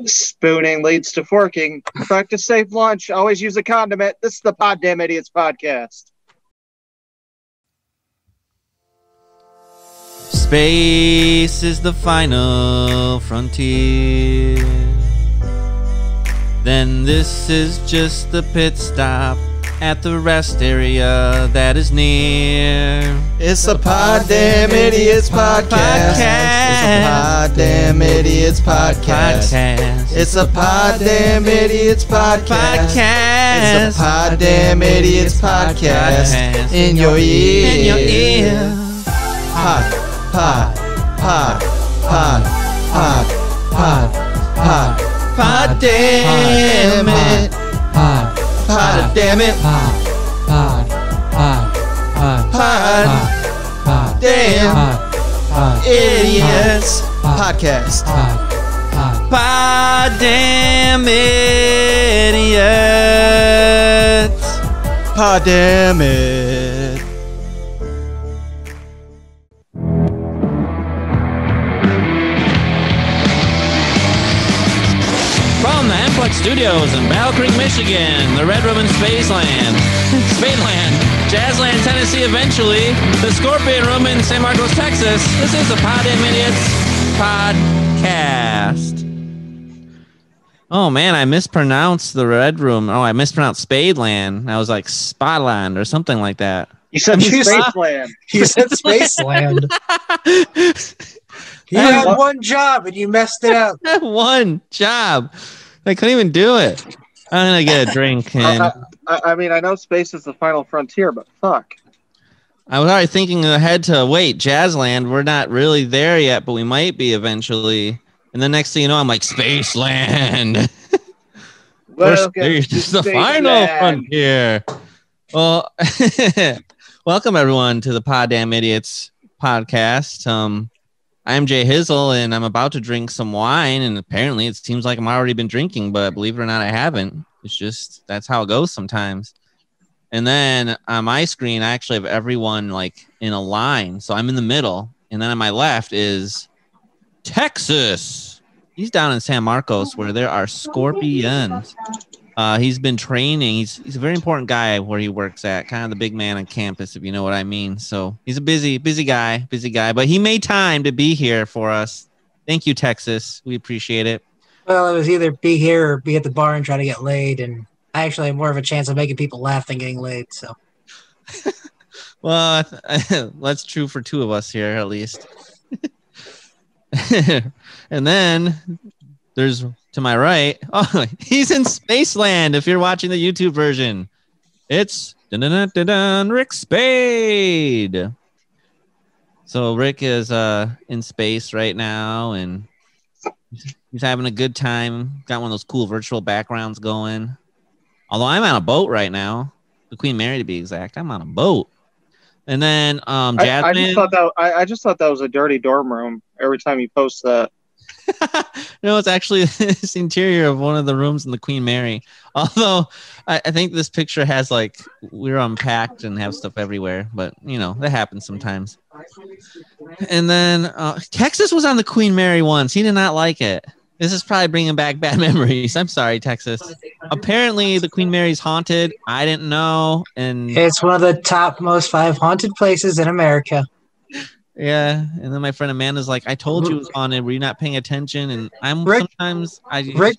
Spooning leads to forking. Practice safe lunch. Always use a condiment. This is the Poddamn Idiotz Podcast. Space is the final frontier. Then this is just the pit stop at the rest area that is near. It's a Poddamn Idiotz Podcast. It's a Poddamn Idiotz Podcast. It's a Poddamn Idiotz Podcast. It's a Poddamn Idiotz Podcast. In your ear. In your ear. Pod. Poddamn it. Poddamn it. Poddamn Idiotz Podcast. Poddamn Idiotz. Poddamn it. From the Amplex Studios in Battle Creek, Michigan, the Red Room in Spaceland, Spadeland, Jazzland, Tennessee, eventually, the Scorpion Room in San Marcos, Texas. This is the Poddamn Idiotz Podcast. Oh man, I mispronounced the Red Room. Oh, I mispronounced Spadeland. I was like Spotland or something like that. You said Spaceland. You said Spaceland. You had one job and you messed it up. One job. I couldn't even do it. I'm gonna get a drink. And I mean, I know space is the final frontier, but fuck. I was already thinking ahead to Jazzland. We're not really there yet, but we might be eventually. And the next thing you know, I'm like Spaceland. This is the final frontier. Well, welcome everyone to the Poddamn Idiotz Podcast. I'm Jay Hizzle, and I'm about to drink some wine, and apparently it seems like I'm already been drinking, but believe it or not, I haven't. It's just, that's how it goes sometimes. And then on my screen, I actually have everyone like in a line, so I'm in the middle, and then on my left is Texas. He's down in San Marcos where there are scorpions. He's been training. He's a very important guy where he works at, kind of the big man on campus, if you know what I mean. So he's a busy guy, but he made time to be here for us. Thank you, Texas. We appreciate it. Well, it was either be here or be at the bar and try to get laid, and I actually have more of a chance of making people laugh than getting laid. So, well, that's true for two of us here, at least. And then there's to my right. Oh, he's in Spaceland. If you're watching the YouTube version, it's Rick Spade. So Rick is in space right now, and he's having a good time. Got one of those cool virtual backgrounds going. Although I'm on a boat right now, the Queen Mary to be exact. I'm on a boat. And then Jasmine. I just thought that was a dirty dorm room every time you post that. No, it's actually this interior of one of the rooms in the Queen Mary. Although I think this picture has like we're unpacked and have stuff everywhere, but you know that happens sometimes. And then Texas was on the Queen Mary once. He did not like it. This is probably bringing back bad memories. I'm sorry, Texas. Apparently, the Queen Mary's haunted. I didn't know, and it's one of the top most 5 haunted places in America. Yeah, and then my friend Amanda's like, "I told you it was haunted. Were you not paying attention?" And Rick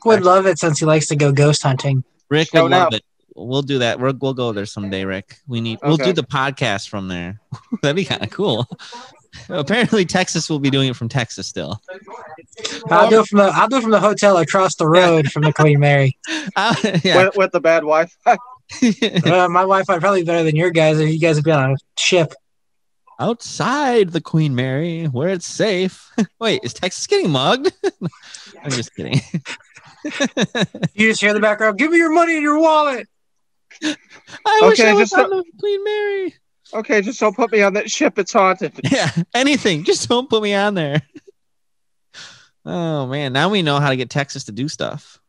would love it since he likes to go ghost hunting. Rick would love it. We'll do that. We'll go there someday, Rick. We'll do the podcast from there. That'd be kind of cool. Apparently, Texas will be doing it from Texas still. I'll do it from the hotel across the road from the Queen Mary. Yeah. With the bad Wi-Fi. My Wi-Fi probably better than your guys if you guys have been on a ship. Outside the Queen Mary, where it's safe. Wait, is Texas getting mugged? I'm just kidding. You just hear in the background, "Give me your money and your wallet." I wish I was on the Queen Mary. Okay, just don't put me on that ship. It's haunted. Yeah, anything. Just don't put me on there. Oh, man. Now we know how to get Texas to do stuff.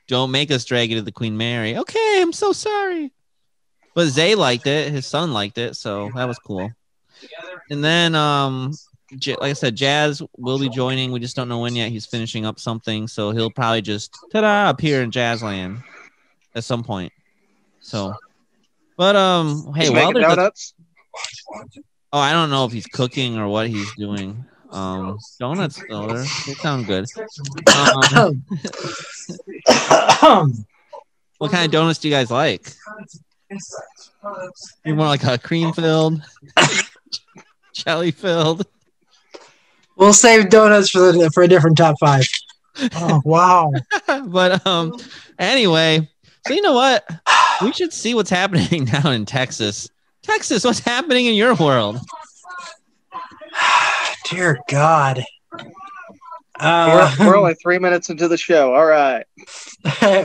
Don't make us drag you to the Queen Mary. Okay, I'm so sorry. But Zay liked it. His son liked it, so that was cool. And then like I said, Jazz will be joining. We just don't know when yet. He's finishing up something, so he'll probably just appear in Jazzland at some point. So, but hey, He's while making there's donuts. I don't know if he's cooking or what he's doing. Donuts though, they sound good. What kind of donuts do you guys like? You're more like a cream filled, jelly filled. We'll save donuts for a different top 5. Oh wow! But anyway, so you know what? We should see what's happening down in Texas. Texas, what's happening in your world? Dear God. We're only 3 minutes into the show. All right.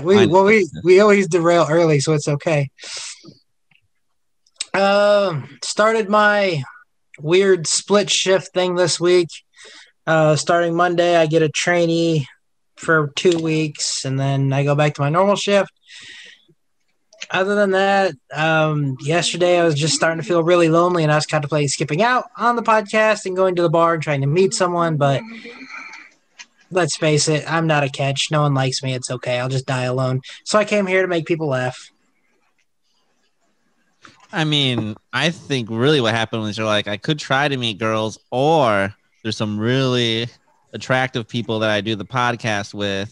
we always derail early, so it's okay. Started my weird split shift thing this week. Starting Monday, I get a trainee for 2 weeks, and then I go back to my normal shift. Other than that, yesterday I was just starting to feel really lonely, and I was contemplating skipping out on the podcast and going to the bar and trying to meet someone, but let's face it, I'm not a catch. No one likes me. It's okay. I'll just die alone. So I came here to make people laugh. I mean, I think really what happened was you're like, I could try to meet girls, or there's some really attractive people that I do the podcast with.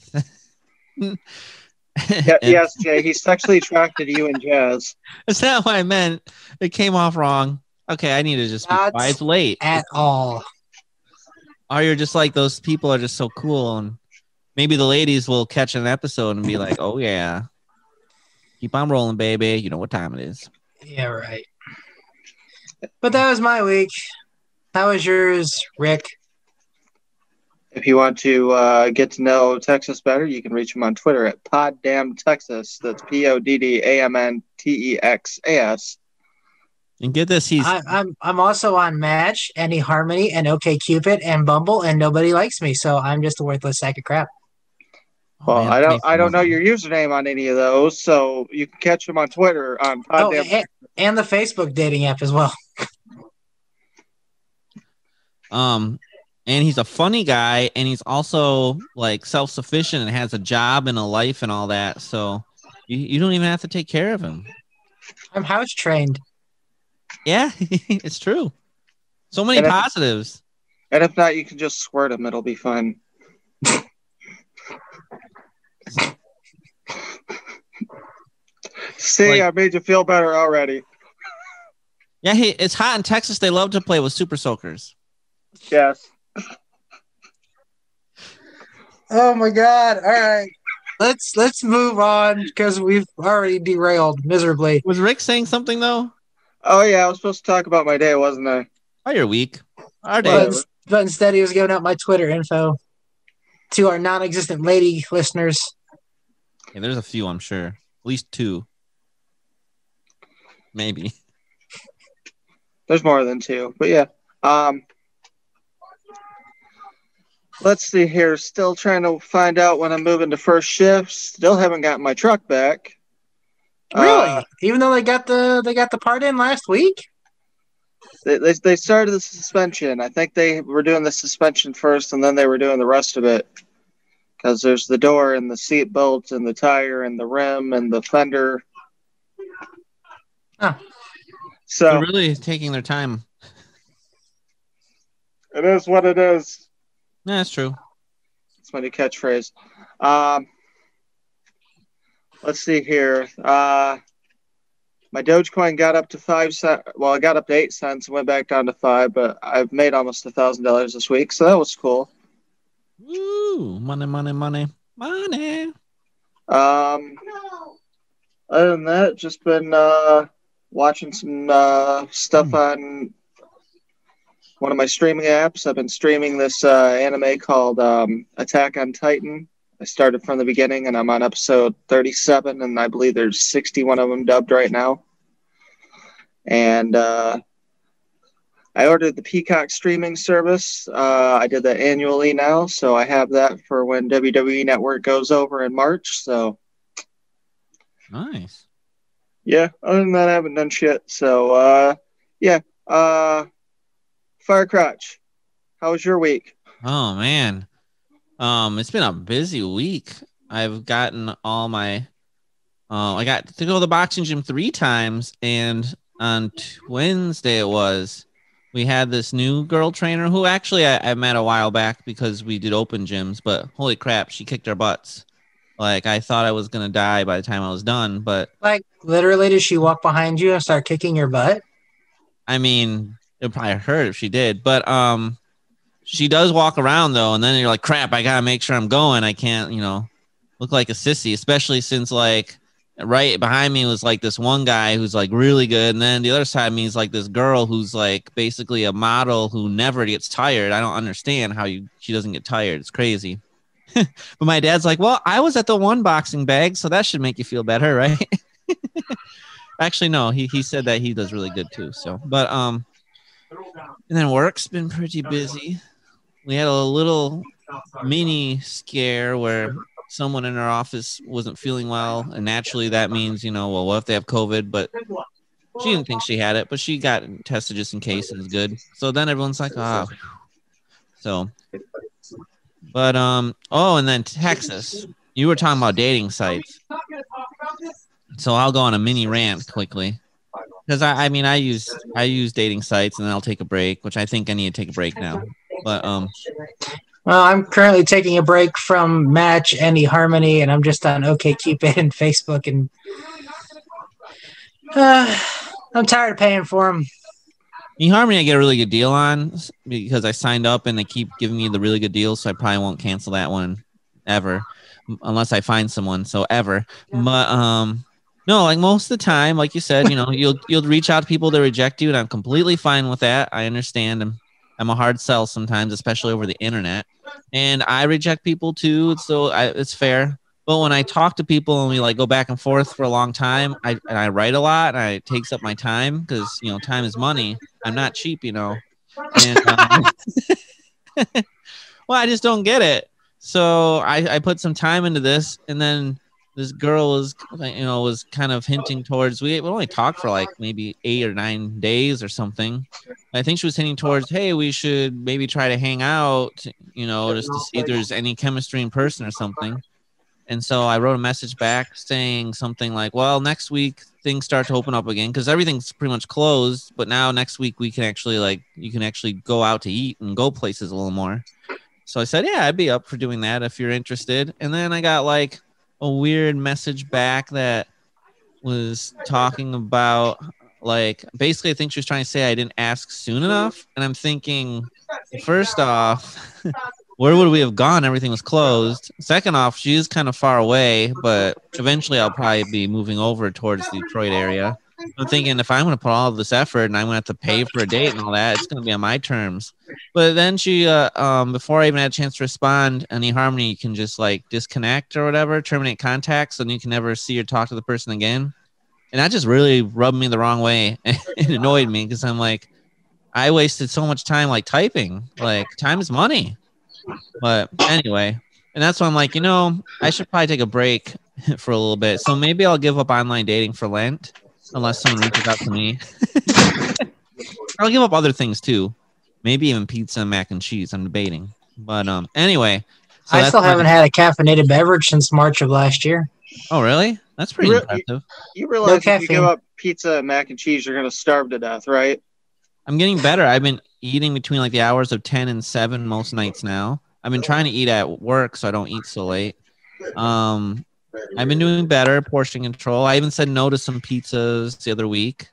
Yes, Jay, he's sexually attracted to you and Jazz. That's not what I meant. It came off wrong. Okay, I need to just be quiet. It's late. At all. Or you're just like, those people are just so cool, and maybe the ladies will catch an episode and be like, oh yeah, keep on rolling, baby. You know what time it is. Yeah, right. But that was my week. How was yours, Rick? If you want to get to know Texas better, you can reach him on Twitter at Poddamn Texas. That's PODDAMNTEXAS. And get this, I'm also on Match, AnyHarmony, and OkCupid, and Bumble, and nobody likes me, so I'm just a worthless sack of crap. Well, I don't know your username on any of those, so you can catch him on Twitter on Poddamn. And the Facebook dating app as well. And he's a funny guy, and he's also like self-sufficient and has a job and a life and all that. So you don't even have to take care of him. I'm house trained. Yeah, it's true. So many positives. And if not, you can just squirt him. It'll be fun. See, I made you feel better already. Yeah, it's hot in Texas. They love to play with super soakers. Yes. Oh my God! All right, let's move on because we've already derailed miserably. Was Rick saying something though? Oh yeah, I was supposed to talk about my day, wasn't I? Oh, you're weak. Our day. But instead, he was giving out my Twitter info to our non-existent lady listeners. Yeah, there's a few, I'm sure. At least 2. Maybe. There's more than 2, but yeah. Let's see here. Still trying to find out when I'm moving to first shift. Still haven't gotten my truck back. Really? Even though they got the part in last week? They started the suspension. I think they were doing the suspension first, and then they were doing the rest of it. Because there's the door and the seat belt and the tire and the rim and the fender. Huh. So they're really taking their time. It is what it is. Yeah, that's true. That's my new catchphrase. Let's see here. My Dogecoin got up to 5 cents. Well, I got up to 8 cents and went back down to 5, but I've made almost $1,000 this week, so that was cool. Woo! Money, money, money, money. Other than that, just been watching some stuff on one of my streaming apps. I've been streaming this anime called Attack on Titan. I started from the beginning, and I'm on episode 37, and I believe there's 61 of them dubbed right now. And I ordered the Peacock streaming service. I did that annually now, so I have that for when WWE Network goes over in March. So nice. Yeah, other than that, I haven't done shit. So, Fire Crotch. How was your week? Oh man, it's been a busy week. I've gotten all my. I got to go to the boxing gym 3 times, and on Wednesday we had this new girl trainer who actually I met a while back because we did open gyms. But holy crap, she kicked our butts. Like, I thought I was gonna die by the time I was done, but Like, literally, did she walk behind you and start kicking your butt? I mean, it probably hurt if she did, but she does walk around though, and then you're like, crap, I gotta make sure I'm going. I can't, look like a sissy, especially since like right behind me was like this one guy who's like really good, and then the other side of me is like this girl who's like basically a model who never gets tired. I don't understand how she doesn't get tired. It's crazy. But my dad's like, well, I was at the one boxing bag, so that should make you feel better, right? Actually, no, he said that he does really good too. So, but and then work's been pretty busy. We had a little mini scare where someone in our office wasn't feeling well, and naturally that means, well, what if they have COVID? But she didn't think she had it, but she got tested just in case and was good. So then everyone's like, ah. So, but and then Texas. You were talking about dating sites. So I'll go on a mini rant quickly. Because I use dating sites, and then I'll take a break, which I think I need to take a break now. But Well, I'm currently taking a break from Match and eHarmony, and I'm just on OkCupid and Facebook, and I'm tired of paying for them. eHarmony I get a really good deal on because I signed up and they keep giving me the really good deals, so I probably won't cancel that one ever unless I find someone. So ever. But no, like most of the time, like you said, you'll reach out to people that reject you, and I'm completely fine with that. I understand. I'm a hard sell sometimes, especially over the internet, and I reject people too. So it's fair. But when I talk to people and we like go back and forth for a long time, I write a lot, and it takes up my time because time is money. I'm not cheap, And well, I just don't get it. So I put some time into this, and then this girl was kind of hinting towards we only talked for like maybe 8 or 9 days or something. I think she was hinting towards, hey, we should maybe try to hang out, just to see if there's any chemistry in person or something. And so I wrote a message back saying something like, well, next week things start to open up again because everything's pretty much closed. But now next week we can actually you can actually go out to eat and go places a little more. So I said, yeah, I'd be up for doing that if you're interested. And then I got like a weird message back that was talking about basically I think she was trying to say I didn't ask soon enough. And I'm thinking, first off, where would we have gone? Everything was closed. Second off, she is kind of far away, but eventually I'll probably be moving over towards the Detroit area. I'm thinking if I'm going to put all of this effort and I'm going to have to pay for a date and all that, it's going to be on my terms. But then she, before I even had a chance to respond, on eHarmony, you can just disconnect or whatever, terminate contacts, and you can never see or talk to the person again. And that just really rubbed me the wrong way. It annoyed me because I'm like, I wasted so much time typing. Time is money. But anyway, and that's why I'm like, I should probably take a break for a little bit. So maybe I'll give up online dating for Lent. Unless someone reaches out to me. I'll give up other things too. Maybe even pizza and mac and cheese. I'm debating. But anyway. So I still haven't had a caffeinated beverage since March of last year. Oh, really? That's pretty impressive. You realize if you give up pizza and mac and cheese, you're going to starve to death, right? I'm getting better. I've been eating between the hours of 10 and 7 most nights now. I've been trying to eat at work so I don't eat so late. I've been doing better, portion control. I even said no to some pizzas the other week.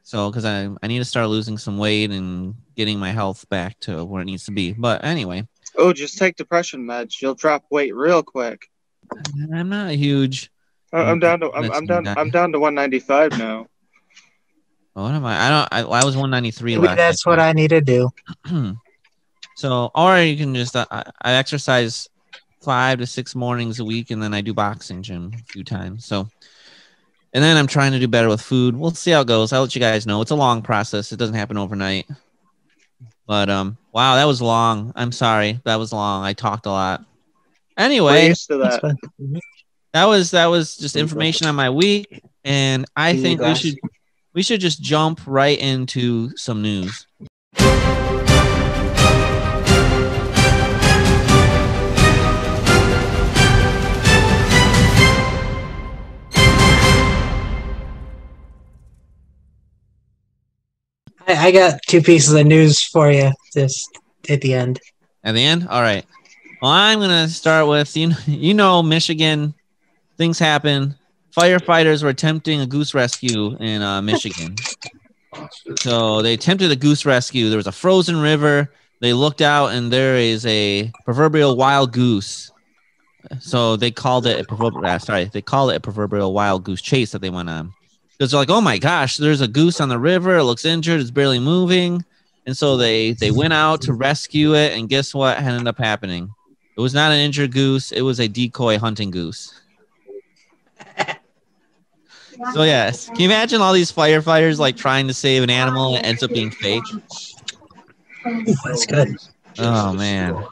So, because I need to start losing some weight and getting my health back to where it needs to be. But anyway. Oh, just take depression meds. You'll drop weight real quick. I'm not huge. I'm down to 195 now. Oh, what am I? I was 193 Maybe last. That's what I need to do. So, or you can just I exercise 5 to 6 mornings a week, and then I do boxing gym a few times. So, and then I'm trying to do better with food. We'll see how it goes. I'll let you guys know. It's a long process. It doesn't happen overnight. But wow, that was long. I'm sorry. That was long. I talked a lot. Anyway, We're used to that. That was just information on my week, and I think we should just jump right into some news. I got two pieces of news for you just at the end. At the end? All right. Well, I'm going to start with, Michigan, things happen. Firefighters were attempting a goose rescue in Michigan. So they attempted a goose rescue. There was a frozen river. They looked out, and there is a proverbial wild goose. So they called it a proverbial wild goose chase that they went on. Because they're like, oh my gosh, there's a goose on the river. It looks injured. It's barely moving. And so they went out to rescue it. And guess what ended up happening? It was not an injured goose. It was a decoy hunting goose. So yes, can you imagine all these firefighters like trying to save an animal and it ends up being fake? That's good. Oh man.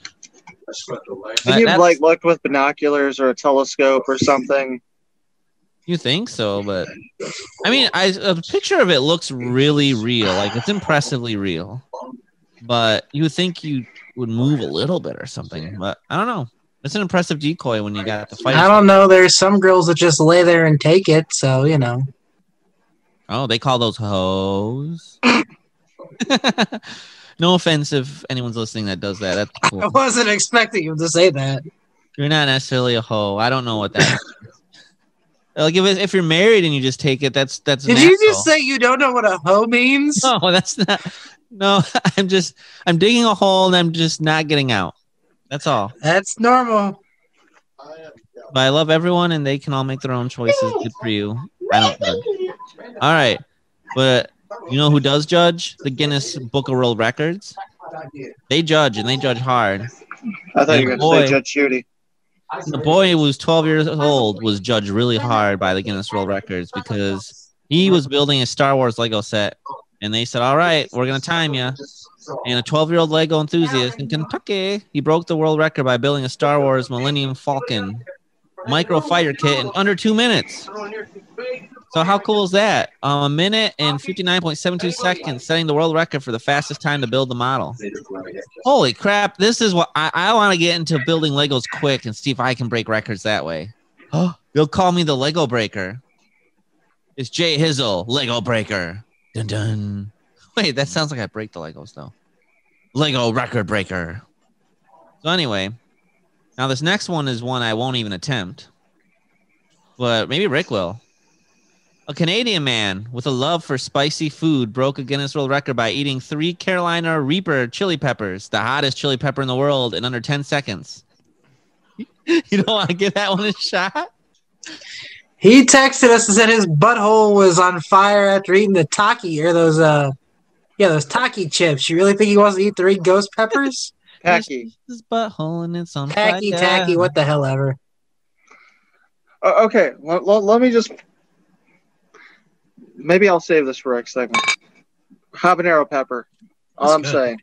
Can you like look with binoculars or a telescope or something? You think so, but I mean, a picture of it looks really real. Like it's impressively real, but you would think you would move a little bit or something. But I don't know. It's an impressive decoy when you got the fight. I don't know. There's some girls that just lay there and take it. So, Oh, they call those hoes. No offense if anyone's listening that does that. That's cool. I wasn't expecting you to say that. You're not necessarily a hoe. I don't know what that is. Like if you're married and you just take it, that's Did natural. you just say you don't know what a hoe means? No, that's not. No, I'm digging a hole and I'm just not getting out. That's all. That's normal. But I love everyone and they can all make their own choices. Good for you. I don't judge. All right. But you know who does judge? The Guinness Book of World Records. They judge and they judge hard. I thought you were going to say Judge Judy. The boy who was 12 years old was judged really hard by the Guinness World Records because he was building a Star Wars Lego set. And they said, all right, we're going to time you. And a 12-year-old Lego enthusiast in Kentucky, he broke the world record by building a Star Wars Millennium Falcon micro fighter kit in under 2 minutes. So how cool is that? A minute and 59.72 seconds, setting the world record for the fastest time to build the model. Holy crap. This is what I want to get into building Legos quick and see if I can break records that way. They'll call me the Lego Breaker. It's Jay Hizzle, Lego Breaker. Dun dun. Wait, that sounds like I break the Legos, though. Lego Record Breaker. So anyway, now this next one is one I won't even attempt. But maybe Rick will. A Canadian man with a love for spicy food broke a Guinness World Record by eating 3 Carolina Reaper chili peppers, the hottest chili pepper in the world, in under 10 seconds. You don't want to give that one a shot? He texted us and said his butthole was on fire after eating the Taki or those Taki chips. You really think he wants to eat 3 ghost peppers? Tacky. His butthole and it's on fire. Tacky, what the hell ever. Okay, let me just... Maybe I'll save this for next segment. Habanero pepper. All I'm saying.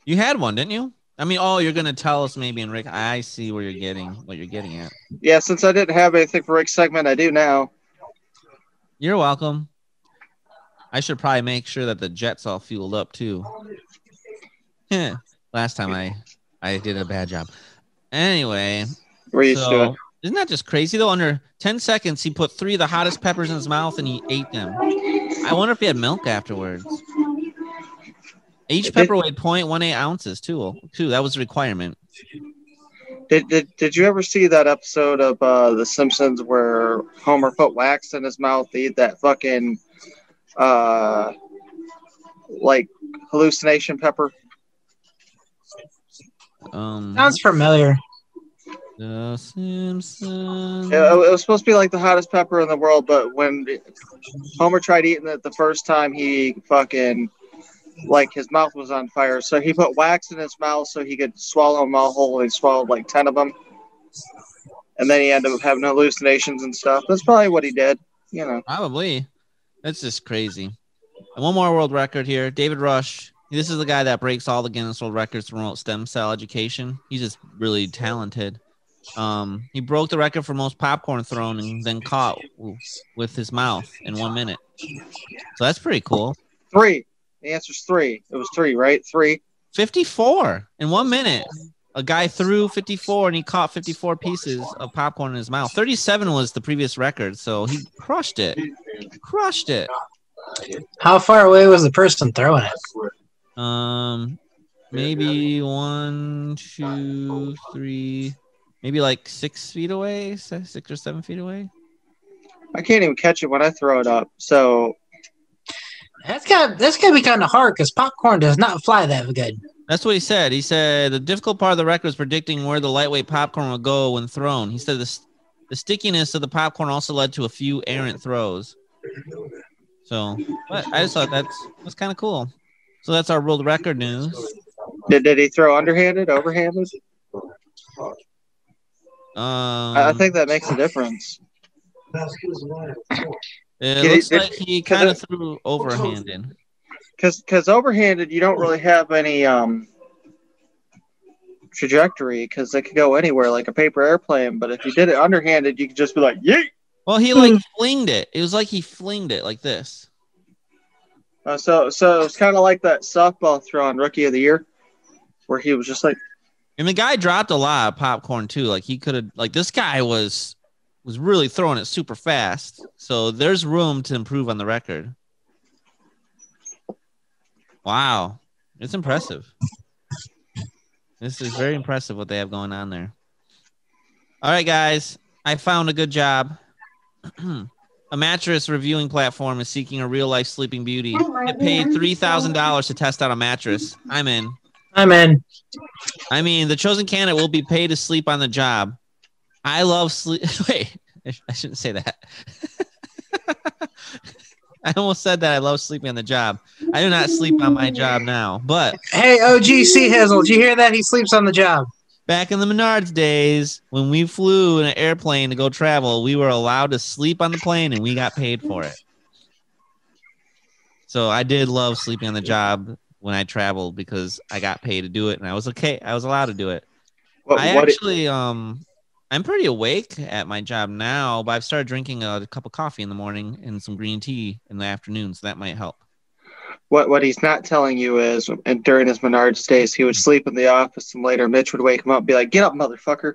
You had one, didn't you? I mean, you're going to tell us maybe in Rick. I see what you're getting at. Yeah, since I didn't have anything for Rick's segment, I do now. You're welcome. I should probably make sure that the jet's all fueled up, too. Last time I did a bad job. Anyway. We're used to it. Isn't that just crazy, though? Under 10 seconds, he put 3 of the hottest peppers in his mouth, and he ate them. I wonder if he had milk afterwards. Each pepper weighed 0.18 ounces, too. That was a requirement. Did you ever see that episode of The Simpsons where Homer put wax in his mouth to eat that fucking, hallucination pepper? Sounds familiar. The Simpsons. It was supposed to be like the hottest pepper in the world, but when Homer tried eating it the first time, he fucking, his mouth was on fire. So he put wax in his mouth so he could swallow them all whole, and he swallowed 10 of them. And then he ended up having hallucinations and stuff. That's probably what he did, Probably. That's just crazy. And one more world record here. David Rush. This is the guy that breaks all the Guinness World Records to promote stem cell education. He's just really talented. He broke the record for most popcorn thrown and then caught with his mouth in 1 minute. So that's pretty cool. 3. The answer's 3. It was 3, right? 3. 54 in 1 minute. A guy threw 54 and he caught 54 pieces of popcorn in his mouth. 37 was the previous record, so he crushed it. How far away was the person throwing it? Maybe 1, 2, 3, maybe like 6 feet away, 6 or 7 feet away. I can't even catch it when I throw it up. So That's gotta be kind of hard because popcorn does not fly that good. That's what he said. He said the difficult part of the record was predicting where the lightweight popcorn would go when thrown. He said the stickiness of the popcorn also led to a few errant throws. So, but I just thought that's kind of cool. So that's our world record news. Did he throw underhanded, overhanded? I think that makes a difference. It looks like he kind of threw overhanded. Because overhanded, you don't really have any trajectory because it could go anywhere like a paper airplane. But if you did it underhanded, you could just be like, yeet! Well, he like flinged it. It was like he flinged it like this. So it's kind of like that softball throw on Rookie of the Year where he was just like. And the guy dropped a lot of popcorn too. Like he could have, like this guy was really throwing it super fast. So there's room to improve on the record. Wow. It's impressive. This is very impressive what they have going on there. All right, guys. I found a good job. A mattress reviewing platform is seeking a real-life Sleeping Beauty. Get paid $3,000 to test out a mattress. I'm in. I'm in. I mean, the chosen candidate will be paid to sleep on the job. I love sleep. Wait, I shouldn't say that. I almost said that I love sleeping on the job. I do not sleep on my job now, but hey, OGC Hizzle, did you hear that? He sleeps on the job. Back in the Menards days, when we flew in an airplane to go travel, we were allowed to sleep on the plane and we got paid for it. So I did love sleeping on the job when I traveled because I got paid to do it and I was okay. I was allowed to do it. I'm pretty awake at my job now, but I've started drinking a cup of coffee in the morning and some green tea in the afternoon, so that might help. What he's not telling you is, and during his Menards days, he would sleep in the office, and later Mitch would wake him up and be like, "Get up, motherfucker."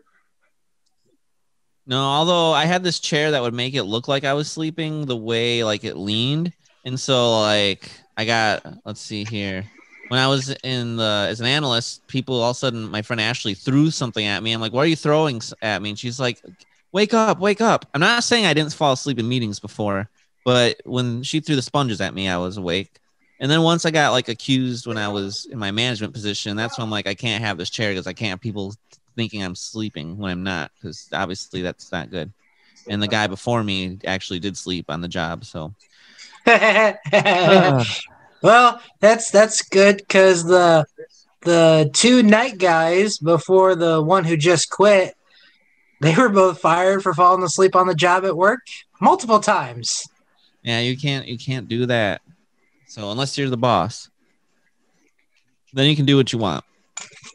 No, although I had this chair that would make it look like I was sleeping the way like it leaned, and so like I got, let's see here. When I was as an analyst, people all of a sudden, my friend Ashley threw something at me. I'm like, what are you throwing at me? And she's like, wake up, wake up. I'm not saying I didn't fall asleep in meetings before, but when she threw the sponges at me, I was awake. And then once I got like accused when I was in my management position, that's when I'm like, I can't have this chair because I can't have people thinking I'm sleeping when I'm not, because obviously that's not good. And the guy before me actually did sleep on the job. So. Well, that's good because the two night guys before the one who just quit, they were both fired for falling asleep on the job at work multiple times. Yeah, you can't do that. So unless you're the boss, then you can do what you want.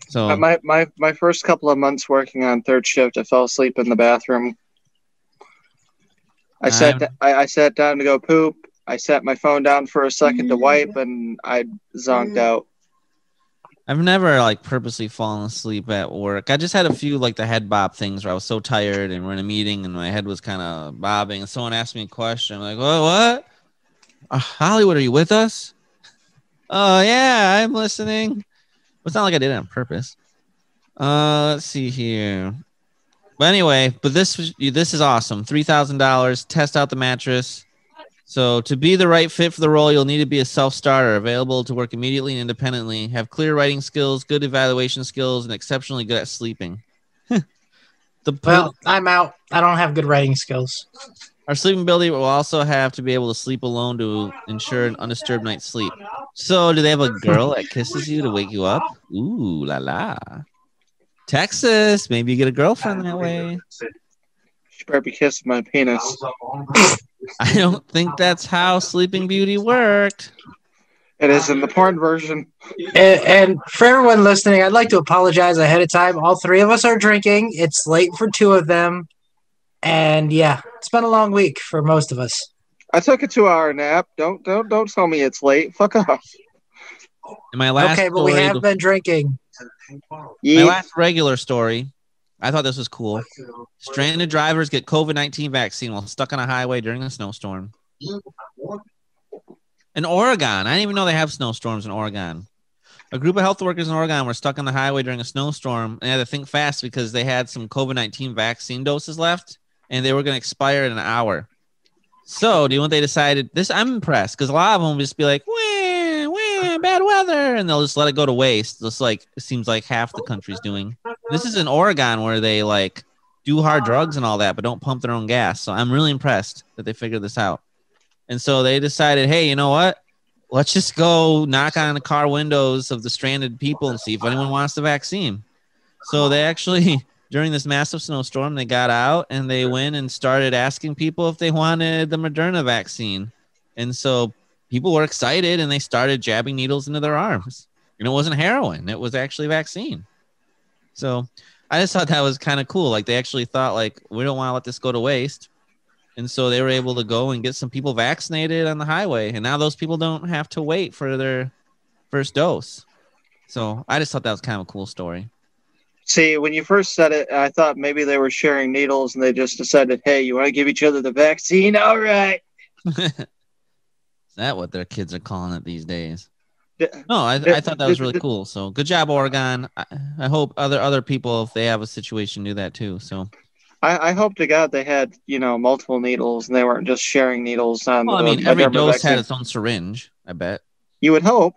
So my first couple of months working on third shift, I fell asleep in the bathroom. I sat down to go poop. I set my phone down for a second to wipe, and I zonked out. I've never like purposely fallen asleep at work. I just had a few like the head bob things where I was so tired and we're in a meeting and my head was kind of bobbing and someone asked me a question. I'm like, what? Hollywood, are you with us? Oh yeah, I'm listening. It's not like I did it on purpose. Let's see here. But anyway, this is awesome. $3,000. Test out the mattress. So to be the right fit for the role, you'll need to be a self-starter, available to work immediately and independently, have clear writing skills, good evaluation skills, and exceptionally good at sleeping. Well, I'm out. I don't have good writing skills. Our sleeping ability will also have to be able to sleep alone to ensure an undisturbed night's sleep. So do they have a girl that kisses you to wake you up? Ooh, la la. Texas, maybe you get a girlfriend that way. She better be kissing my penis. I don't think that's how Sleeping Beauty worked. It is in the porn version. And for everyone listening, I'd like to apologize ahead of time. All three of us are drinking. It's late for two of them. And yeah, it's been a long week for most of us. I took a 2-hour nap. Don't tell me it's late. Fuck off. In my last okay, but we have been drinking. My last regular story, I thought this was cool. Stranded drivers get COVID-19 vaccine while stuck on a highway during a snowstorm. In Oregon. I didn't even know they have snowstorms in Oregon. A group of health workers in Oregon were stuck on the highway during a snowstorm and they had to think fast because they had some COVID-19 vaccine doses left and they were going to expire in an hour. So, do you know what they decided? I'm impressed because a lot of them would just be like, wah, bad weather, and they'll just let it go to waste. Just like it seems like half the country's doing. This is in Oregon where they like do hard drugs and all that, but don't pump their own gas. So I'm really impressed that they figured this out. And so they decided, hey, you know what? Let's just go knock on the car windows of the stranded people and see if anyone wants the vaccine. So they actually, during this massive snowstorm, they got out and they went and started asking people if they wanted the Moderna vaccine. And so people were excited and they started jabbing needles into their arms. And it wasn't heroin. It was actually vaccine. So I just thought that was kind of cool. Like they actually thought like, we don't want to let this go to waste. And so they were able to go and get some people vaccinated on the highway. And now those people don't have to wait for their first dose. So I just thought that was kind of a cool story. See, when you first said it, I thought maybe they were sharing needles and they just decided, hey, you want to give each other the vaccine? All right. Is that what their kids are calling it these days? No, I thought that was really cool. So good job, Oregon. I hope other people, if they have a situation, do that too. So I hope to God they had, multiple needles and they weren't just sharing needles on. Well, I mean, every dose had its own syringe, I bet. You would hope.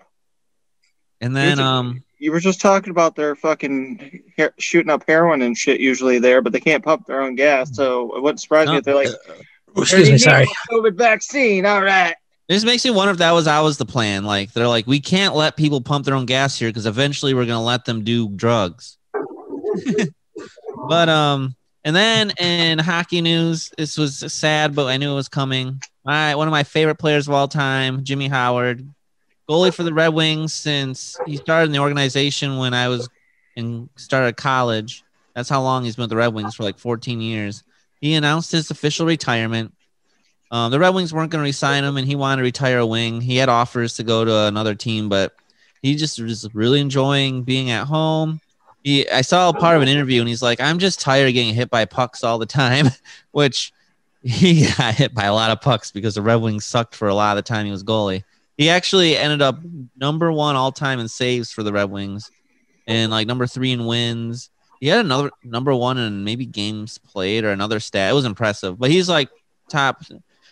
And then you were just talking about their fucking shooting up heroin and shit usually there, but they can't pump their own gas. So it wouldn't surprise me if they're like, excuse me, sorry. COVID vaccine. All right. This makes me wonder if that was always the plan. Like they're like, we can't let people pump their own gas here because eventually we're gonna let them do drugs. But and then in hockey news, this was sad, but I knew it was coming. One of my favorite players of all time, Jimmy Howard, goalie for the Red Wings since he started in the organization when I was started college. That's how long he's been with the Red Wings, for like 14 years. He announced his official retirement. The Red Wings weren't going to re-sign him, and he wanted to retire a wing. He had offers to go to another team, but he just was really enjoying being at home. I saw a part of an interview, and he's like, I'm just tired of getting hit by pucks all the time, which he got hit by a lot of pucks because the Red Wings sucked for a lot of the time he was goalie. He actually ended up number 1 all-time in saves for the Red Wings and like number 3 in wins. He had another number 1 in maybe games played or another stat. It was impressive, but he's like top.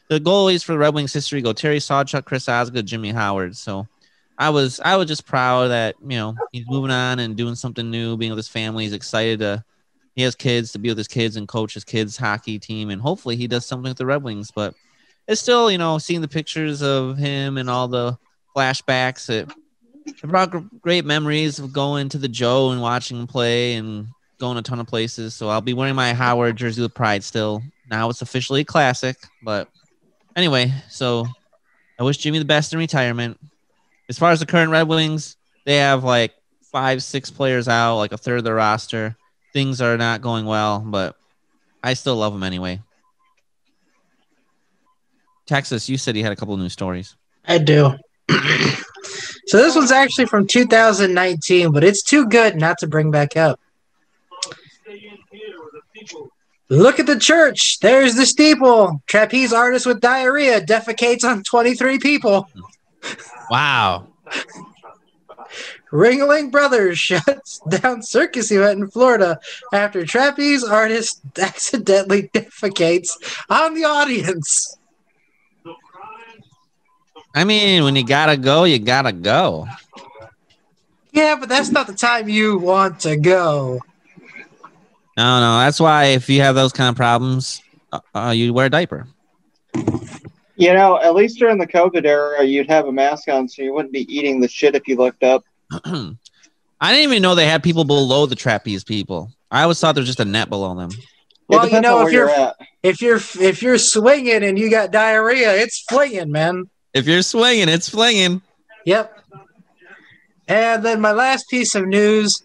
The goalies for the Red Wings history go Terry Sawchuk, Chris Osgood, Jimmy Howard. So I was just proud that, he's moving on and doing something new, being with his family. He's excited he has kids, to be with his kids and coach his kids' hockey team. And hopefully he does something with the Red Wings. But it's still, seeing the pictures of him and all the flashbacks, it brought great memories of going to the Joe and watching him play and going a ton of places. So I'll be wearing my Howard jersey with pride still. Now it's officially a classic, but anyway, so I wish Jimmy the best in retirement. As far as the current Red Wings, they have like 5-6 players out, like a third of the roster. Things are not going well, but I still love them anyway. Texas, you said you had a couple of news stories. I do. So this one's actually from 2019, but it's too good not to bring back up. Look at the church. There's the steeple. Trapeze artist with diarrhea defecates on 23 people. Wow. Ringling Brothers shuts down circus event in Florida after trapeze artist accidentally defecates on the audience. I mean, when you gotta go, you gotta go. Yeah, but that's not the time you want to go. No. That's why if you have those kind of problems, you wear a diaper. At least during the COVID era, you'd have a mask on, so you wouldn't be eating the shit if you looked up. I didn't even know they had people below the trapeze people. I always thought there was just a net below them. Well, if you're swinging and you got diarrhea, it's flinging, man. If you're swinging, it's flinging. Yep. And then my last piece of news,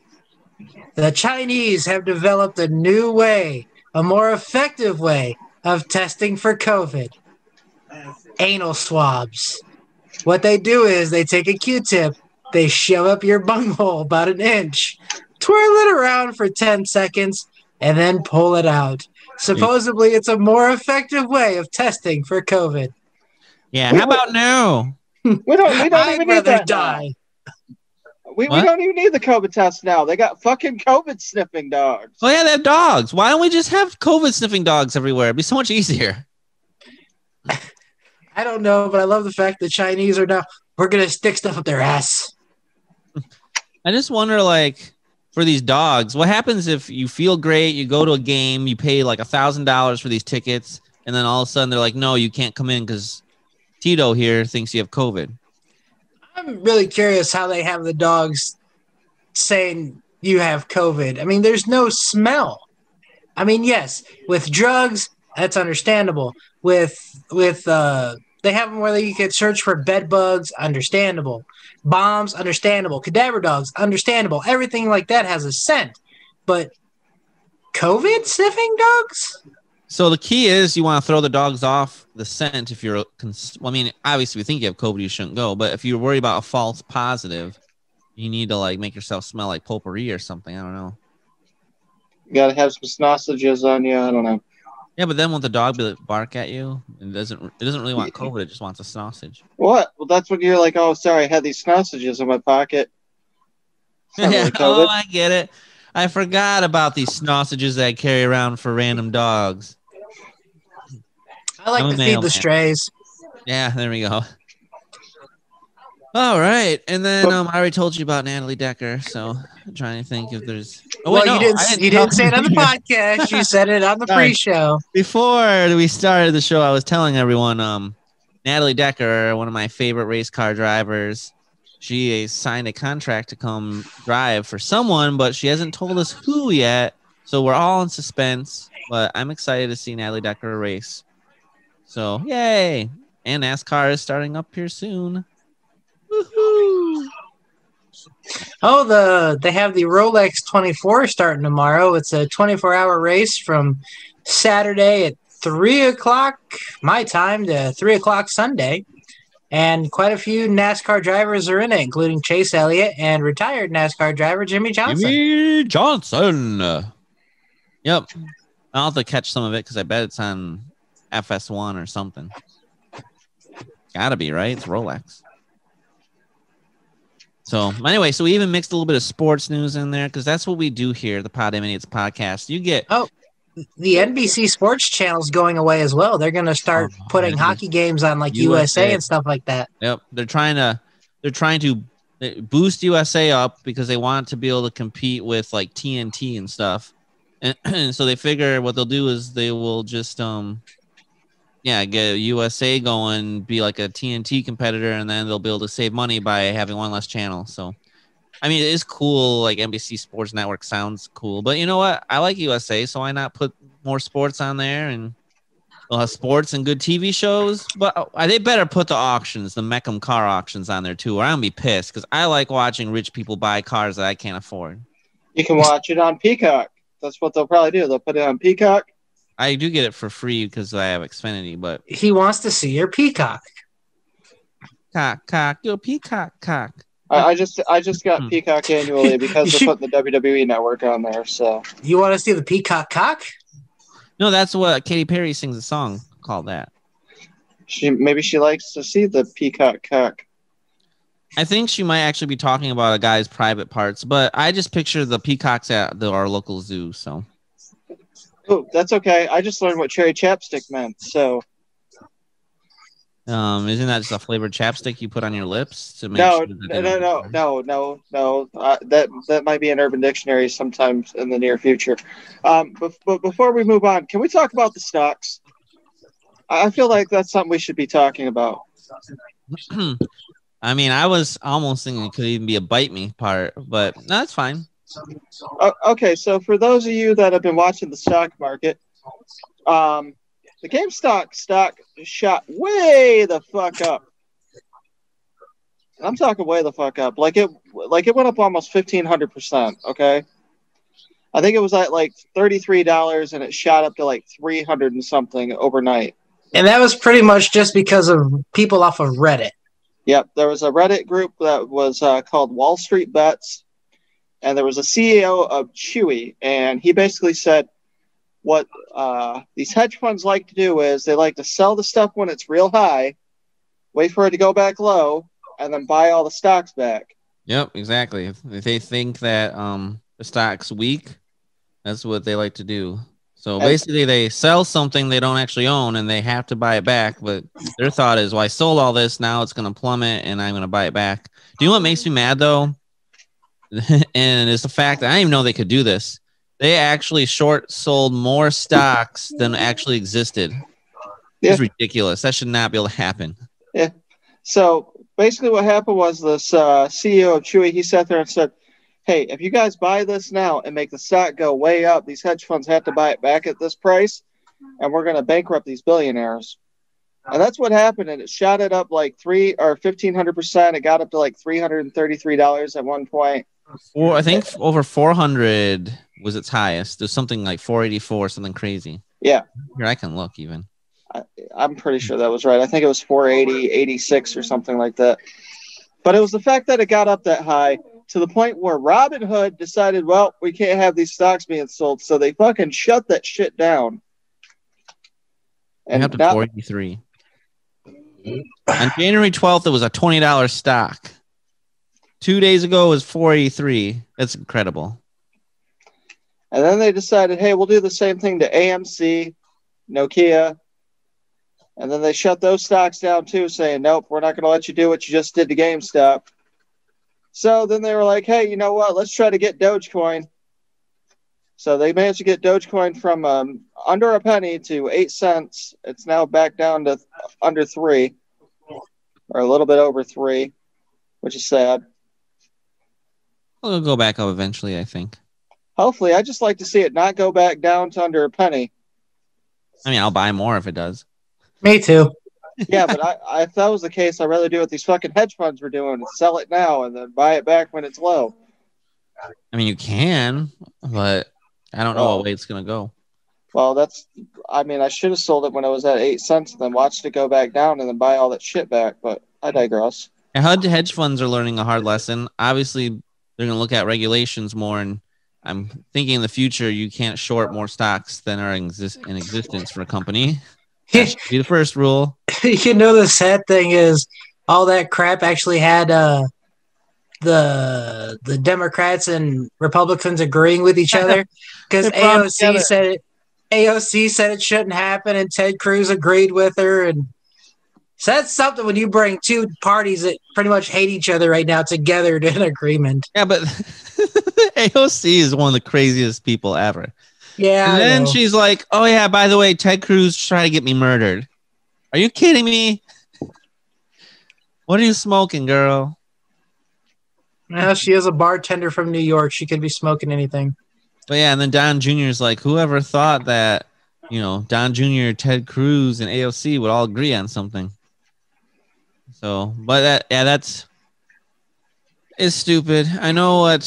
the Chinese have developed a new way, a more effective way of testing for COVID. Anal swabs. What they do is they take a Q-tip, they shove up your bunghole about an inch, twirl it around for 10 seconds, and then pull it out. Supposedly, it's a more effective way of testing for COVID. Yeah, how about no? We don't I'd even need rather that die. We don't even need the COVID test now. They got fucking COVID sniffing dogs. Oh yeah, they have dogs. Why don't we just have COVID sniffing dogs everywhere? It'd be so much easier. I don't know, but I love the fact the Chinese are now, we're going to stick stuff up their ass. I just wonder, like, for these dogs, what happens if you feel great, you go to a game, you pay like $1,000 for these tickets, and then all of a sudden they're like, no, you can't come in because Tito here thinks you have COVID. I'm really curious how they have the dogs saying you have COVID. I mean, there's no smell. I mean, yes, with drugs, that's understandable. With they have them where you can search for bed bugs, understandable. Bombs, understandable. Cadaver dogs, understandable. Everything like that has a scent. But COVID sniffing dogs? So the key is you want to throw the dogs off the scent if you're, I mean, obviously we think you have COVID, you shouldn't go. But if you're worried about a false positive, you need to like make yourself smell like potpourri or something. I don't know. You gotta have some sausages on you. I don't know. Yeah, but then won't the dog bark at you? It doesn't really want COVID. It just wants a sausage. What? Well, that's when you're like, oh, sorry, I had these sausages in my pocket. Yeah. Oh, I get it. I forgot about these sausages that I carry around for random dogs. I like to feed the strays. Yeah, there we go. All right, and then I already told you about Natalie Decker, so I'm trying to think if there's. Oh, well, you didn't say it on the podcast. You said it on the pre-show. Before we started the show, I was telling everyone, Natalie Decker, one of my favorite race car drivers, she signed a contract to come drive for someone, but she hasn't told us who yet. So we're all in suspense. But I'm excited to see Natalie Decker race. So, yay. And NASCAR is starting up here soon. Woohoo! Oh, they have the Rolex 24 starting tomorrow. It's a 24-hour race from Saturday at 3 o'clock my time to 3 o'clock Sunday. And quite a few NASCAR drivers are in it, including Chase Elliott and retired NASCAR driver Jimmy Johnson. Jimmy Johnson. Yep. I'll have to catch some of it because I bet it's on FS1 or something. Gotta be, right? It's Rolex. So anyway, so we even mixed a little bit of sports news in there because that's what we do here, the Poddamn Idiotz Podcast. You get the NBC Sports Channel's going away as well. They're going to start putting hockey games on like USA and stuff like that. Yep, they're trying to boost USA up because they want to be able to compete with like TNT and stuff. And so they figure what they'll do is they will just get USA going, be like a TNT competitor, and then they'll be able to save money by having one less channel. So, I mean, it is cool. Like NBC Sports Network sounds cool, but you know what? I like USA, so why not put more sports on there? And they'll have sports and good TV shows. But they better put the auctions, the Meckham car auctions, on there too, or I'm gonna be pissed because I like watching rich people buy cars that I can't afford. You can watch it on Peacock. That's what they'll probably do. They'll put it on Peacock. I do get it for free because I have Xfinity, but he wants to see your peacock. Cock, your peacock, cock. I just got Peacock annually because they're putting the WWE Network on there. So you want to see the peacock cock? No, that's what Katy Perry sings a song called that. Maybe she likes to see the peacock cock. I think she might actually be talking about a guy's private parts, but I just picture the peacocks at our local zoo. So. Oh, that's okay. I just learned what cherry chapstick meant. So, isn't that just a flavored chapstick you put on your lips to make no. That might be an Urban Dictionary sometimes in the near future. But before we move on, can we talk about the stocks? I feel like that's something we should be talking about. I mean, I was almost thinking it could even be a bite me part, but no, that's fine. Okay, so for those of you that have been watching the stock market, the GameStop stock shot way the fuck up. I'm talking way the fuck up. Like it went up almost 1,500%. Okay, I think it was at like $33, and it shot up to like 300 and something overnight. And that was pretty much just because of people off of Reddit. Yep, there was a Reddit group that was called Wall Street Bets. And there was a CEO of Chewy, and he basically said what these hedge funds like to do is they like to sell the stuff when it's real high wait for it to go back low, and then buy all the stocks back. Yep, exactly. If they think that the stock's weak, that's what they like to do. So basically, they sell something they don't actually own, and they have to buy it back. But their thought is, well, I sold all this. Now it's going to plummet, and I'm going to buy it back. Do you know what makes me mad, though? And it's the fact that I didn't even know they could do this. They actually short sold more stocks than actually existed. It's ridiculous. That should not be able to happen. Yeah. So basically what happened was this CEO of Chewy, he sat there and said, hey, if you guys buy this now and make the stock go way up, these hedge funds have to buy it back at this price, and we're going to bankrupt these billionaires. And that's what happened, and it shot it up like 1,500%. It got up to like $333 at one point. Well, I think over 400 was its highest. There's something like 484, something crazy. Yeah. Here, I can look even. I'm pretty sure that was right. I think it was 480, 86 or something like that. But it was the fact that it got up that high to the point where Robinhood decided, well, we can't have these stocks being sold. So they fucking shut that shit down. And up to 483. On January 12th, it was a $20 stock. 2 days ago, it was 483. That's incredible. And then they decided, hey, we'll do the same thing to AMC, Nokia. And then they shut those stocks down too, saying, nope, we're not going to let you do what you just did to GameStop. So then they were like, hey, you know what? Let's try to get Dogecoin. So they managed to get Dogecoin from under a penny to 8 cents. It's now back down to under 3, or a little bit over 3, which is sad. Well, it'll go back up eventually, I think. Hopefully. I just like to see it not go back down to under a penny. I mean, I'll buy more if it does. Me too. Yeah, but if that was the case, I'd rather do what these fucking hedge funds were doing and sell it now and then buy it back when it's low. I mean, you can, but I don't know what way it's going to go. Well, I should have sold it when it was at 8 cents and then watched it go back down and then buy all that shit back, but I digress. And hedge funds are learning a hard lesson. Obviously, they're going to look at regulations more, and I'm thinking in the future, you can't short more stocks than are in existence for a company. That should be the first rule. You know, the sad thing is all that crap actually had the Democrats and Republicans agreeing with each other because AOC said it shouldn't happen, and Ted Cruz agreed with her. And so that's something when you bring two parties that pretty much hate each other right now together to an agreement. Yeah, but AOC is one of the craziest people ever. Yeah. And then she's like, oh, yeah, by the way, Ted Cruz tried to get me murdered. Are you kidding me? What are you smoking, girl? Well, she is a bartender from New York. She could be smoking anything. But yeah, and then Don Jr. is like, whoever thought that, Don Jr., Ted Cruz, and AOC would all agree on something. So, but it's stupid. I know what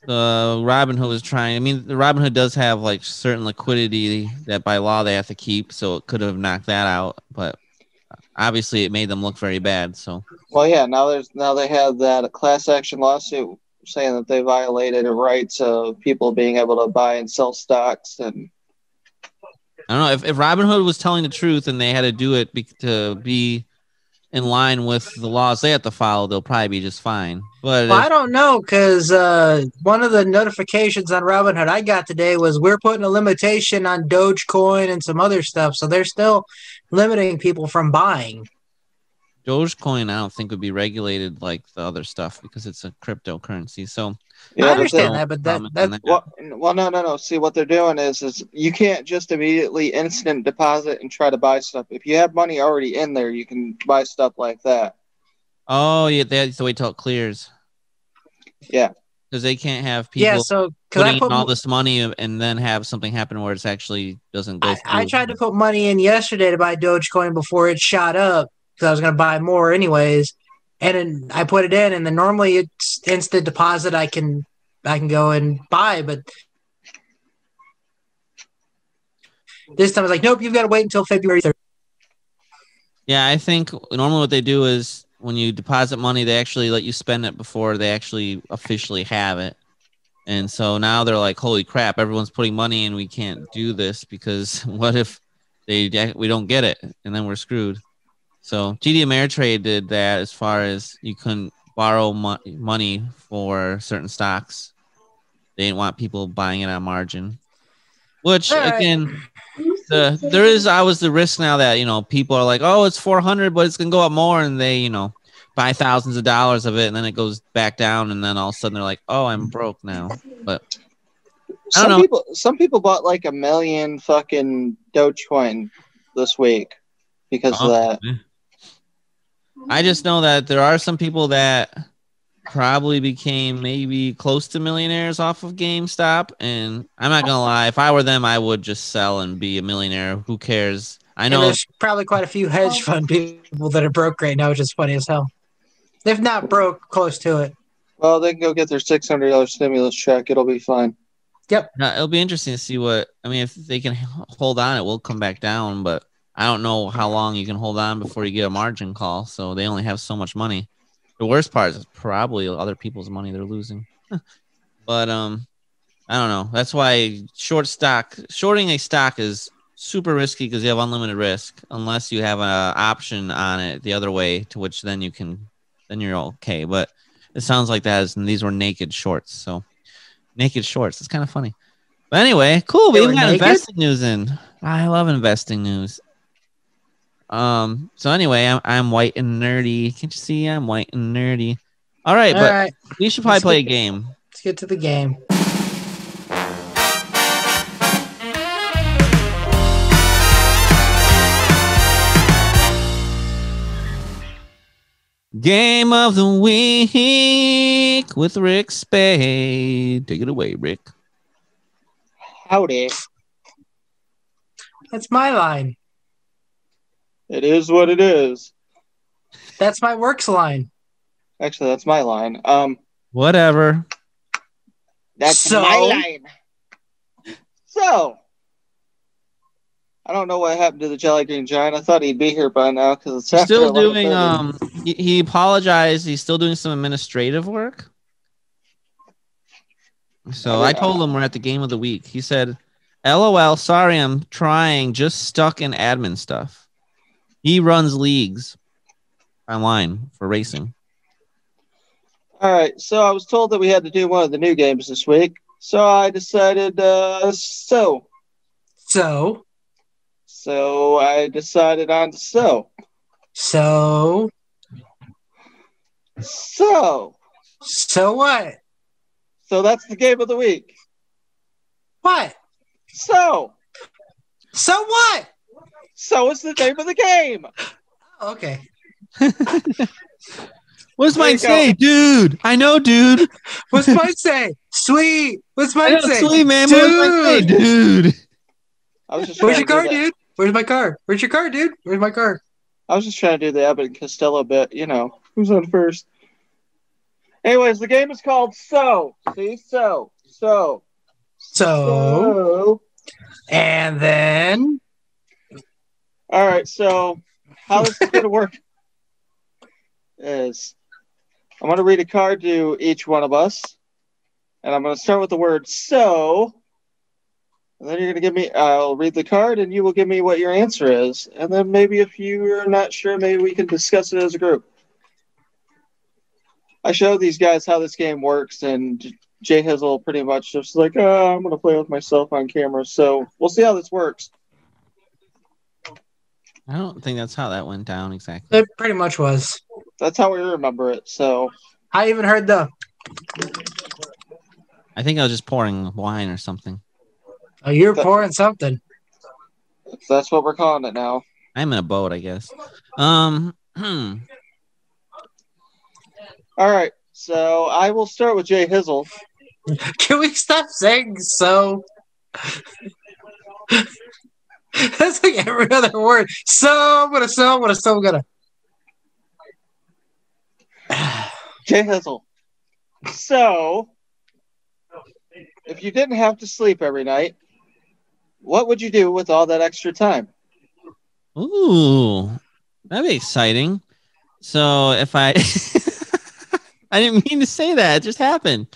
Robinhood was trying. I mean, the Robinhood does have like certain liquidity that by law they have to keep, so it could have knocked that out. But obviously, it made them look very bad. So, well, yeah. Now they have that class action lawsuit saying that they violated the rights of people being able to buy and sell stocks. And I don't know if Robinhood was telling the truth and they had to do it to be in line with the laws they have to follow, they'll probably be just fine. But I don't know, because one of the notifications on Robinhood I got today was we're putting a limitation on Dogecoin and some other stuff, so they're still limiting people from buying. Dogecoin, I don't think would be regulated like the other stuff because it's a cryptocurrency. So yeah, I understand that, but that's well, no. See, what they're doing is you can't just immediately instant deposit and try to buy stuff. If you have money already in there, you can buy stuff like that. Oh, yeah, they have to wait till it clears. Yeah, because they can't have people putting in all this money and then have something happen where it actually doesn't go through. I tried to put money in yesterday to buy Dogecoin before it shot up because I was going to buy more anyways. And then I put it in, and then normally it's instant deposit. I can go and buy, but this time I was like, nope, you've got to wait until February 3rd. Yeah, I think normally what they do is when you deposit money, they actually let you spend it before they actually officially have it. And so now they're like, holy crap, everyone's putting money in. We can't do this because what if we don't get it and then we're screwed. So TD Ameritrade did that as far as you couldn't borrow money for certain stocks. They didn't want people buying it on margin. Which again, there is always the risk now that people are like, oh, it's 400, but it's gonna go up more, and they buy thousands of dollars of it, and then it goes back down, and then all of a sudden they're like, oh, I'm broke now. But I don't know. Some people bought like 1 million fucking Dogecoin this week because of that. I just know that there are some people that probably became maybe close to millionaires off of GameStop, and I'm not gonna lie, if I were them, I would just sell and be a millionaire. Who cares? I know there's probably quite a few hedge fund people that are broke right now, which is funny as hell. If not broke, close to it. Well, they can go get their $600 stimulus check. It'll be fine. Yep. Now, it'll be interesting to see if they can hold on, it will come back down, but I don't know how long you can hold on before you get a margin call. So they only have so much money. The worst part is probably other people's money they're losing. But I don't know. That's why shorting a stock is super risky because you have unlimited risk unless you have an option on it the other way, to which then you're okay. But it sounds like these were naked shorts. So naked shorts. It's kind of funny. But anyway, cool. We even got investing news in. I love investing news. So anyway, I'm white and nerdy. Can't you see? I'm white and nerdy. All right, we should probably play a game. Let's get to the game. Game of the week with Rick Spade. Take it away, Rick. Howdy. That's my line. It is what it is. That's my works line. Actually, that's my line. Whatever. That's my line. So, I don't know what happened to the Jolly Green Giant. I thought he'd be here by now because it's still doing. He apologized. He's still doing some administrative work. So I told him we're at the game of the week. He said, "LOL, sorry, I'm trying. Just stuck in admin stuff." He runs leagues online for racing. All right, so I was told that we had to do one of the new games this week, so I decided. So I decided on So what? So that's the game of the week. What? So what? So is the name of the game. Oh, okay. What's mine say, dude? I know, dude. What's mine say? Sweet. What's mine say? Sweet, man. What's mine say, dude? Where's your car, dude? Where's my car? Where's your car, dude? Where's my car? I was just trying to do the Abbott and Costello bit. Who's on first? Anyways, the game is called So. See? So. And then... All right, so how this is going to work is I'm going to read a card to each one of us, and I'm going to start with the word so, and then you're going to give me, I'll read the card, and you will give me what your answer is, and then maybe if you're not sure, maybe we can discuss it as a group. I showed these guys how this game works, and Jay Hizzle pretty much just like, I'm going to play with myself on camera, so we'll see how this works. I don't think that's how that went down exactly. It pretty much was. That's how we remember it. So I even heard I think I was just pouring wine or something. Oh, you're pouring something. That's what we're calling it now. I'm in a boat, I guess. All right. So I will start with Jay Hizzle. Can we stop saying so? That's like every other word. I'm gonna. Jay Hizzle. So, if you didn't have to sleep every night, what would you do with all that extra time? Ooh, that'd be exciting. So if I didn't mean to say that, it just happened.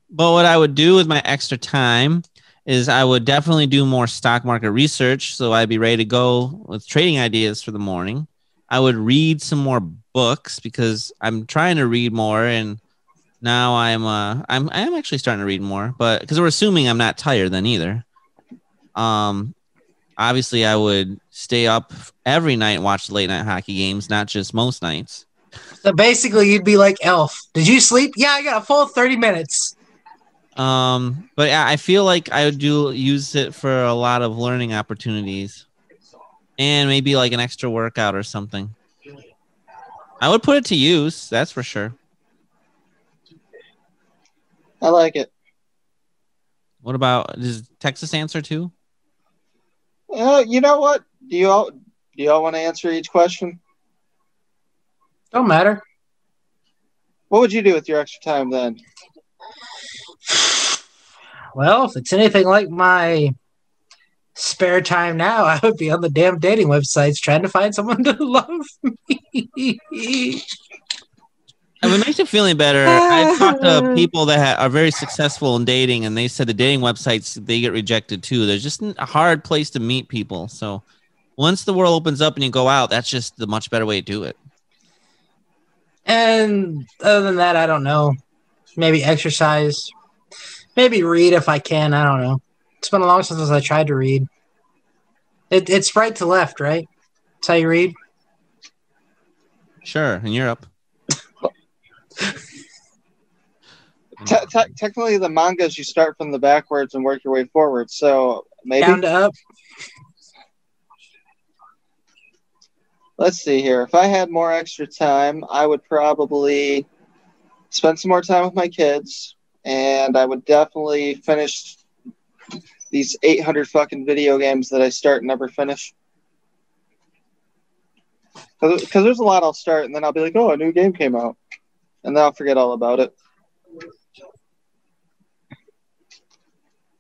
But what I would do with my extra time is I would definitely do more stock market research. So I'd be ready to go with trading ideas for the morning. I would read some more books because I'm trying to read more, and now I am actually starting to read more, but because we're assuming I'm not tired then either. Obviously I would stay up every night and watch the late night hockey games, not just most nights. So basically, you'd be like Elf. Did you sleep? Yeah, I got a full 30 minutes. But I feel like I would use it for a lot of learning opportunities, and maybe like an extra workout or something. I would put it to use, that's for sure. I like it. What about, does Texas answer too? You know what? Do you all want to answer each question? Don't matter. What would you do with your extra time then? Well, if it's anything like my spare time now, I would be on the damn dating websites trying to find someone to love me. If it makes you feeling better, I've talked to people that are very successful in dating, and they said the dating websites, they get rejected too. There's just a hard place to meet people. So once the world opens up and you go out, that's just the much better way to do it. And other than that, I don't know. Maybe exercise. Maybe read if I can. I don't know. It's been a long since I tried to read. It's right to left, right? That's how you read? Sure, in Europe. Technically, the mangas, you start from the backwards and work your way forward. So maybe Down to up. Let's see here. If I had more extra time, I would probably spend some more time with my kids, and I would definitely finish these 800 fucking video games that I start and never finish. Because there's a lot I'll start, and then I'll be like, oh, a new game came out. And then I'll forget all about it.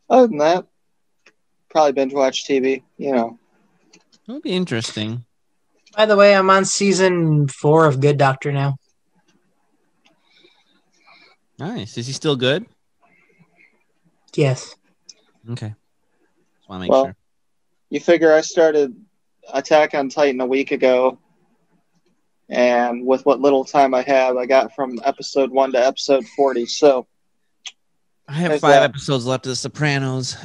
Other than that, probably binge watch TV, you know. That would be interesting. By the way, I'm on season 4 of Good Doctor now. Nice. Is he still good? Yes. Okay. Just want to make sure. You figure I started Attack on Titan a week ago, and with what little time I have, I got from episode 1 to episode 40. So I have 5 episodes left of The Sopranos.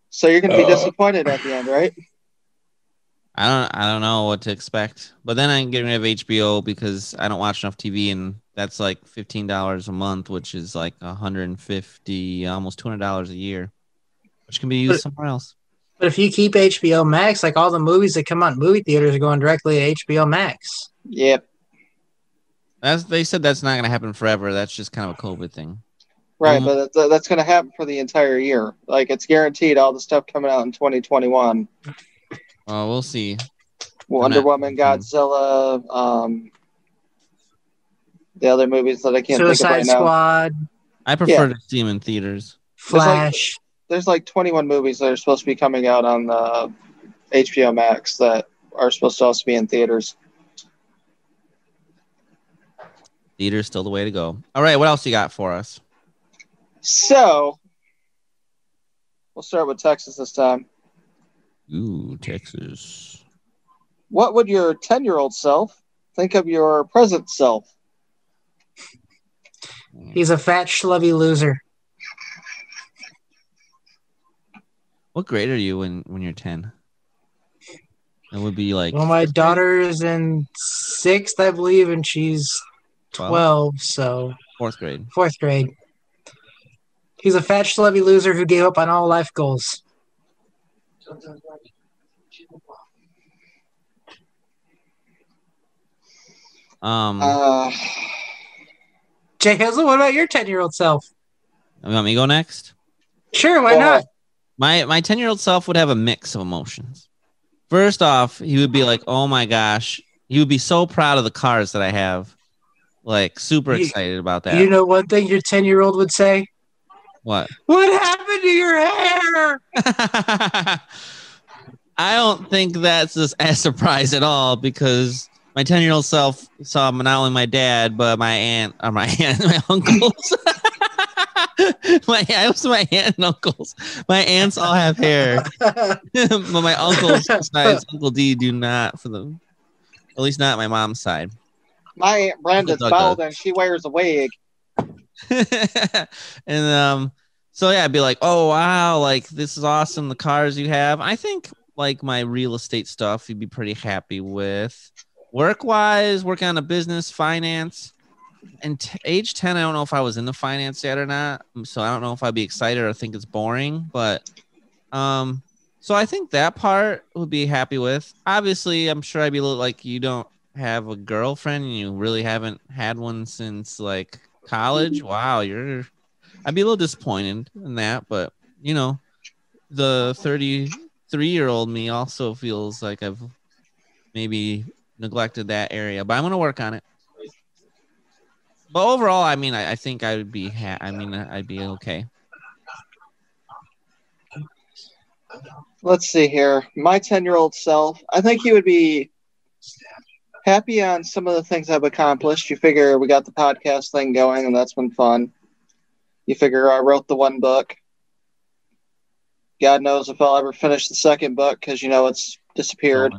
So you're going to be disappointed at the end, right? I don't know what to expect, but then I'm getting rid of HBO because I don't watch enough TV, and that's like $15 a month, which is like $150, almost $200 a year, which can be used somewhere else. But if you keep HBO Max, like all the movies that come out in movie theaters are going directly to HBO Max. Yep. They said that's not going to happen forever. That's just kind of a COVID thing. Right, but that's going to happen for the entire year. Like, it's guaranteed all the stuff coming out in 2021. We'll see. Wonder Woman, Godzilla, the other movies that I can't think of right now. Suicide Squad. I prefer to see them in theaters. Flash. There's like 21 movies that are supposed to be coming out on the HBO Max that are supposed to also be in theaters. Theater's still the way to go. All right, what else you got for us? So, we'll start with Texas this time. Ooh, Texas. What would your 10-year-old self think of your present self? He's a fat, schlubby loser. What grade are you when you're 10? It would be like... Well, my daughter is in 6th, I believe, and she's 12, so... 4th grade. 4th grade. He's a fat, schlubby loser who gave up on all life goals. Jay Hizzle, what about your 10-year-old self? You want me to go next? Sure, why not? My 10-year-old self would have a mix of emotions. First off, he would be like, oh my gosh. He would be so proud of the cars that I have. Like, super excited about that. You know one thing your 10-year-old would say? What? What happened to your hair? I don't think that's a surprise at all, because my 10-year-old self saw not only my dad, but my aunt, my uncles. my aunt and uncles. My aunts all have hair, but my uncles, besides Uncle D, do not. At least not my mom's side. My Aunt Brenda's bald and she wears a wig. And so yeah, I'd be like, oh wow, like this is awesome, the cars you have. I think like my real estate stuff you'd be pretty happy with. Work-wise, working on a business, finance. And age 10, I don't know if I was into finance yet or not. So I don't know if I'd be excited or think it's boring. But so I think that part would be happy with. Obviously, I'm sure I'd be a little like, you don't have a girlfriend and you really haven't had one since like college. Wow, I'd be a little disappointed in that. But you know, the 33-year-old me also feels like I've maybe neglected that area, but I'm gonna work on it. But overall, I mean, I think I would be I'd be okay. Let's see here. My 10-year-old self, I think he would be happy on some of the things I've accomplished. You figure we got the podcast thing going, and that's been fun. You figure I wrote the one book. God knows if I'll ever finish the second book because, you know, it's disappeared.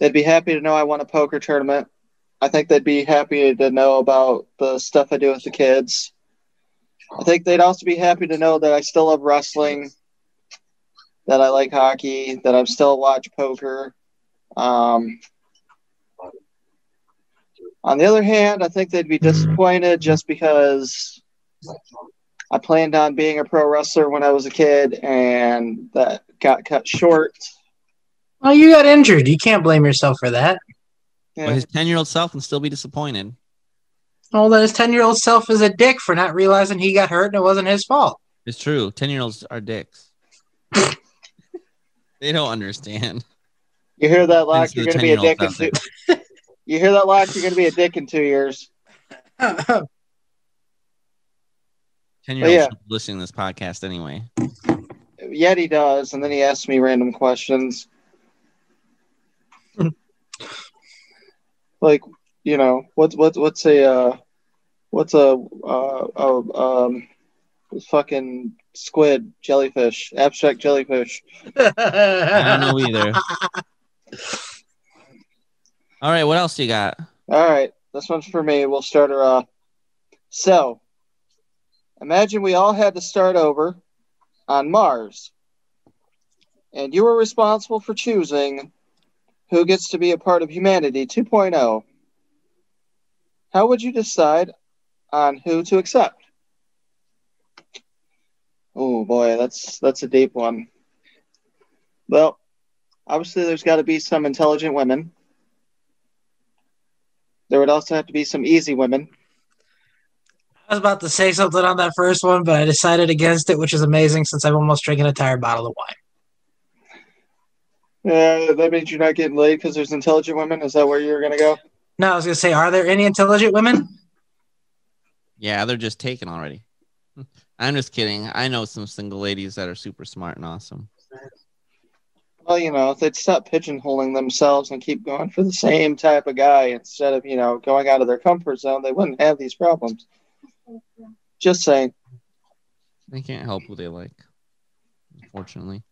They'd be happy to know I won a poker tournament. I think they'd be happy to know about the stuff I do with the kids. I think they'd also be happy to know that I still love wrestling, that I like hockey, that I still watch poker. On the other hand, I think they'd be disappointed just because I planned on being a pro wrestler when I was a kid and that got cut short. Well, you got injured. You can't blame yourself for that. Yeah. Well, his 10-year-old self can still be disappointed. Well, then his 10-year-old self is a dick for not realizing he got hurt and it wasn't his fault. It's true. 10-year-olds are dicks. They don't understand. You hear that, Locke? You're going to be a dick in 2 You hear that, Locke? You're going to be a dick in 2 years. 10-year-olds listening to this podcast anyway. Yet he does, and then he asks me random questions. Like, you know, what's a fucking squid, jellyfish, abstract jellyfish? I don't know either. All right, what else do you got? All right, this one's for me. We'll start her off. So, imagine we all had to start over on Mars, and you were responsible for choosing who gets to be a part of humanity 2.0. How would you decide on who to accept? Oh boy, that's a deep one. Well, obviously there's got to be some intelligent women. There would also have to be some easy women. I was about to say something on that first one, but I decided against it, which is amazing since I'm almost drinking an entire bottle of wine. That means you're not getting laid because there's intelligent women? Is that where you're going to go? No, I was going to say, are there any intelligent women? Yeah, they're just taken already. I'm just kidding. I know some single ladies that are super smart and awesome. Well, you know, if they'd stop pigeonholing themselves and keep going for the same type of guy instead of, you know, going out of their comfort zone, they wouldn't have these problems. Just saying. They can't help who they like, unfortunately.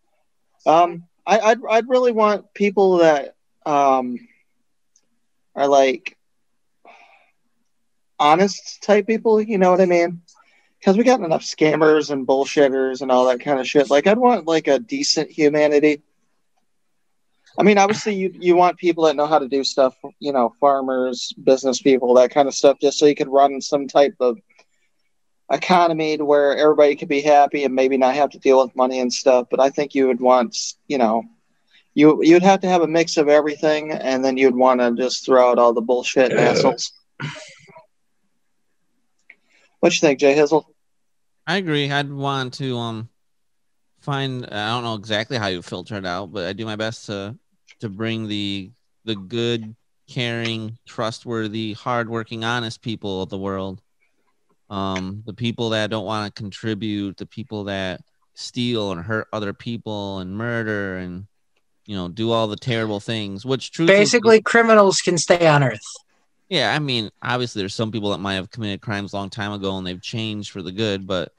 I'd really want people that are like honest type people, you know what I mean? Because we got enough scammers and bullshitters and all that kind of shit. Like, I'd want like a decent humanity. I mean, obviously you want people that know how to do stuff, you know, farmers, business people, that kind of stuff, just so you could run some type of economy to where everybody could be happy and maybe not have to deal with money and stuff. But I think you would want, you know, you'd have to have a mix of everything, and then you'd want to just throw out all the bullshit and assholes. What you think, Jay Hizzle? I agree. I'd want to find, I don't know exactly how you filter it out, but I do my best to bring the good, caring, trustworthy, hardworking, honest people of the world. The people that don't want to contribute, the people that steal and hurt other people and murder and, you know, do all the terrible things, which truthfully, basically criminals can stay on Earth. Yeah, I mean, obviously there's some people that might have committed crimes a long time ago and they've changed for the good, but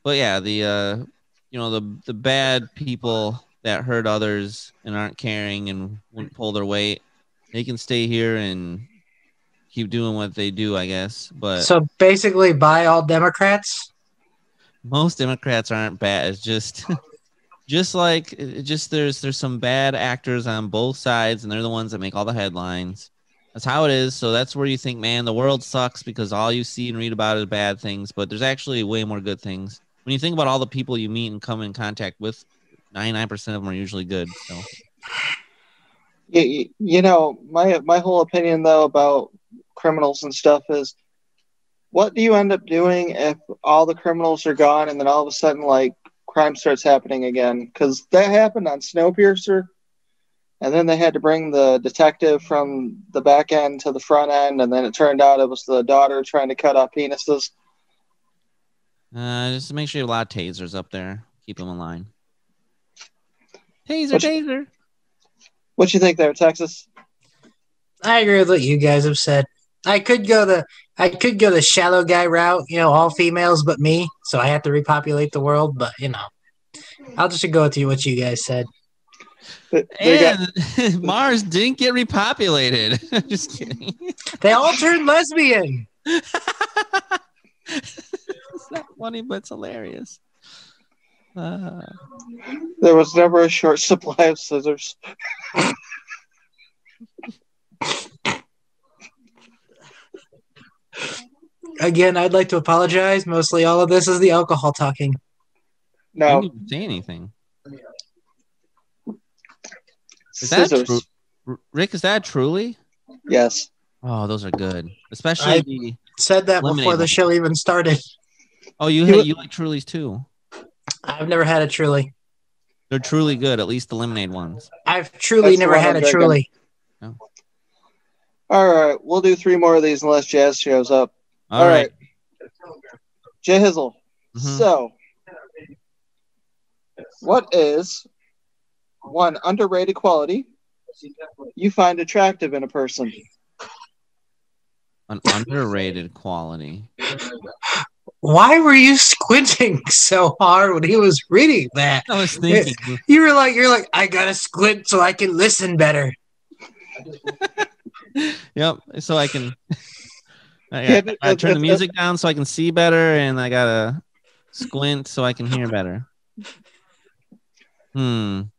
yeah, the the bad people that hurt others and aren't caring and wouldn't pull their weight, they can stay here and keep doing what they do, I guess. But So basically, buy all Democrats. most Democrats aren't bad. It's just there's some bad actors on both sides, and they're the ones that make all the headlines. That's how it is. So that's where you think, man, the world sucks because all you see and read about is bad things. But there's actually way more good things. When you think about all the people you meet and come in contact with, 99% of them are usually good. So, my whole opinion though about criminals and stuff is, what do you end up doing if all the criminals are gone and then all of a sudden like crime starts happening again? Because that happened on Snowpiercer. And then they had to bring the detective from the back end to the front end, and then it turned out it was the daughter trying to cut off penises. just to make sure you have a lot of tasers up there. Keep them in line. Taser. What you think there, Texas? I agree with what you guys have said. I could go the shallow guy route, all females but me, so I have to repopulate the world. But I'll just go with what you guys said. And Mars didn't get repopulated. Just kidding. They all turned lesbian. It's not funny, but it's hilarious. There was never a short supply of scissors. Again, I'd like to apologize. Mostly all of this is the alcohol talking. No. I didn't even say anything. Is Scissors. that Rick, is that Truly? Yes. Oh, those are good. Especially the said that lemonade before the one. show even started. Oh, you like Trulies too? I've never had a Truly. They're truly good, at least the lemonade ones. I've truly never had a Truly. No. All right, we'll do 3 more of these unless Jazz shows up. All right. Jay Hizzle. Mhm. So, what is one underrated quality you find attractive in a person? An underrated quality. Why were you squinting so hard when he was reading that? I was thinking. You're like, I gotta squint so I can listen better. Yep. So I can. I turn the music down so I can see better, and I gotta squint so I can hear better. An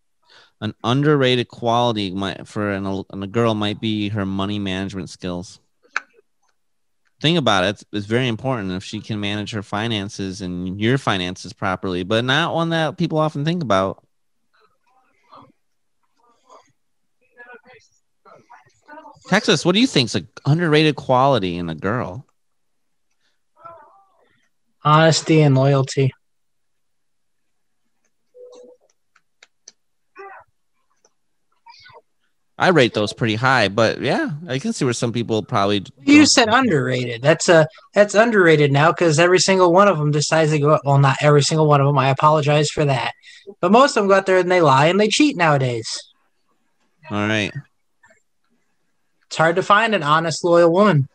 underrated quality for a girl might be her money management skills. Think about it. It's very important if she can manage her finances and your finances properly, but not one that people often think about. Texas, what do you think is an underrated quality in a girl? Honesty and loyalty. I rate those pretty high, but yeah, I can see where some people probably. You said underrated. That's underrated now because every single one of them decides to go. Well, not every single one of them. I apologize for that, but most of them go out there and they lie and they cheat nowadays. All right. It's hard to find an honest, loyal woman.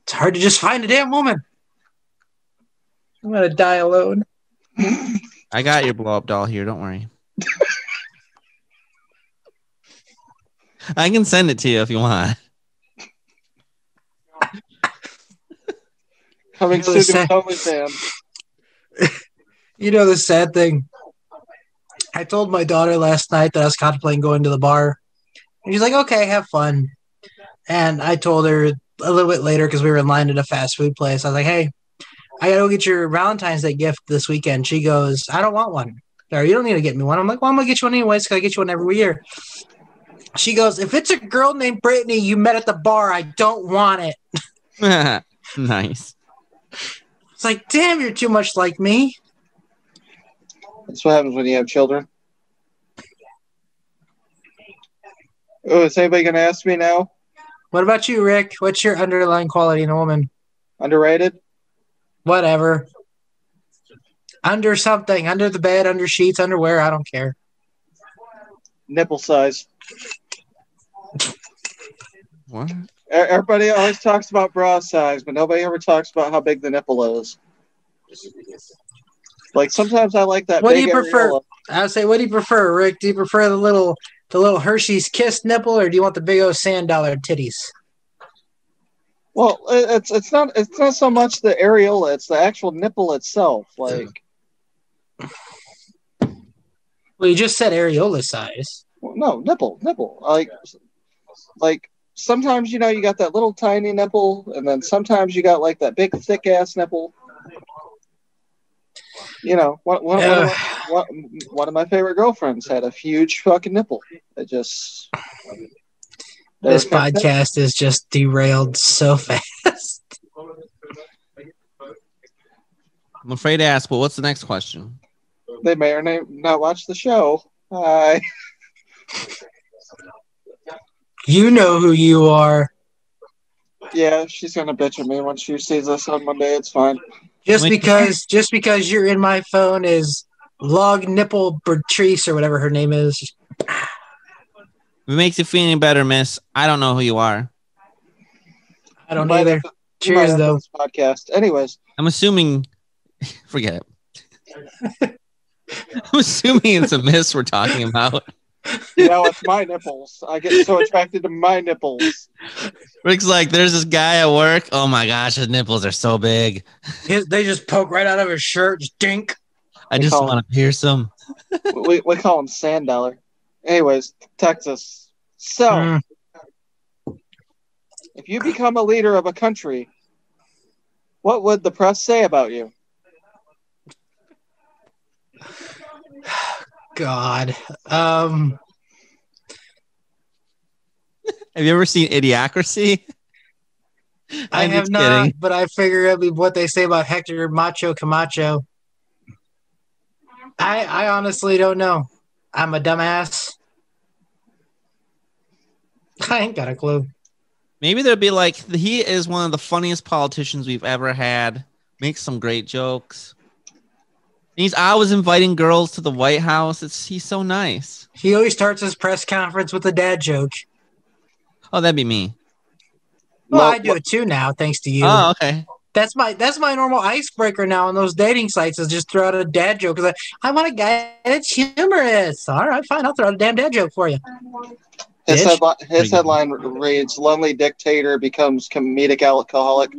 It's hard to just find a damn woman. I'm gonna die alone. I got your blow up doll here. Don't worry. I can send it to you if you want. Coming soon to OnlyFans. You know the sad thing. I told my daughter last night that I was contemplating going to the bar. And she's like, okay, have fun. And I told her a little bit later because we were in line at a fast food place. I was like, hey, I got to go get your Valentine's Day gift this weekend. She goes, I don't want one. Or you don't need to get me one. I'm like, well, I'm going to get you one anyways because I get you one every year. She goes, if it's a girl named Brittany you met at the bar, I don't want it. Nice. It's like, damn, you're too much like me. That's what happens when you have children. Oh, is anybody going to ask me now? What about you, Rick? What's your underlying quality in a woman? Underrated? Whatever. Under something. Under the bed, under sheets, underwear. I don't care. nipple size. What? Everybody always talks about bra size, but nobody ever talks about how big the nipple is. Like sometimes I like that. What do big you prefer? areola. I would say, what do you prefer, Rick? Do you prefer the little Hershey's Kiss nipple, or do you want the big old $100 titties? Well, it's not so much the areola; it's the actual nipple itself. Like, well, you just said areola size. well, no, nipple. Like sometimes you got that little tiny nipple, and then sometimes you got like that big thick ass nipple. One of my favorite girlfriends had a huge fucking nipple. This podcast is just derailed so fast. I'm afraid to ask, but what's the next question? They may or may not watch the show. Hi. You know who you are. Yeah, she's gonna bitch at me when she sees us on Monday. It's fine. Just because you're in my phone is Log Nipple Bertrice or whatever her name is. If it makes you feel any better, miss, I don't know who you are. I don't either. Cheers, though. This podcast. Anyways. I'm assuming... Forget it. I'm assuming it's a miss we're talking about. It's my nipples. I get so attracted to my nipples. Rick's like, there's this guy at work. Oh my gosh, his nipples are so big. They just poke right out of his shirt. Just dink. I just want to pierce them. We call him $100. Anyways, Texas. So, if you become a leader of a country, what would the press say about you? God. Have you ever seen Idiocracy? I have not, but I figure it'll be what they say about Hector Macho Camacho. I honestly don't know. I'm a dumbass. I ain't got a clue. Maybe there'd be like, he is one of the funniest politicians we've ever had. Makes some great jokes. He's always inviting girls to the White House. He's so nice. He always starts his press conference with a dad joke. Oh, that'd be me. Well, I do it too now, thanks to you. Oh, okay. That's my normal icebreaker now on those dating sites is just throw out a dad joke. Like, I want a guy that's humorous. All right, fine. I'll throw out a damn dad joke for you. His headline reads, "Lonely Dictator Becomes Comedic Alcoholic."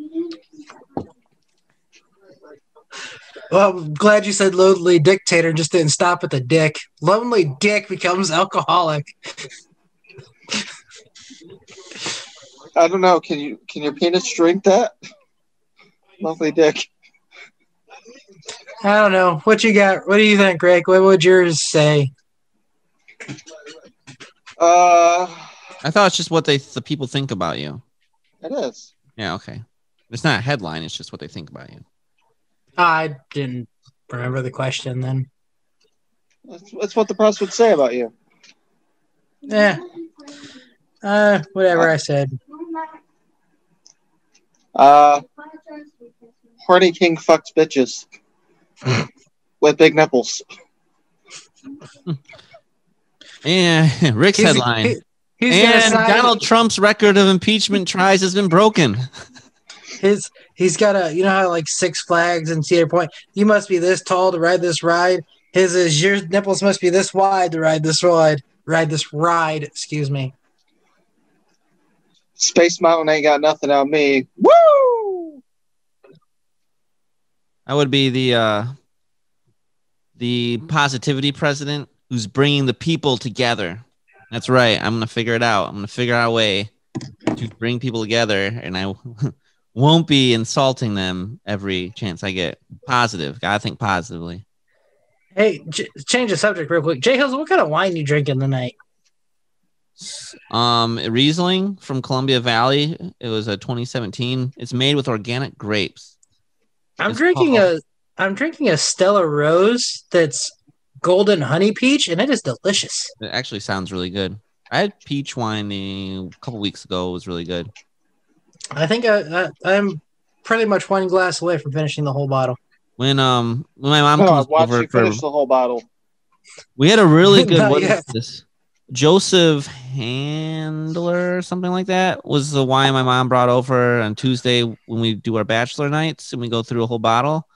Well, I'm glad you said lonely dictator and just didn't stop at the dick. Lonely dick becomes alcoholic. I don't know. Can your penis drink that? Lonely dick. I don't know. What you got? What do you think, Greg? What would yours say? I thought it's just what the people think about you. It is. Yeah, okay. It's not a headline. It's just what they think about you. I didn't remember the question then. That's what the press would say about you. Yeah. Whatever I said. Horny king fucks bitches with big nipples. Yeah, Rick's headline. And Donald Trump's record of impeachment tries has been broken. He's got a, how like Six Flags and Cedar Point, you must be this tall to ride this ride. His is your nipples must be this wide to ride this ride. Excuse me. Space Mountain ain't got nothing on me. Woo! I would be the positivity president who's bringing the people together. That's right. I'm going to figure it out. I'm going to figure out a way to bring people together, and I won't be insulting them every chance I get. Positive. Gotta think positively. Hey, change the subject real quick. Jay Hizzle, what kind of wine you drinking tonight? Riesling from Columbia Valley. It was a 2017. It's made with organic grapes. I'm drinking a Stella Rose that's golden honey peach, and it is delicious. It actually sounds really good. I had peach wine a couple weeks ago. It was really good. I think I'm pretty much one glass away from finishing the whole bottle. When my mom comes over, finish the whole bottle. We had a really good. It Joseph Handler or something like that was the wine my mom brought over on Tuesday when we do our bachelor nights and we go through a whole bottle.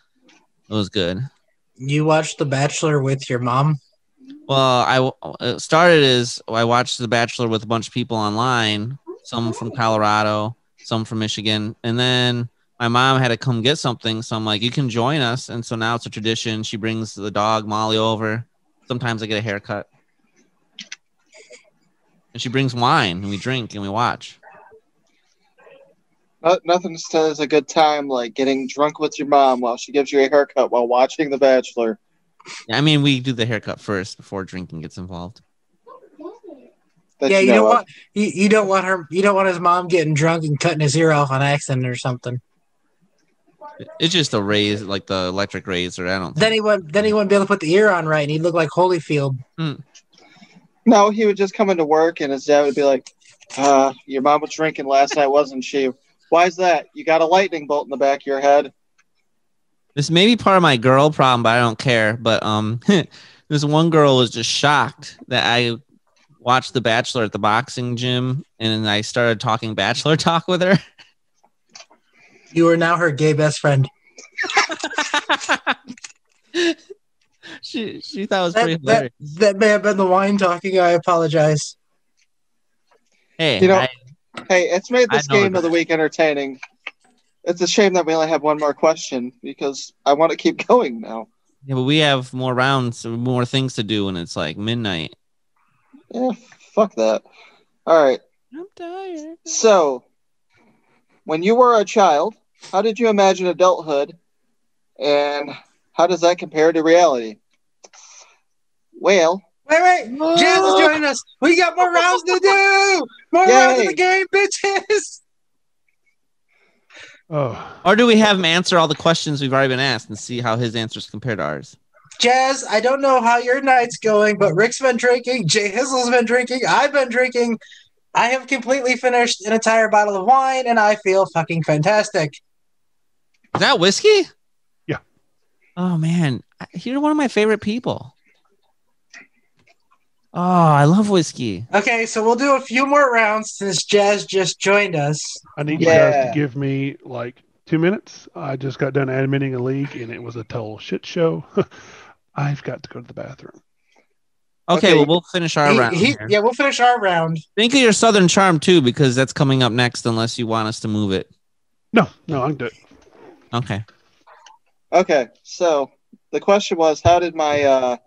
It was good. You watched The Bachelor with your mom? Well, it started as I watched The Bachelor with a bunch of people online, some from Colorado, some from Michigan, and then my mom had to come get something, so I'm like, you can join us. And so now it's a tradition. She brings the dog Molly over. Sometimes I get a haircut. And she brings wine, and we drink, and we watch. Nothing says a good time like getting drunk with your mom while she gives you a haircut while watching The Bachelor. I mean, we do the haircut first before drinking gets involved. Yeah, you don't want you don't want her. You don't want his mom getting drunk and cutting his ear off on accident or something. It's just a razor, like the electric razor. I don't. Then he wouldn't be able to put the ear on right, and he'd look like Holyfield. No, he would just come into work, and his dad would be like, "Your mom was drinking last night, wasn't she? Why is that? You got a lightning bolt in the back of your head." This may be part of my girl problem, but I don't care. But this one girl was just shocked that I watched The Bachelor at the boxing gym, and I started talking Bachelor talk with her. You are now her gay best friend. She thought it was pretty hilarious. That may have been the wine talking. I apologize. Hey, it's made this game of the week entertaining. It's a shame that we only have one more question because I want to keep going now. Yeah, but we have more rounds, more things to do, and it's like midnight. Yeah, fuck that. All right. I'm tired. So, when you were a child, how did you imagine adulthood, and how does that compare to reality? Well... Wait. Jazz is joining us. We got more rounds to do. More rounds of the game, bitches. Oh. Or do we have him answer all the questions we've already been asked and see how his answers compare to ours? Jazz, I don't know how your night's going, but Rick's been drinking. Jay Hizzle's been drinking. I've been drinking. I have completely finished an entire bottle of wine, and I feel fucking fantastic. Is that whiskey? Yeah. Oh, man. You're one of my favorite people. Oh, I love whiskey. Okay, so we'll do a few more rounds since Jazz just joined us. I need you guys to give me like 2 minutes. I just got done admitting a league, and it was a total shit show. I've got to go to the bathroom. Okay, well, we'll finish our round. Yeah, we'll finish our round. Think of your Southern Charm, too, because that's coming up next unless you want us to move it. No, I'm good. Okay, so the question was, how did my...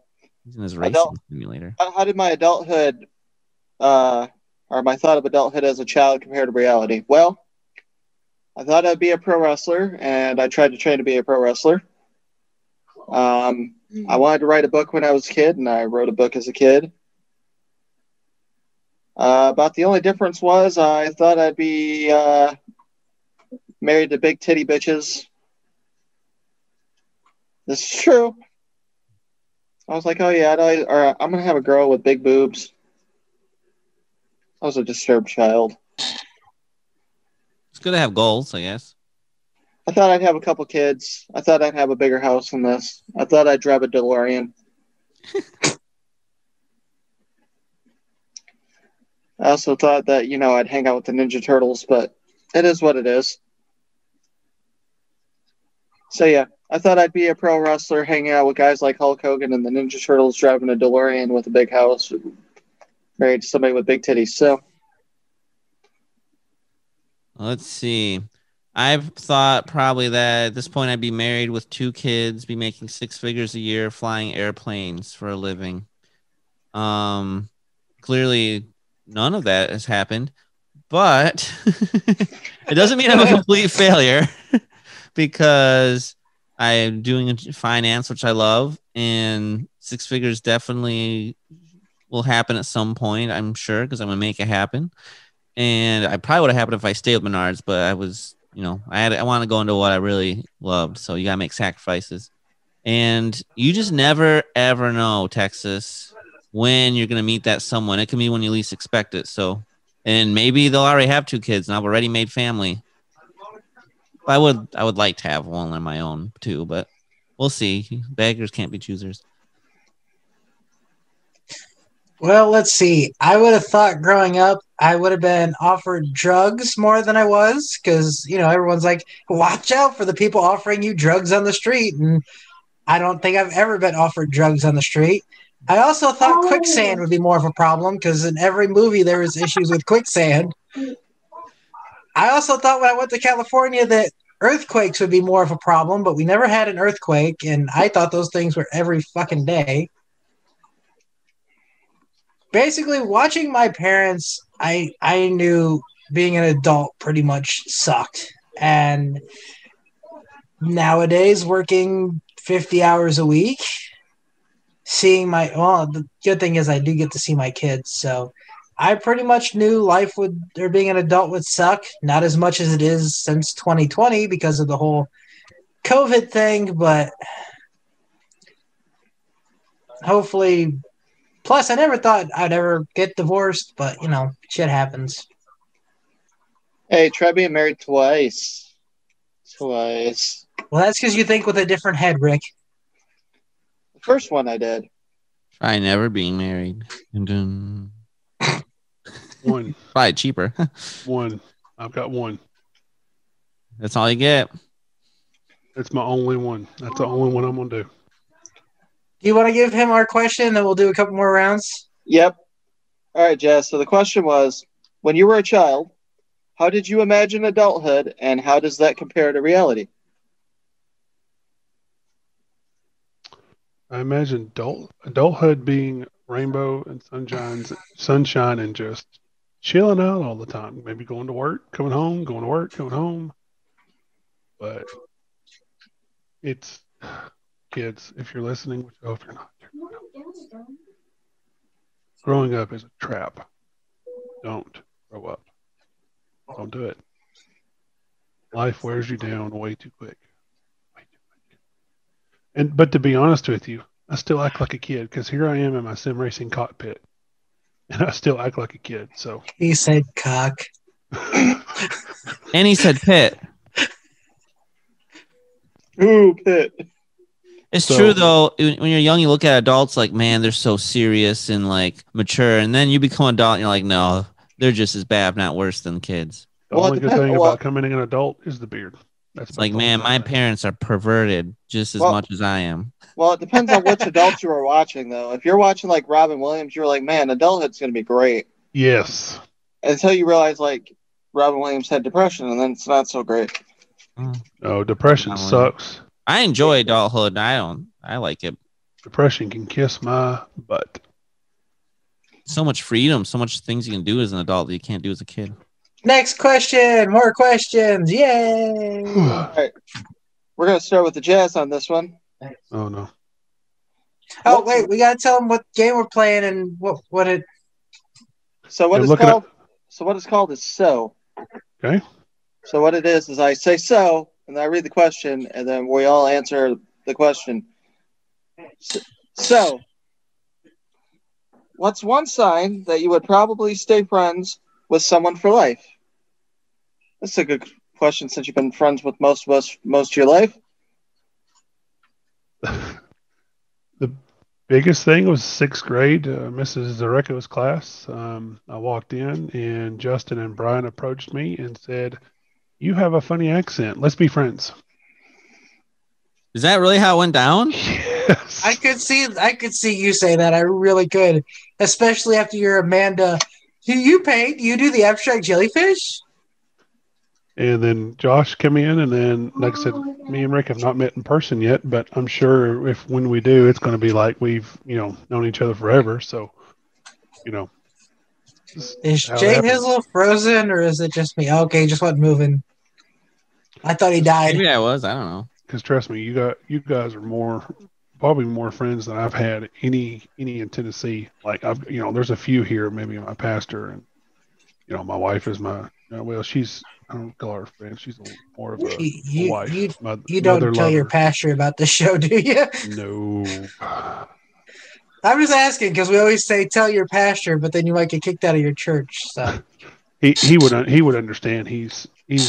He's in his racing simulator. How did my adulthood, or my thought of adulthood as a child compare to reality? Well, I thought I'd be a pro wrestler, and I tried to train to be a pro wrestler. I wanted to write a book when I was a kid, and I wrote a book as a kid. About the only difference was I thought I'd be married to big titty bitches. This is true. I was like, oh yeah, I'm going to have a girl with big boobs. I was a disturbed child. It's good to have goals, I guess. I thought I'd have a couple kids. I thought I'd have a bigger house than this. I thought I'd drive a DeLorean. I also thought that, I'd hang out with the Ninja Turtles, but it is what it is. So yeah, I thought I'd be a pro wrestler hanging out with guys like Hulk Hogan and the Ninja Turtles driving a DeLorean with a big house, married to somebody with big titties. So let's see. I've thought probably that at this point I'd be married with 2 kids, be making 6 figures a year, flying airplanes for a living. Clearly none of that has happened, but it doesn't mean I'm a complete failure because I'm doing finance, which I love, and 6 figures definitely will happen at some point, I'm sure, because I'm going to make it happen. And I probably would have happened if I stayed with Menards, but I was, I want to go into what I really loved. So you got to make sacrifices. And you just never, ever know, Texas, when you're going to meet that someone. It can be when you least expect it. So, and maybe they'll already have 2 kids and I've already made family. I would like to have one on my own too, but we'll see. Beggars can't be choosers. Well, let's see. I would have thought growing up I would have been offered drugs more than I was because, everyone's like, watch out for the people offering you drugs on the street. And I don't think I've ever been offered drugs on the street. I also thought quicksand would be more of a problem because in every movie there was issues with quicksand. I also thought when I went to California that earthquakes would be more of a problem, but we never had an earthquake, and I thought those things were every fucking day. Basically, watching my parents, I knew being an adult pretty much sucked. And nowadays, working 50 hours a week, the good thing is I do get to see my kids. So I pretty much knew being an adult would suck. Not as much as it is since 2020 because of the whole COVID thing, but hopefully. Plus, I never thought I'd ever get divorced, but, shit happens. Hey, try being married twice. Twice. Well, that's because you think with a different head, Rick. The first one I did. Try never being married. One. Probably cheaper. One. I've got one. That's all you get. That's my only one. That's the only one I'm going to do. Do you want to give him our question, then we'll do a couple more rounds? Yep. All right, Jess. So the question was, when you were a child, how did you imagine adulthood, and how does that compare to reality? I imagine adulthood being rainbow and sunshine and just chilling out all the time. Maybe going to work, coming home, going to work, coming home. But it's... Kids, if you're listening, which I hope you're not. Growing up is a trap. Don't grow up. Don't do it. Life wears you down way too quick. But to be honest with you, I still act like a kid because here I am in my sim racing cockpit, and I still act like a kid. So he said cock, and he said pit. Ooh, pit. It's true though. When you're young, you look at adults like, man, they're so serious and like mature, and then you become an adult, and you're like, no, they're just as bad, if not worse, than kids. The only good thing about becoming an adult is the beard. That's like, man, my parents are perverted just as much as I am. Well, it depends on which adults you are watching, though. If you're watching like Robin Williams, you're like, man, adulthood's going to be great. Yes. Until you realize like Robin Williams had depression, and then it's not so great. No, depression sucks. I enjoy adulthood. I like it. Depression can kiss my butt. So much freedom, so much things you can do as an adult that you can't do as a kid. Next question. More questions. Yay. All right. We're going to start with the Jazz on this one. Oh, no. Oh, wait. We got to tell them what game we're playing and what it... So what it's called is so. Okay. So what it is I say so, and then I read the question, and then we all answer the question. So, what's one sign that you would probably stay friends with someone for life? That's a good question since you've been friends with most of us most of your life. The biggest thing was 6th grade, Mrs. Zareko's class. I walked in, and Justin and Brian approached me and said, "You have a funny accent. Let's be friends." Is that really how it went down? Yes. I could see you say that. I really could, especially after you're Amanda. Do you paint? Do you do the abstract jellyfish? And then Josh came in, and then, like I said, me and Rick have not met in person yet, but I'm sure when we do, it's going to be like we've, known each other forever. So, Is Jay Hizzle frozen, or is it just me? Okay, just wasn't moving. I thought he died. Maybe I was. I don't know. Because trust me, you guys are probably more friends than I've had any in Tennessee. Like there's a few here, maybe my pastor, and my wife is my. Well, I don't call her a friend. She's more of a wife. You don't tell your pastor about the show, do you? No. I'm just asking because we always say tell your pastor, but then you might get kicked out of your church. So he would understand. He's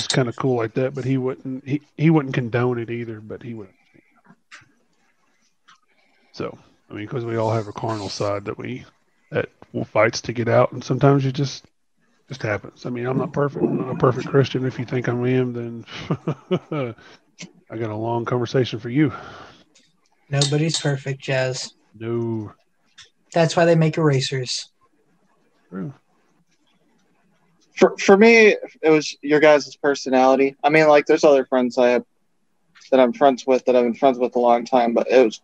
kind of cool like that, but he wouldn't condone it either. But he would understand. So because we all have a carnal side that couple fights to get out, and sometimes it just happens. I mean, I'm not perfect. I'm not a perfect Christian. If you think I am, then I got a long conversation for you. Nobody's perfect, Jazz. No. That's why they make erasers. True. For me, it was your guys' personality. I mean, like, there's other friends I have that I'm friends with that I've been friends with a long time, but it was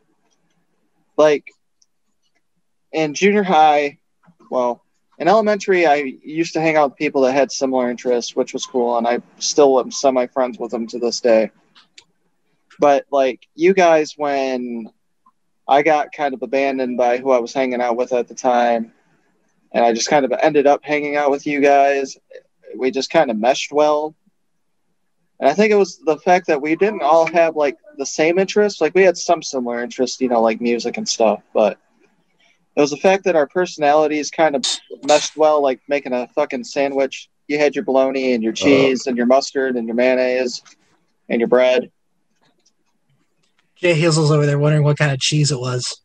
like in junior high, well, in elementary, I used to hang out with people that had similar interests, which was cool, and I still am semi-friends with them to this day. But, like, you guys, when I got kind of abandoned by who I was hanging out with at the time, and I just kind of ended up hanging out with you guys, we just kind of meshed well. And I think it was the fact that we didn't all have, like, the same interests. Like, we had some similar interests, you know, like music and stuff, but it was the fact that our personalities kind of meshed well, like making a fucking sandwich. You had your bologna and your cheese and your mustard and your mayonnaise and your bread. Jay Hizzle's over there wondering what kind of cheese it was.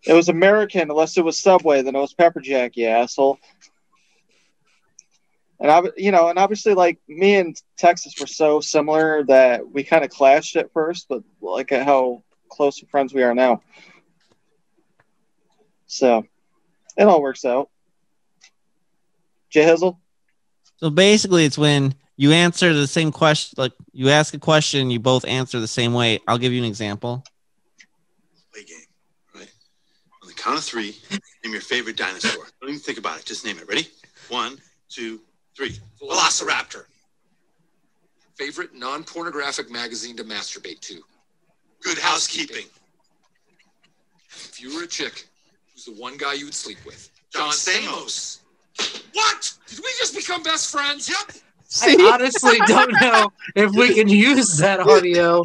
It was American, unless it was Subway, then it was Pepper Jack, you asshole. And and obviously, like, me and Texas were so similar that we kind of clashed at first, but like at how close of friends we are now. So it all works out. Jay Hizzle? So basically, it's when you answer the same question, like you ask a question, you both answer the same way. I'll give you an example. Play game, right? On the count of three, name your favorite dinosaur. Don't even think about it. Just name it. Ready? 1, 2, 3. Velociraptor. Favorite non-pornographic magazine to masturbate to. Good housekeeping. If you were a chick, who's the one guy you would sleep with? John Stamos. What? Did we just become best friends? Yep. I honestly don't know if we can use that audio.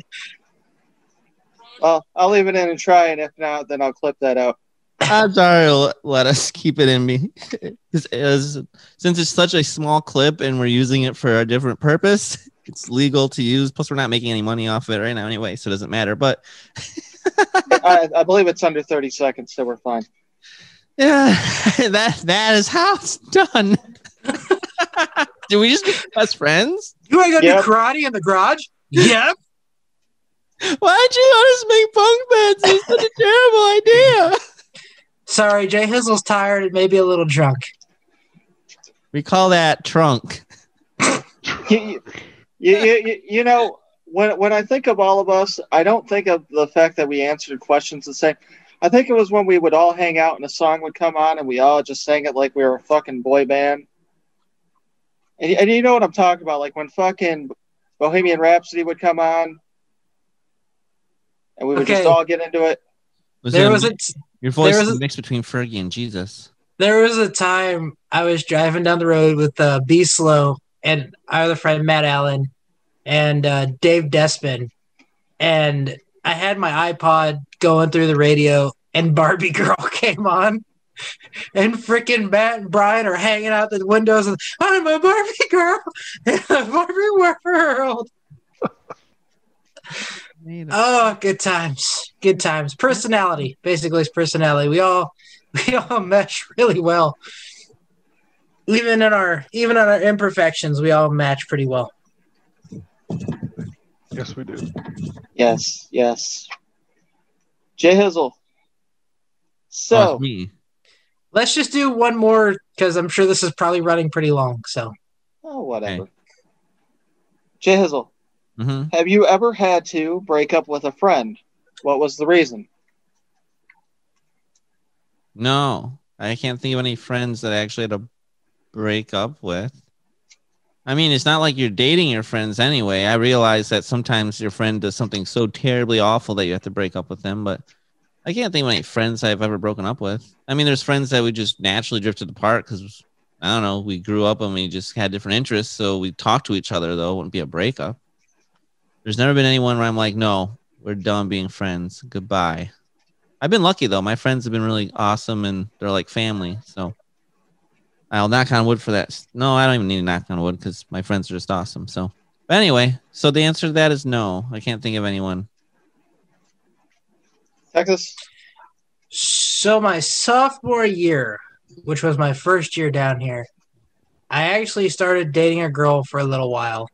Well, I'll leave it in and try, and if not, then I'll clip that out. I'm sorry, let us keep it in me. Since it's such a small clip and we're using it for a different purpose, it's legal to use. Plus, we're not making any money off of it right now anyway, so it doesn't matter. But I believe it's under 30 seconds, so we're fine. Yeah, that is how it's done. Did we just be best friends? You want to go do karate in the garage? Yep. Why'd you let us make bunk beds? It's such a terrible idea. Sorry, Jay Hizzle's tired and maybe a little drunk. We call that trunk. You know, when I think of all of us, I don't think of the fact that we answered questions the same. I think it was when we would all hang out and a song would come on and we all just sang it like we were a fucking boy band. And you know what I'm talking about, like when fucking Bohemian Rhapsody would come on and we would just all get into it. Your voice is a mix between Fergie and Jesus. There was a time I was driving down the road with Be Slow and our other friend Matt Allen and Dave Despin, and I had my iPod going through the radio and Barbie Girl came on, and freaking Matt and Brian are hanging out the windows and I'm a Barbie girl in a Barbie world. Oh, good times. Good times. Personality. Basically, it's personality. We all mesh really well. Even on our imperfections, we all match pretty well. Yes, we do. Yes. Jay Hizzle. So let's just do one more because I'm sure this is probably running pretty long. So. Oh, whatever. Okay. Jay Hizzle. Mm-hmm. Have you ever had to break up with a friend? What was the reason? No, I can't think of any friends that I actually had to break up with. I mean, it's not like you're dating your friends anyway. I realize that sometimes your friend does something so terribly awful that you have to break up with them, but I can't think of any friends I've ever broken up with. I mean, there's friends that we just naturally drifted apart because, I don't know, we grew up and we just had different interests, so we talked to each other, though. It wouldn't be a breakup. There's never been anyone where I'm like, no, we're done being friends. Goodbye. I've been lucky, though. My friends have been really awesome, and they're like family, so I'll knock on wood for that. No, I don't even need to knock on wood because my friends are just awesome. So, but anyway, so the answer to that is no. I can't think of anyone. Texas? So my sophomore year, which was my first year down here, I actually started dating a girl for a little while.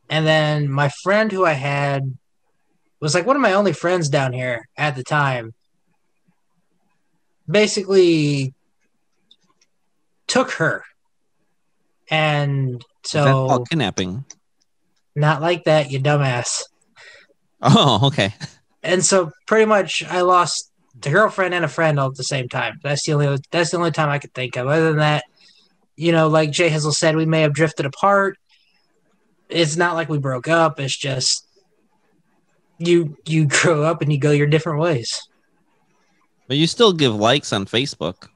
And then my friend who I had was like one of my only friends down here at the time. Basically took her. And That's so called kidnapping. not like that, you dumbass. Oh, okay. And so pretty much I lost the girlfriend and a friend all at the same time. That's the only time I could think of. Other than that, like Jay Hizzle said, we may have drifted apart. It's not like we broke up. It's just you grow up and you go your different ways. But you still give likes on Facebook.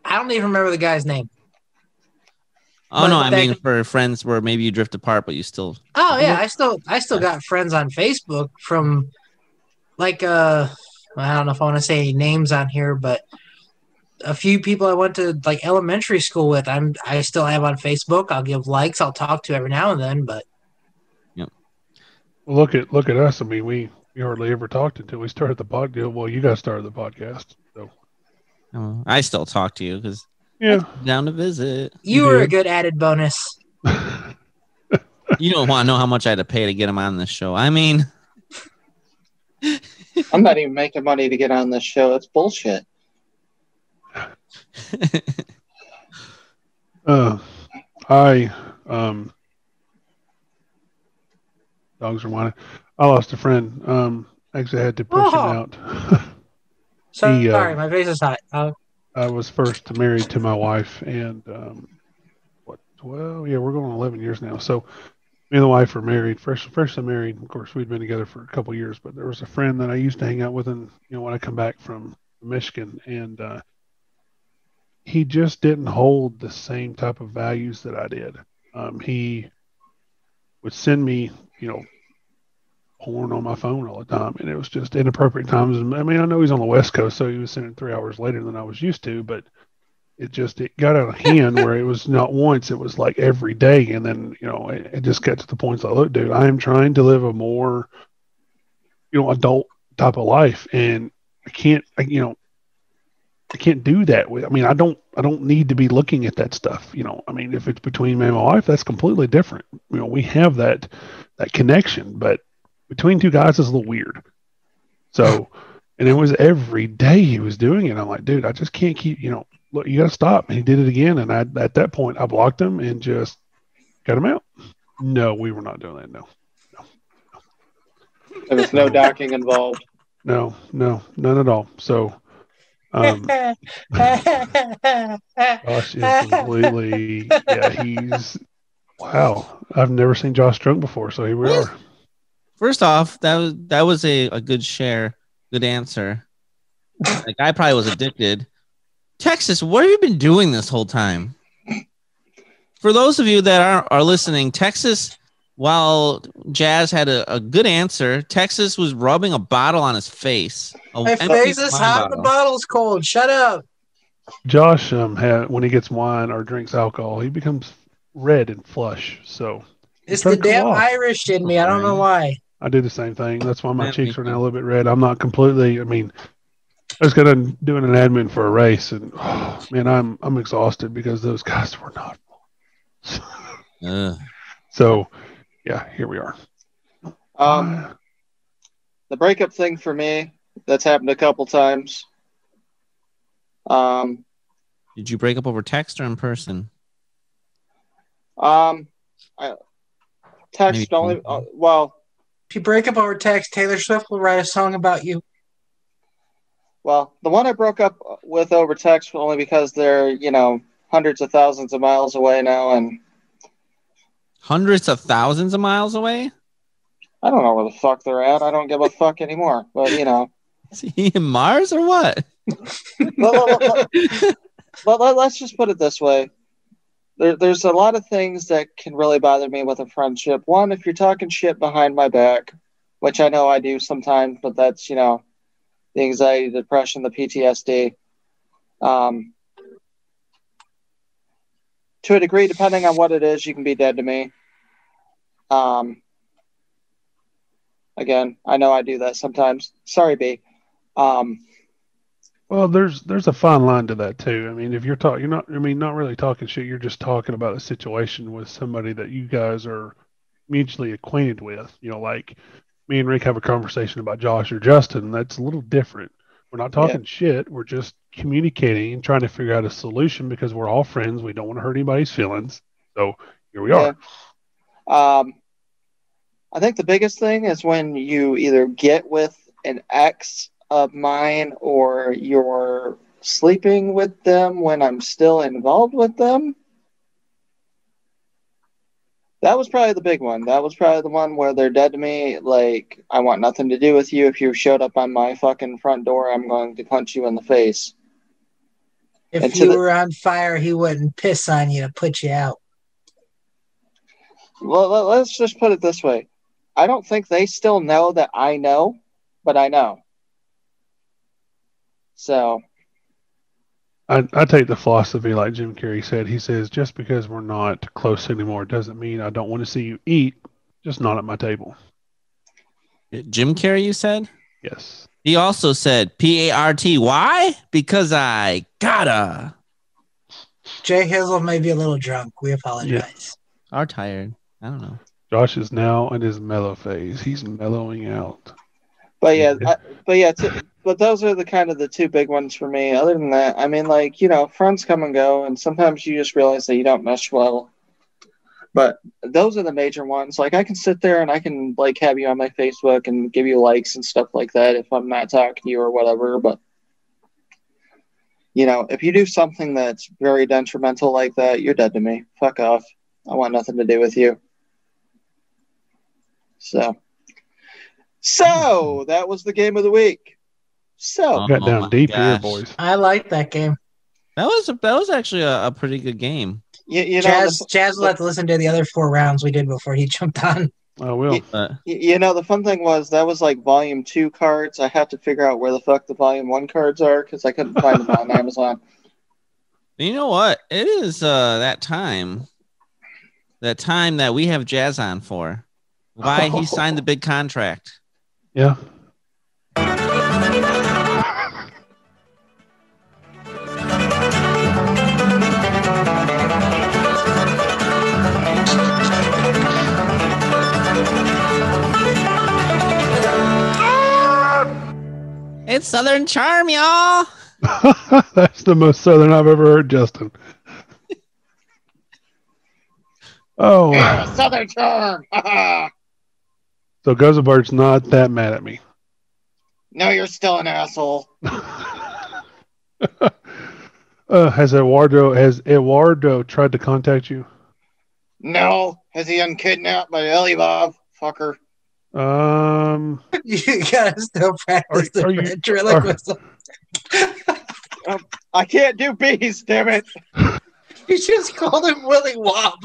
I don't even remember the guy's name. Oh, no, I mean for friends where maybe you drift apart, but you still... Oh, yeah, I still got friends on Facebook from, like, I don't know if I want to say names on here, but a few people I went to, like, elementary school with, I still have on Facebook. I'll give likes. I'll talk to every now and then, but... Yep. Well, look at us. I mean, we hardly ever talked until we started the podcast. Well, you guys started the podcast, so... I still talk to you because... Yeah. Down to visit. You were a good added bonus. You don't want to know how much I had to pay to get him on this show. I mean, I'm not even making money to get on this show. It's bullshit. Dogs are whining. I lost a friend. Actually, I had to push him out. Sorry, my face is hot. I was first married to my wife, and we're going on 11 years now. So me and the wife were married. First married. Of course, we'd been together for a couple of years, but there was a friend that I used to hang out with, and when I come back from Michigan, and he just didn't hold the same type of values that I did. He would send me, porn on my phone all the time, and it was just inappropriate times. I mean, I know he's on the West Coast, so he was sending 3 hours later than I was used to, but it got out of hand where it was not once, it was like every day. And then, it just got to the point like, look, dude, I am trying to live a more, adult type of life. And I can't do that with, I don't need to be looking at that stuff. If it's between me and my wife, that's completely different. We have that connection, but between two guys is a little weird. So, and it was every day he was doing it. I'm like, dude, I just can't keep, look, you got to stop. And he did it again. And at that point, I blocked him and just cut him out. No, we were not doing that. No. There was no docking involved. No, none at all. So, Josh is completely, wow. I've never seen Josh drunk before. So here we are. First off, that was a good share, good answer. Like I probably was addicted. Texas, what have you been doing this whole time? For those of you that are listening, Texas, while Jazz had a good answer, Texas was rubbing a bottle on his face. My face is hot, the bottle's cold. Shut up. Josh, when he gets wine or drinks alcohol, he becomes red and flush. So it's the damn Irish in me. I don't know why. I do the same thing. That's why my cheeks are now a little bit red. I'm not completely. I was going to doing an admin for a race, and I'm exhausted because those guys were not full. So, yeah, here we are. The breakup thing for me, that's happened a couple times. Did you break up over text or in person? Text Maybe. only. Well, if you break up over text, Taylor Swift will write a song about you. Well, the one I broke up with over text only because they're, hundreds of thousands of miles away now, and hundreds of thousands of miles away? I don't know where the fuck they're at. I don't give a fuck anymore. But is he in Mars or what? Let's just put it this way. There's a lot of things that can really bother me with a friendship. One, if you're talking shit behind my back, which I know I do sometimes, but that's, the anxiety, the depression, the PTSD. To a degree, depending on what it is, you can be dead to me. Again, I know I do that sometimes. Sorry, B. Well, there's a fine line to that too. I mean, if you're talking, not really talking shit. You're just talking about a situation with somebody that you guys are mutually acquainted with. Like me and Rick have a conversation about Josh or Justin. That's a little different. We're not talking shit. We're just communicating and trying to figure out a solution because we're all friends. We don't want to hurt anybody's feelings. So here we are. I think the biggest thing is when you either get with an ex of mine or you're sleeping with them when I'm still involved with them. That was probably the big one. That was probably the one where they're dead to me. Like, I want nothing to do with you. If you showed up on my fucking front door, I'm going to punch you in the face. If you were on fire, he wouldn't piss on you to put you out. Well, let's just put it this way. I don't think they still know that I know, but I know. So I take the philosophy like Jim Carrey said. He says, just because we're not close anymore doesn't mean I don't want to see you eat, just not at my table. Jim Carrey, you said? Yes. He also said PART. Why? Because I gotta. Jay Hizzle may be a little drunk. We apologize. Yeah. Or tired. I don't know. Josh is now in his mellow phase. He's mellowing out. But but those are the kind of the two big ones for me. Other than that, I mean, like, friends come and go, and sometimes you just realize that you don't mesh well. But those are the major ones. Like, I can sit there and I can, like, have you on my Facebook and give you likes and stuff like that if I'm not talking to you or whatever. But, if you do something that's very detrimental like that, you're dead to me. Fuck off. I want nothing to do with you. So that was the game of the week. So got down deep here, boys. I like that game. That was actually a pretty good game. Jazz will have to listen to the other 4 rounds we did before he jumped on. I will. The fun thing was that was like volume 2 cards. I have to figure out where the fuck the volume 1 cards are because I couldn't find them on Amazon. You know what? It is that time that we have Jazz on for. Why he signed the big contract. Yeah. It's Southern Charm, y'all. That's the most Southern I've ever heard, Justin. Oh. Yeah, Southern Charm. So Guzzlebird's not that mad at me. No, you're still an asshole. Has Eduardo tried to contact you? No. Has he unkidnapped my Ellie Bob? Fucker. You gotta still practice the ventriloquism. I can't do bees, damn it. You just called him Willy Wob.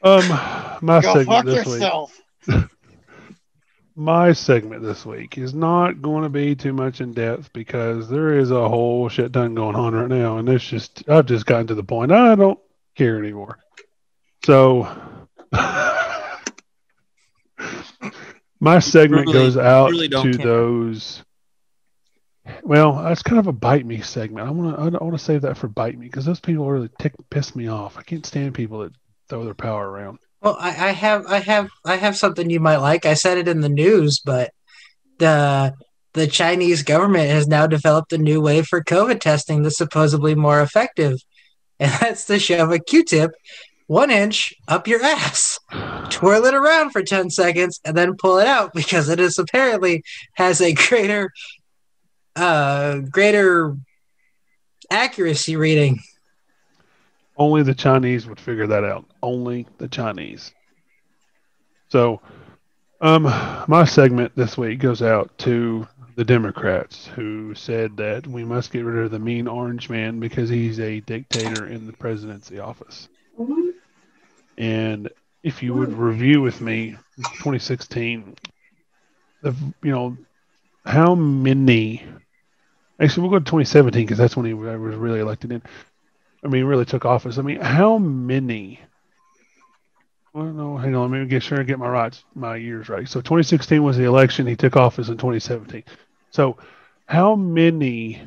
My Go segment fuck this yourself. week. My segment this week is not going to be too much in depth because there is a whole shit ton going on right now, and I've just gotten to the point I don't care anymore. So my segment goes out to those. Well, that's kind of a bite me segment. I want to save that for bite me because those people really piss me off. I can't stand people that throw their power around. Well, I have something you might like. I said it in the news, but the Chinese government has now developed a new way for COVID testing that's supposedly more effective, and that's to shove a Q-tip 1 inch up your ass, twirl it around for 10 seconds, and then pull it out because it is apparently has a greater accuracy rating. Only the Chinese would figure that out. Only the Chinese. So, my segment this week goes out to the Democrats who said that we must get rid of the mean orange man because he's a dictator in the presidency office. And if you would review with me 2016, how many, actually we'll go to 2017 because that's when he was really elected in. Really took office. How many Well, no, hang on. Let me get sure I get my years right. So 2016 was the election. He took office in 2017. So how many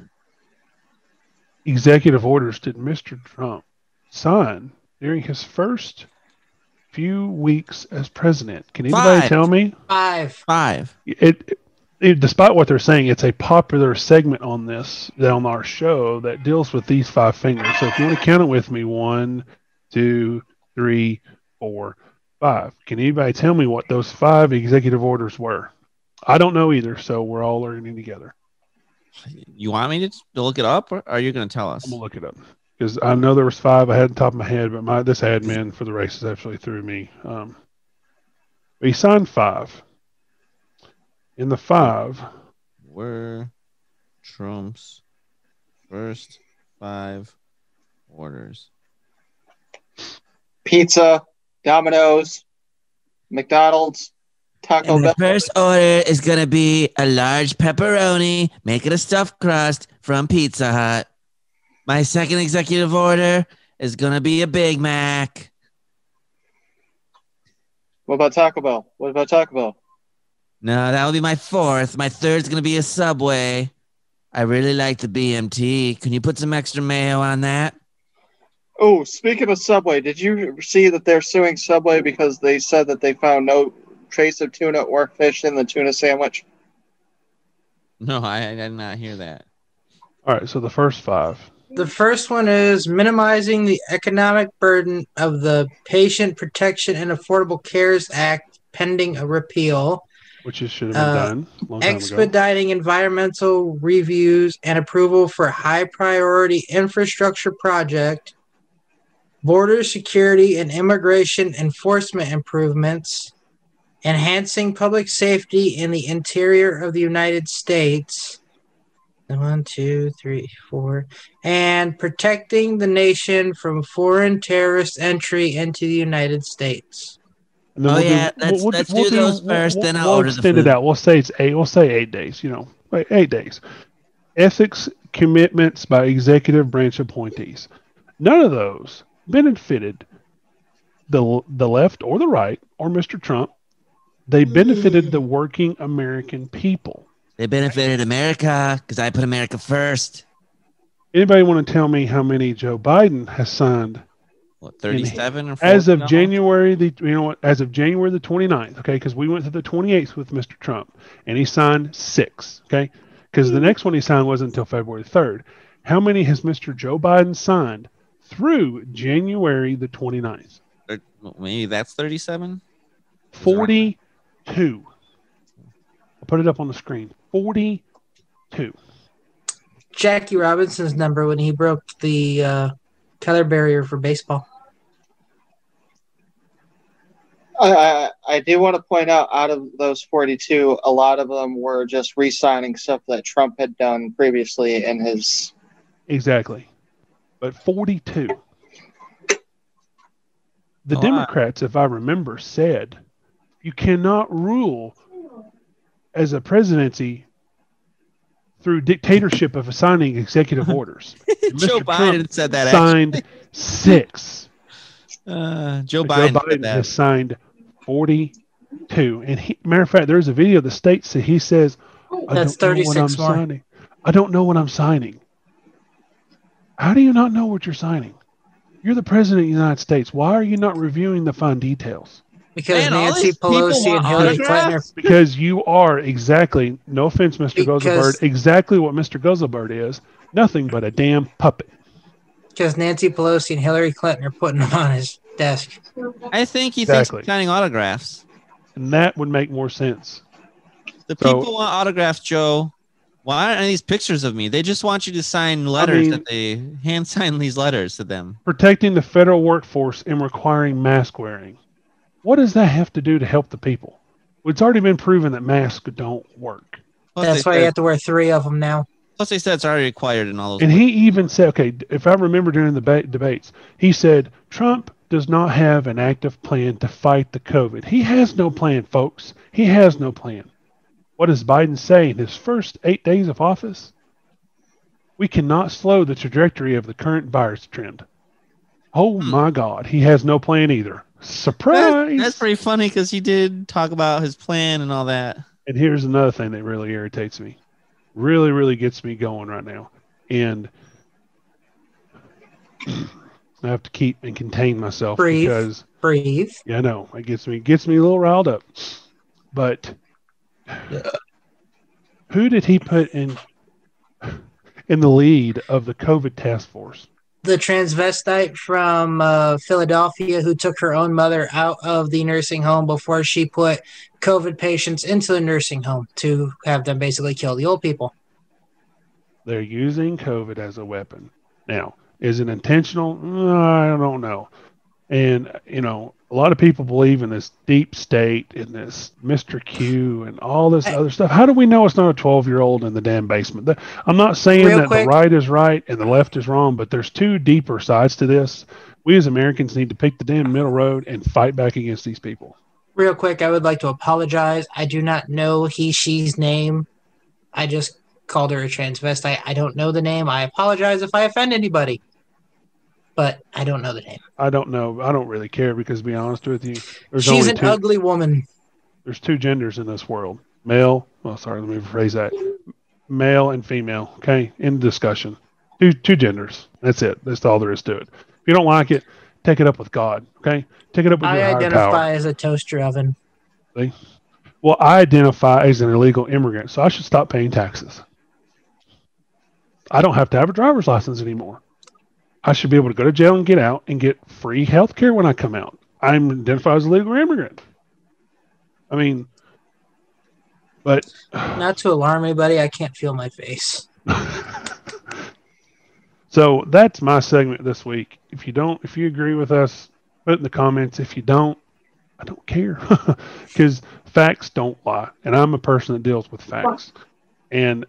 executive orders did Mr. Trump sign during his first few weeks as president? Can anybody tell me? 5. Despite what they're saying, it's a popular segment on our show that deals with these 5 fingers. So if you want to count it with me, 1, 2, 3, 4, 5. Can anybody tell me what those 5 executive orders were? I don't know either, so we're all learning together. You want me to look it up, or are you going to tell us? I'm going to look it up because I know there was 5 I had on top of my head, but this admin for the races actually threw me. He signed 5. In the 5 were Trump's first 5 orders. Pizza, Domino's, McDonald's, Taco Bell. The first order is going to be a large pepperoni, make it a stuffed crust from Pizza Hut. My second executive order is going to be a Big Mac. What about Taco Bell? No, that will be my 4th. My 3rd's going to be a Subway. I really like the BMT. Can you put some extra mayo on that? Oh, speaking of Subway, did you see that they're suing Subway because they said that they found no trace of tuna or fish in the tuna sandwich? No, I did not hear that. All right, so the first 5. The first one is minimizing the economic burden of the Patient Protection and Affordable Cares Act pending a repeal. Which should have been done a long time ago. Expediting environmental reviews and approval for high-priority infrastructure project. Border security and immigration enforcement improvements. Enhancing public safety in the interior of the United States. 1, 2, 3, 4. And protecting the nation from foreign terrorist entry into the United States. Let's do those first. Then I'll order the food. Extend it out. We'll say it's 8. We'll say 8 days. 8 days. Ethics commitments by executive branch appointees. None of those benefited the left or the right or Mr. Trump. They benefited the working American people. They benefited America because I put America first. Anybody want to tell me how many Joe Biden has signed? What, 37 or 40? As of January the 29th, okay, because we went to the 28th with Mr. Trump, and he signed 6, okay, because the next one he signed wasn't until February 3rd. How many has Mr. Joe Biden signed through January the 29th? Maybe that's 37? 42. I'll put it up on the screen. 42. Jackie Robinson's number when he broke the color barrier for baseball. I do want to point out of those 42, a lot of them were just re-signing stuff that Trump had done previously in his... Exactly. But 42. The Democrats, if I remember, said you cannot rule as a presidency through dictatorship of assigning executive orders. Joe Biden Trump said that. Signed 6. Joe Biden has signed 42. And matter of fact, there's a video of the states that he says, "That's 36 more. Signing. I don't know what I'm signing." How do you not know what you're signing? You're the president of the United States. Why are you not reviewing the fine details? Because Nancy Pelosi and Hillary Clinton are... Because you are exactly, no offense, Mr. Gozelbird, exactly what Mr. Gozelbird is, nothing but a damn puppet. Because Nancy Pelosi and Hillary Clinton are putting him on his desk. I think he thinks he's signing autographs. And that would make more sense. The people want autographs, Joe. Why aren't these pictures of me? They just want you to sign letters that they hand sign these letters to them. Protecting the federal workforce and requiring mask wearing. What does that have to do to help the people? It's already been proven that masks don't work. That's why you have to wear 3 of them now. Plus, they said it's already required in all those. And he even said, okay, if I remember during the debates, he said Trump does not have an active plan to fight the COVID. He has no plan, folks. He has no plan. What does Biden say in his first 8 days of office? We cannot slow the trajectory of the current virus trend. Oh my God, he has no plan either. Surprise! That's pretty funny because he did talk about his plan and all that. And here's another thing that really irritates me. Really, really gets me going right now. And I have to keep and contain myself because breathe. Yeah, I know. It gets me a little riled up. But who did he put in the lead of the COVID task force? The transvestite from Philadelphia who took her own mother out of the nursing home before she put COVID patients into the nursing home to have them basically kill the old people. They're using COVID as a weapon. Now, is it intentional? I don't know. And, a lot of people believe in this deep state, in this Mr. Q and all this other stuff. How do we know it's not a 12-year-old in the damn basement? I'm not saying that the right is right and the left is wrong, but there's two deeper sides to this. We as Americans need to pick the damn middle road and fight back against these people. Real quick, I would like to apologize. I do not know she's name. I just called her a transvestite. I don't know the name. I apologize if I offend anybody. But I don't know the name. I don't know. I don't really care because, to be honest with you, she's an ugly woman. There's two genders in this world. Male. Well, sorry, let me rephrase that. Male and female. Okay, in discussion. Two genders. That's it. That's all there is to it. If you don't like it, take it up with God. Okay, take it up with your higher power. I identify as a toaster oven. See? Well, I identify as an illegal immigrant, so I should stop paying taxes. I don't have to have a driver's license anymore. I should be able to go to jail and get out and get free health care when I come out. I'm identified as a legal immigrant. I mean, but... Not to alarm anybody, I can't feel my face. So that's my segment this week. If you agree with us, put it in the comments. If you don't, I don't care. Because facts don't lie. And I'm a person that deals with facts. And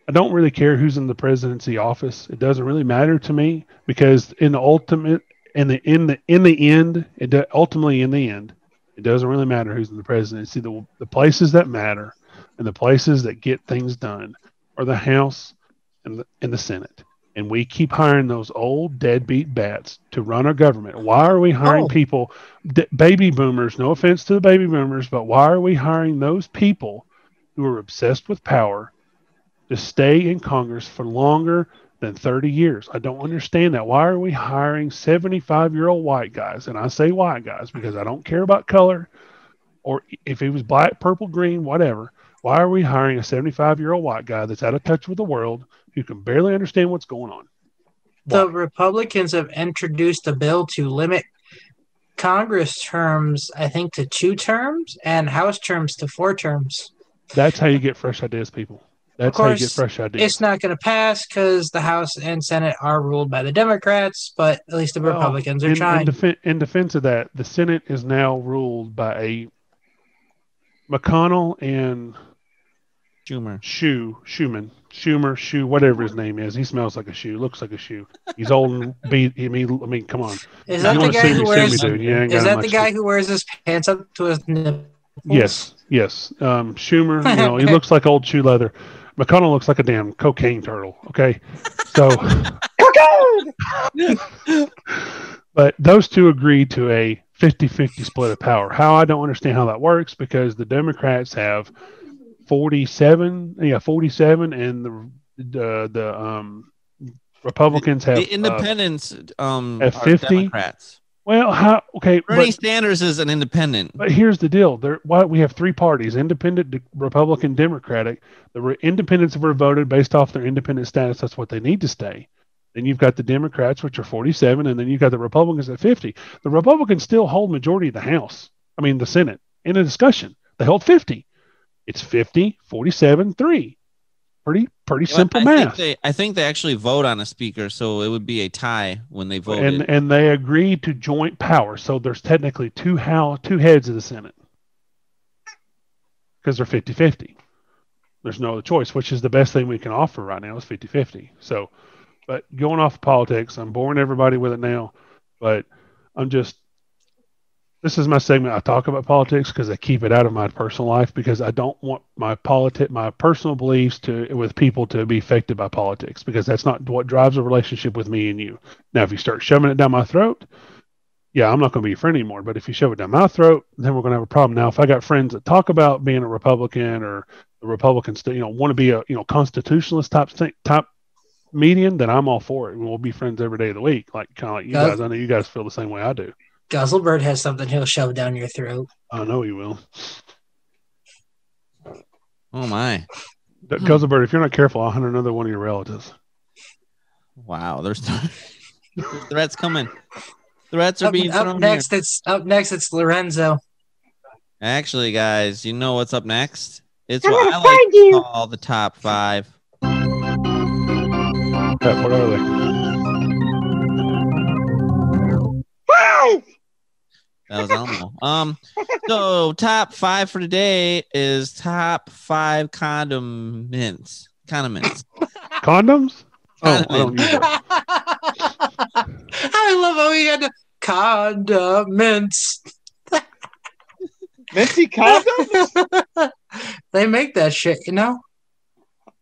I don't really care who's in the presidency office. It doesn't really matter to me because ultimately in the end, it doesn't really matter who's in the presidency. The places that matter and the places that get things done are the House and the Senate. And we keep hiring those old deadbeat bats to run our government. Why are we hiring people, baby boomers? No offense to the baby boomers, but why are we hiring those people who are obsessed with power to stay in Congress for longer than 30 years? I don't understand that. Why are we hiring 75-year-old white guys? And I say white guys because I don't care about color or if he was black, purple, green, whatever. Why are we hiring a 75-year-old white guy that's out of touch with the world who can barely understand what's going on? Why? The Republicans have introduced a bill to limit Congress terms, I think, to 2 terms and House terms to 4 terms. That's how you get fresh ideas, people. That's how you get fresh ideas. It's not going to pass because the House and Senate are ruled by the Democrats, but at least the Republicans are trying. In defense of that, the Senate is now ruled by a McConnell and Schumer, whatever his name is. He smells like a shoe, looks like a shoe. He's old and beat. I mean, come on. Is that the guy who wears? Is that the guy who wears his pants up to his nipples? Yes. Schumer, he looks like old shoe leather. McConnell looks like a damn cocaine turtle. Okay, so cocaine. But those two agreed to a 50-50 split of power. How I don't understand how that works because the Democrats have 47, and the Republicans have the independents have 50 Democrats. Well, Bernie Sanders is an independent. But here's the deal: we have 3 parties: Independent, Republican, Democratic. The independents have voted based off their independent status. That's what they need to stay. Then you've got the Democrats, which are 47, and then you've got the Republicans at 50. The Republicans still hold majority of the Senate. In a discussion, they hold 50. It's 50, 47, 3. Pretty simple math. I think they actually vote on a speaker, so it would be a tie when they vote. And they agreed to joint power, so there's technically two heads of the Senate because they're 50-50. There's no other choice, which is the best thing we can offer right now is 50-50. So, but going off of politics, I'm boring everybody with it now, but this is my segment. I talk about politics because I keep it out of my personal life because I don't want my personal beliefs with people to be affected by politics because that's not what drives a relationship with me and you. Now, if you start shoving it down my throat, yeah, I'm not going to be your friend anymore. But if you shove it down my throat, then we're going to have a problem. Now, if I got friends that talk about being a Republican or the Republicans, want to be a constitutionalist type median, then I'm all for it, and we'll be friends every day of the week, kind of like you guys. I know you guys feel the same way I do. Guzzlebird has something he'll shove down your throat. I know he will. Oh my, Guzzlebird! If you're not careful, I'll hunt another one of your relatives. Wow, there's threats coming. Threats are being thrown up next. here. It's Lorenzo. Actually, guys, you know what's up next? It's what I like to call the top 5. What are they? That was Elmo. So top 5 for today is top 5 condiments. Condoms? Oh, I don't use that. I love how he had to condiments. Minty condoms? They make that shit,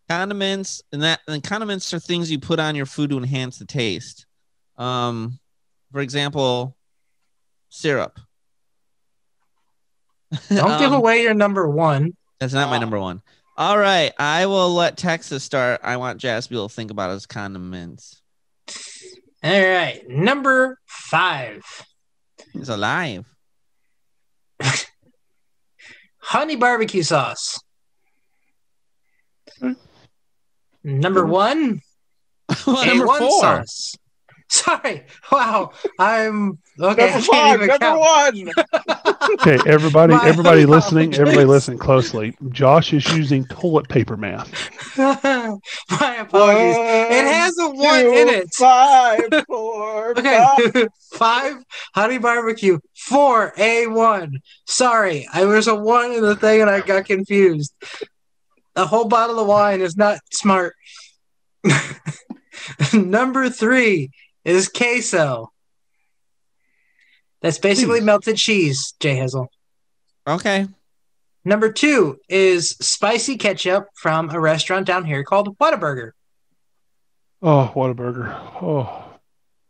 Condiments and condiments are things you put on your food to enhance the taste. For example, syrup. Don't give away your number 1. That's not my number 1. All right, I will let Texas start. I want Jazz to be able to think about his condiments. All right, number 5. He's alive. Honey barbecue sauce. Number 1. Well, number A1 4. sauce. Sorry. Wow. I'm okay. Number one. Okay, everybody listening closely. Josh is using toilet paper math. My apologies. It has a 1 in it. 5, 4, Okay. 5 honey barbecue. 4 A1. Sorry, I was a 1 in the thing and I got confused. A whole bottle of wine is not smart. Number 3 is queso. That's basically melted cheese, Jay Hizzle. Okay. Number 2 is spicy ketchup from a restaurant down here called Whataburger. Oh, Whataburger. Oh.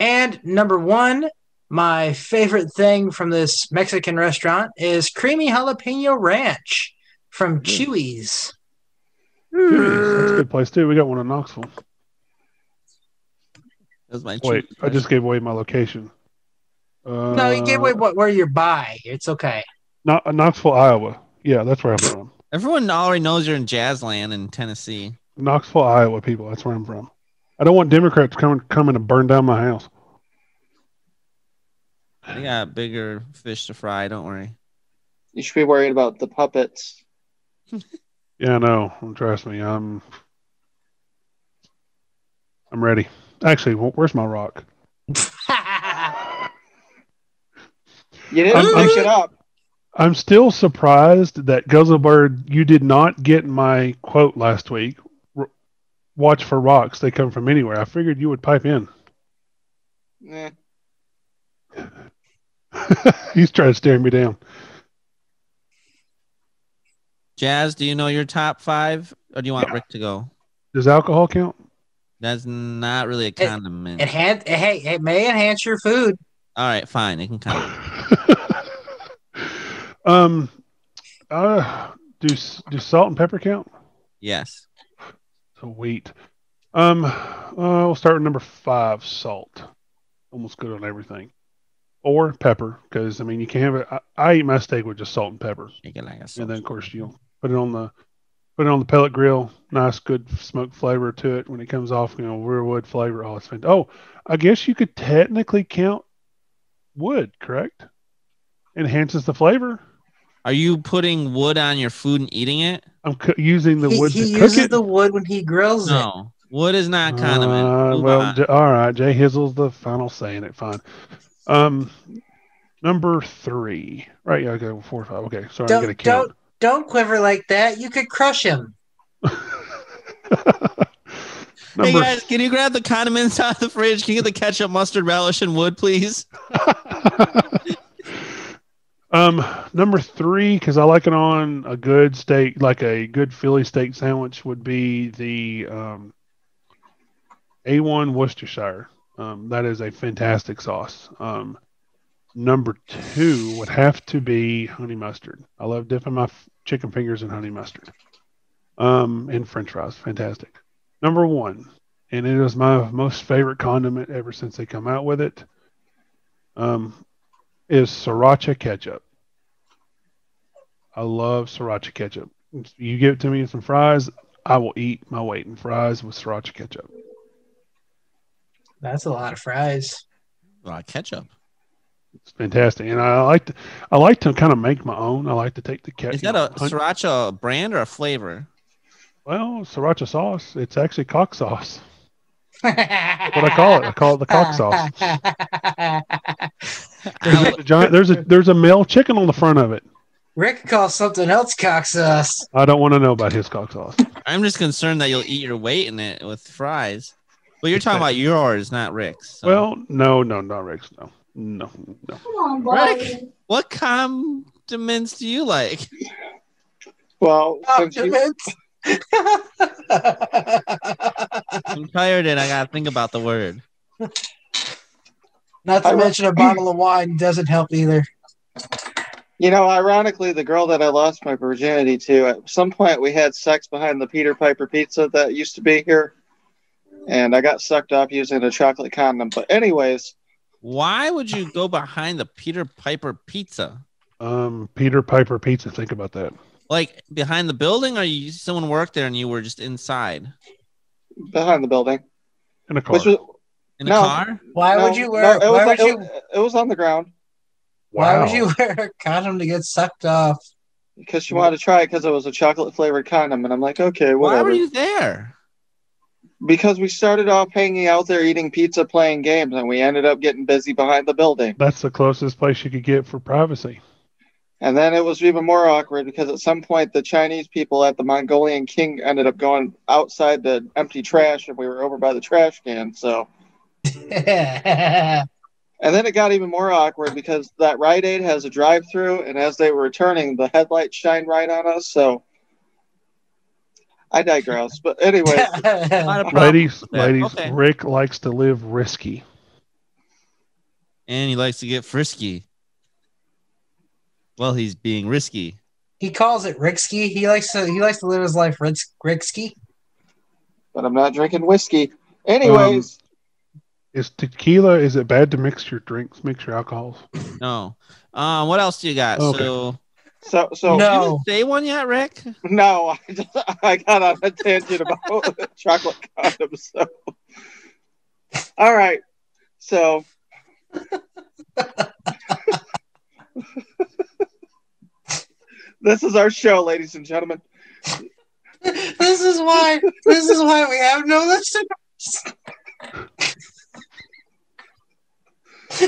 And number 1, my favorite thing from this Mexican restaurant is creamy jalapeno ranch from Chewy's. That's a good place too. We got one in Knoxville. Wait, I just gave away my location. No, you gave away where you're by. It's okay. Knoxville, Iowa. Yeah, that's where I'm from. Everyone already knows you're in Jazzland in Tennessee. Knoxville, Iowa, people. That's where I'm from. I don't want Democrats coming to burn down my house. They got bigger fish to fry. Don't worry. You should be worried about the puppets. Yeah, I know. Trust me. I'm ready. Actually, where's my rock? You didn't pick it up. I'm still surprised that Guzzlebird, you did not get my quote last week. Watch for rocks. They come from anywhere. I figured you would pipe in. Nah. He's trying to stare me down. Jazz, do you know your top 5, or do you want Rick to go? Does alcohol count? That's not really a condiment. It may enhance your food. All right, fine. It can count. Do salt and pepper count? Yes. So wheat. We'll start with number 5, salt. Almost good on everything. Or pepper, because I mean you can have it. I eat my steak with just salt and pepper. Make it like a and then of course you'll put it on the pellet grill. Nice, good smoke flavor to it when it comes off. Real wood flavor. Oh, it's fantastic. Oh, I guess you could technically count wood, correct? Enhances the flavor. Are you putting wood on your food and eating it? I'm using the wood to cook it. He uses the wood when he grills it. No, wood is not condiment. All right. Jay Hizzle's the final say in it. Fine. Number 3. Right. Yeah. Okay. 4 or 5. Okay. Sorry. I'm gonna count. Don't quiver like that. You could crush him. Hey guys, can you grab the condiments out of the fridge? Can you get the ketchup, mustard, relish, and wood, please? Number 3, because I like it on a good steak, like a good Philly steak sandwich, would be the A1 Worcestershire. That is a fantastic sauce. Number 2 would have to be honey mustard. I love dipping my chicken fingers in honey mustard. And French fries, fantastic. Number 1, and it is my most favorite condiment ever since they come out with it, is sriracha ketchup. I love sriracha ketchup. You give it to me in some fries, I will eat my weight in fries with sriracha ketchup. That's a lot of fries. A lot of ketchup. It's fantastic, and I like to kind of make my own. I like to take the ketchup. Is that a sriracha brand or a flavor? Well, sriracha sauce. It's actually cock sauce. That's what I call it. I call it the cock sauce. There's a male chicken on the front of it. Rick calls something else cock sauce. I don't want to know about his cock sauce. I'm just concerned that you'll eat your weight in it with fries. Well, you're talking about yours, not Rick's. So. Well, no, not Rick's. No. Come on, boy. Rick, what condiments do you like? Well, Condiments. I'm tired and I gotta think about the word. Not to mention a bottle of wine doesn't help either. you know, ironically, the girl that I lost my virginity to, at some point we had sex behind the Peter Piper pizza that used to be here, and I got sucked up using a chocolate condom. But anyways, why would you go behind the Peter Piper pizza? Peter Piper pizza. Think about that. Like behind the building, or someone worked there and you were just inside? Behind the building. In a car. In a car? Why would you wear? It was on the ground. Why would you wear a condom to get sucked off? Because she wanted to try it because it was a chocolate flavored condom, and I'm like, okay, whatever. Why were you there? Because we started off hanging out there eating pizza, playing games, and we ended up getting busy behind the building. That's the closest place you could get for privacy. And then it was even more awkward because at some point the Chinese people at the Mongolian King ended up going outside to empty trash, and we were over by the trash can. So, and then it got even more awkward because that Rite Aid has a drive-through, and as they were returning, the headlights shined right on us. So, I digress. But anyway, ladies, okay. Rick likes to live risky, and he likes to get frisky. Well, he's being risky. He calls it Ricksky. He likes to live his life Ricksky. But I'm not drinking whiskey. Anyways. Is tequila, is it bad to mix your drinks, mix your alcohols? No. What else do you got? Okay. So no. Did you say one yet, Rick? No, I got on a tangent about chocolate condoms. So. All right. So. This is our show, ladies and gentlemen. This is why we have no listeners.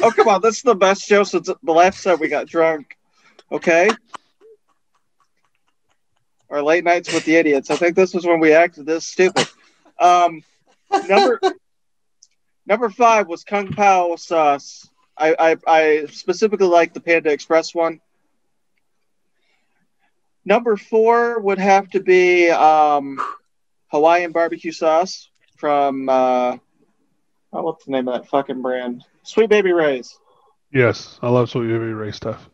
Oh, come on. This is the best show since the last time we got drunk. Okay? Our late nights with the idiots. I think this was when we acted this stupid. Number 5 was Kung Pao sauce. I specifically like the Panda Express one. Number 4 would have to be Hawaiian barbecue sauce from what's the name of that fucking brand? Sweet Baby Ray's. Yes, I love Sweet Baby Ray's stuff.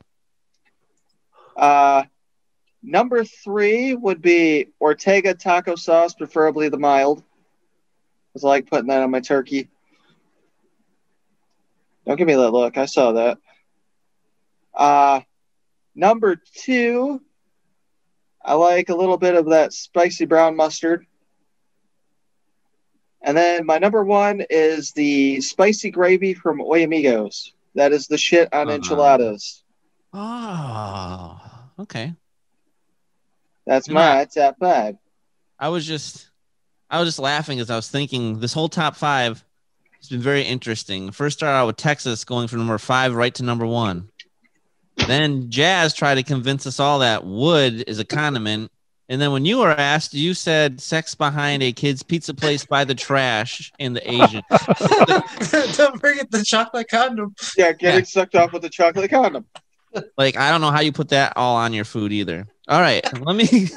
Number 3 would be Ortega taco sauce, preferably the mild. Because I like putting that on my turkey. Don't give me that look. I saw that. Number 2, I like a little bit of that spicy brown mustard. And then my number 1 is the spicy gravy from Oy Amigos. That is the shit on enchiladas. Oh, okay. That's my top 5. I was just laughing as I was thinking this whole top 5 has been very interesting. First started out with Texas going from number 5 right to number 1. Then Jazz tried to convince us all that wood is a condiment. And then when you were asked, you said sex behind a kid's pizza place by the trash in the Asian. Don't forget the chocolate condom. Yeah, getting sucked off with a chocolate condom. Like, I don't know how you put that all on your food either. All right, let me...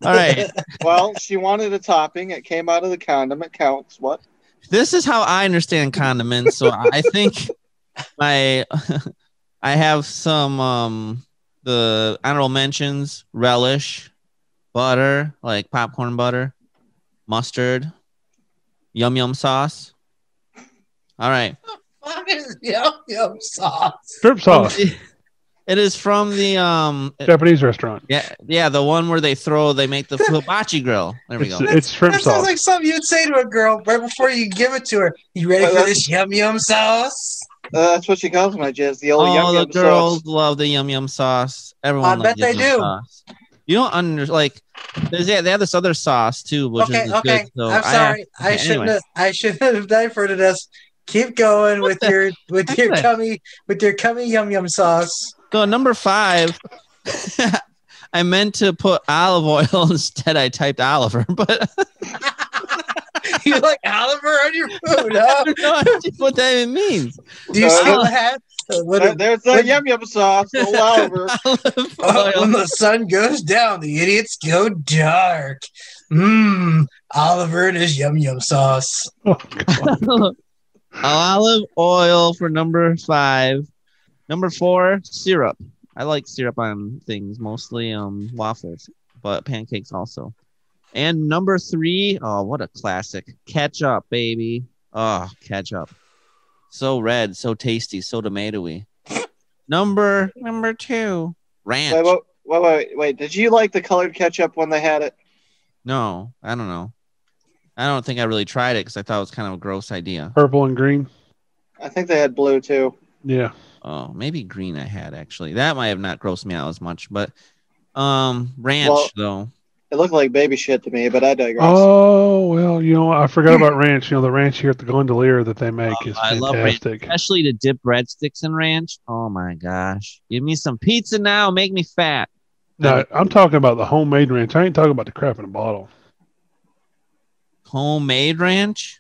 All right. Well, she wanted a topping. It came out of the condom. It counts. What? This is how I understand condiments. So I think I have some the honorable mentions: relish, butter, like popcorn butter, mustard, yum yum sauce. All right. What is yum sauce? Shrimp sauce. It is from the Japanese restaurant. Yeah, the one where they make the hibachi grill. There we go. It's shrimp That sauce. sounds like something you'd say to a girl right before you give it to her. You ready for this yum sauce? That's what she calls my jizz. The old yum All the yum girls sauce. love the yum yum sauce. Everyone I loves bet they yum yum do. sauce. You don't they have this other sauce too, which is Okay. good. So I'm sorry. I shouldn't have diverted us. Keep going with your cummy yum sauce. So number 5, I meant to put olive oil instead. I typed Oliver, but You like Oliver on your food, huh? I have no idea what that even means. Do you still have? There's the yum yum sauce. Old Oliver. When the sun goes down, the idiots go dark. Oliver and his yum sauce. Oh, God. Olive oil for number 5. Number 4, syrup. I like syrup on things, mostly waffles, but pancakes also. And number 3, oh, what a classic. Ketchup, baby. Oh, ketchup. So red, so tasty, so tomatoey. Number 2, ranch. Wait. Did you like the colored ketchup when they had it? No, I don't know. I don't think I really tried it because I thought it was kind of a gross idea. Purple and green. I think they had blue too. Yeah. Oh, maybe green I had, actually. That might have not grossed me out as much, but ranch, though. It looked like baby shit to me, but I digress. Oh, well, I forgot about ranch. The ranch here at the Gondolier that they make is I love ranch, fantastic. especially to dip breadsticks in ranch. Oh, my gosh. Give me some pizza now. Make me fat. No, I'm talking about the homemade ranch. I ain't talking about the crap in a bottle. Homemade ranch?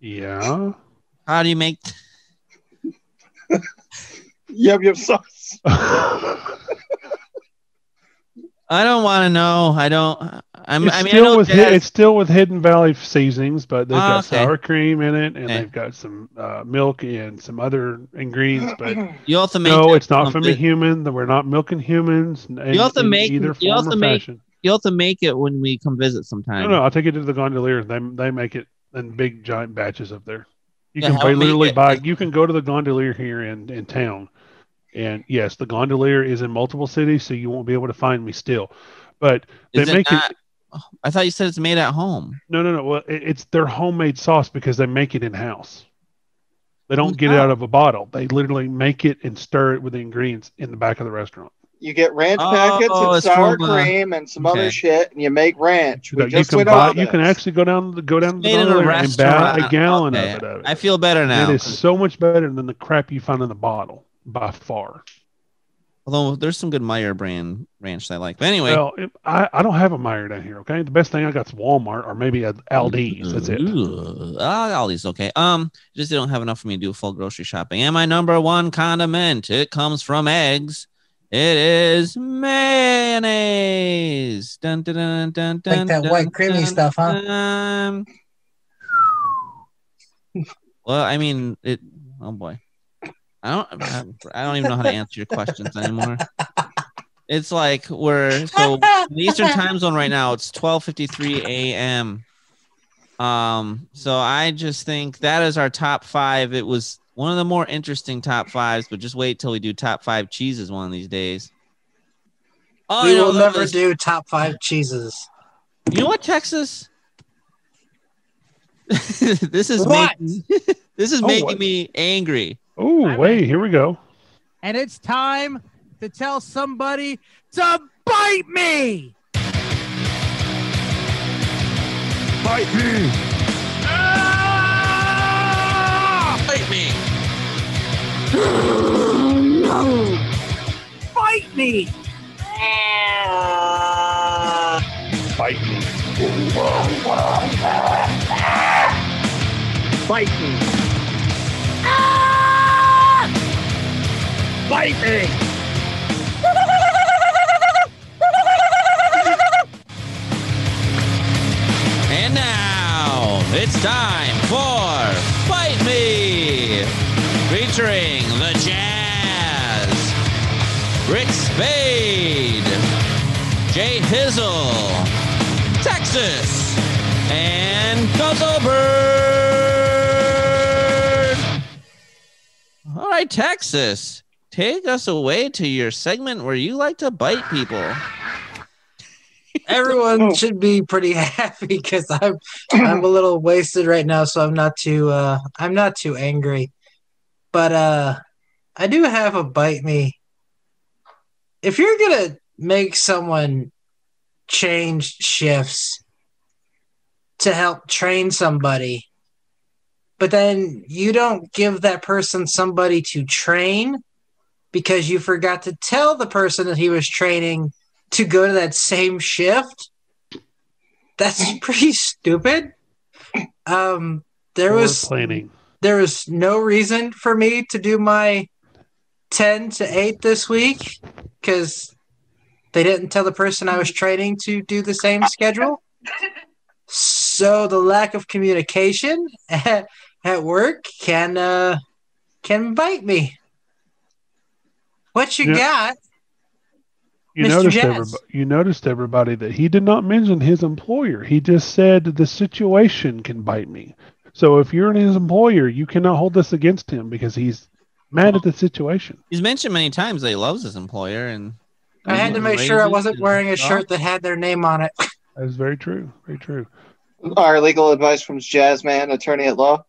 Yeah. How do you make... Yum sauce. I don't want to know. I don't... It's still with Hidden Valley seasonings, but they've got okay. sour cream in it, and Okay. they've got some milk and some other ingredients. But You also make no, it's not from a human. We're not milking humans. You also make either form or fashion. You also make it when we come visit sometime. No, I'll take it to the Gondolier. They make it in big giant batches up there. You Yeah, can how literally make it? buy. You can go to the Gondolier here in town, and yes, the Gondolier is in multiple cities, so you won't be able to find me still. But they Is it make not- I thought you said it's made at home. No. Well, it's their homemade sauce because they make it in house. They don't get it out of a bottle. They literally make it and stir it with the ingredients in the back of the restaurant. You get ranch packets and it's sour from, cream and some other okay. shit, and you make ranch. We You just can went buy. over You can this. actually go down to the Made in a Gondolier and buy restaurant. a gallon Okay. of it. I feel better now. It is so much better than the crap you find in the bottle by far. Although there's some good Meyer brand ranch that I like. But anyway. Well, I don't have a Meyer down here. Okay, the best thing I got is Walmart or maybe a Aldi's. That's it. Aldi's okay. Just don't have enough for me to do full grocery shopping. And my number 1 condiment, it comes from eggs. It is mayonnaise. Dun, dun, dun, dun, dun, Like that dun, white creamy dun, stuff, huh? dun. Well, I mean, it. Oh boy, I don't even know how to answer your questions anymore. It's like we're in the Eastern time zone right now. It's 12:53 a.m. So I just think that is our top 5. It was one of the more interesting top 5s, but just wait till we do top 5 cheeses one of these days. Oh, We will never do top 5 cheeses. You know what, Texas? This is What? making me angry. Oh, wait, here we go. And it's time to tell somebody to bite me. Bite me. Bite me. Bite me. Bite me. Bite me. Bite me. And now it's time for Bite Me. featuring the Jazz, Rick Spade, Jay Hizzle, Texas, and Guzzlebird. All right, Texas, take us away to your segment where you like to bite people. Everyone should be pretty happy because I'm a little wasted right now, so I'm not too angry. But I do have a bite me. If you're gonna make someone change shifts to help train somebody, but then you don't give that person somebody to train because you forgot to tell the person that he was training to go to that same shift, that's pretty stupid. There was no reason for me to do my 10 to 8 this week because they didn't tell the person I was training to do the same schedule. So the lack of communication at work can bite me. What you got? You noticed everybody that he did not mention his employer. He just said the situation can bite me. So if you're his employer, you cannot hold this against him because he's mad at the situation. He's mentioned many times that he loves his employer, and I had to make sure I wasn't wearing a shirt that had their name on it. That is very true. Very true. Our legal advice from Jazzman, attorney at law.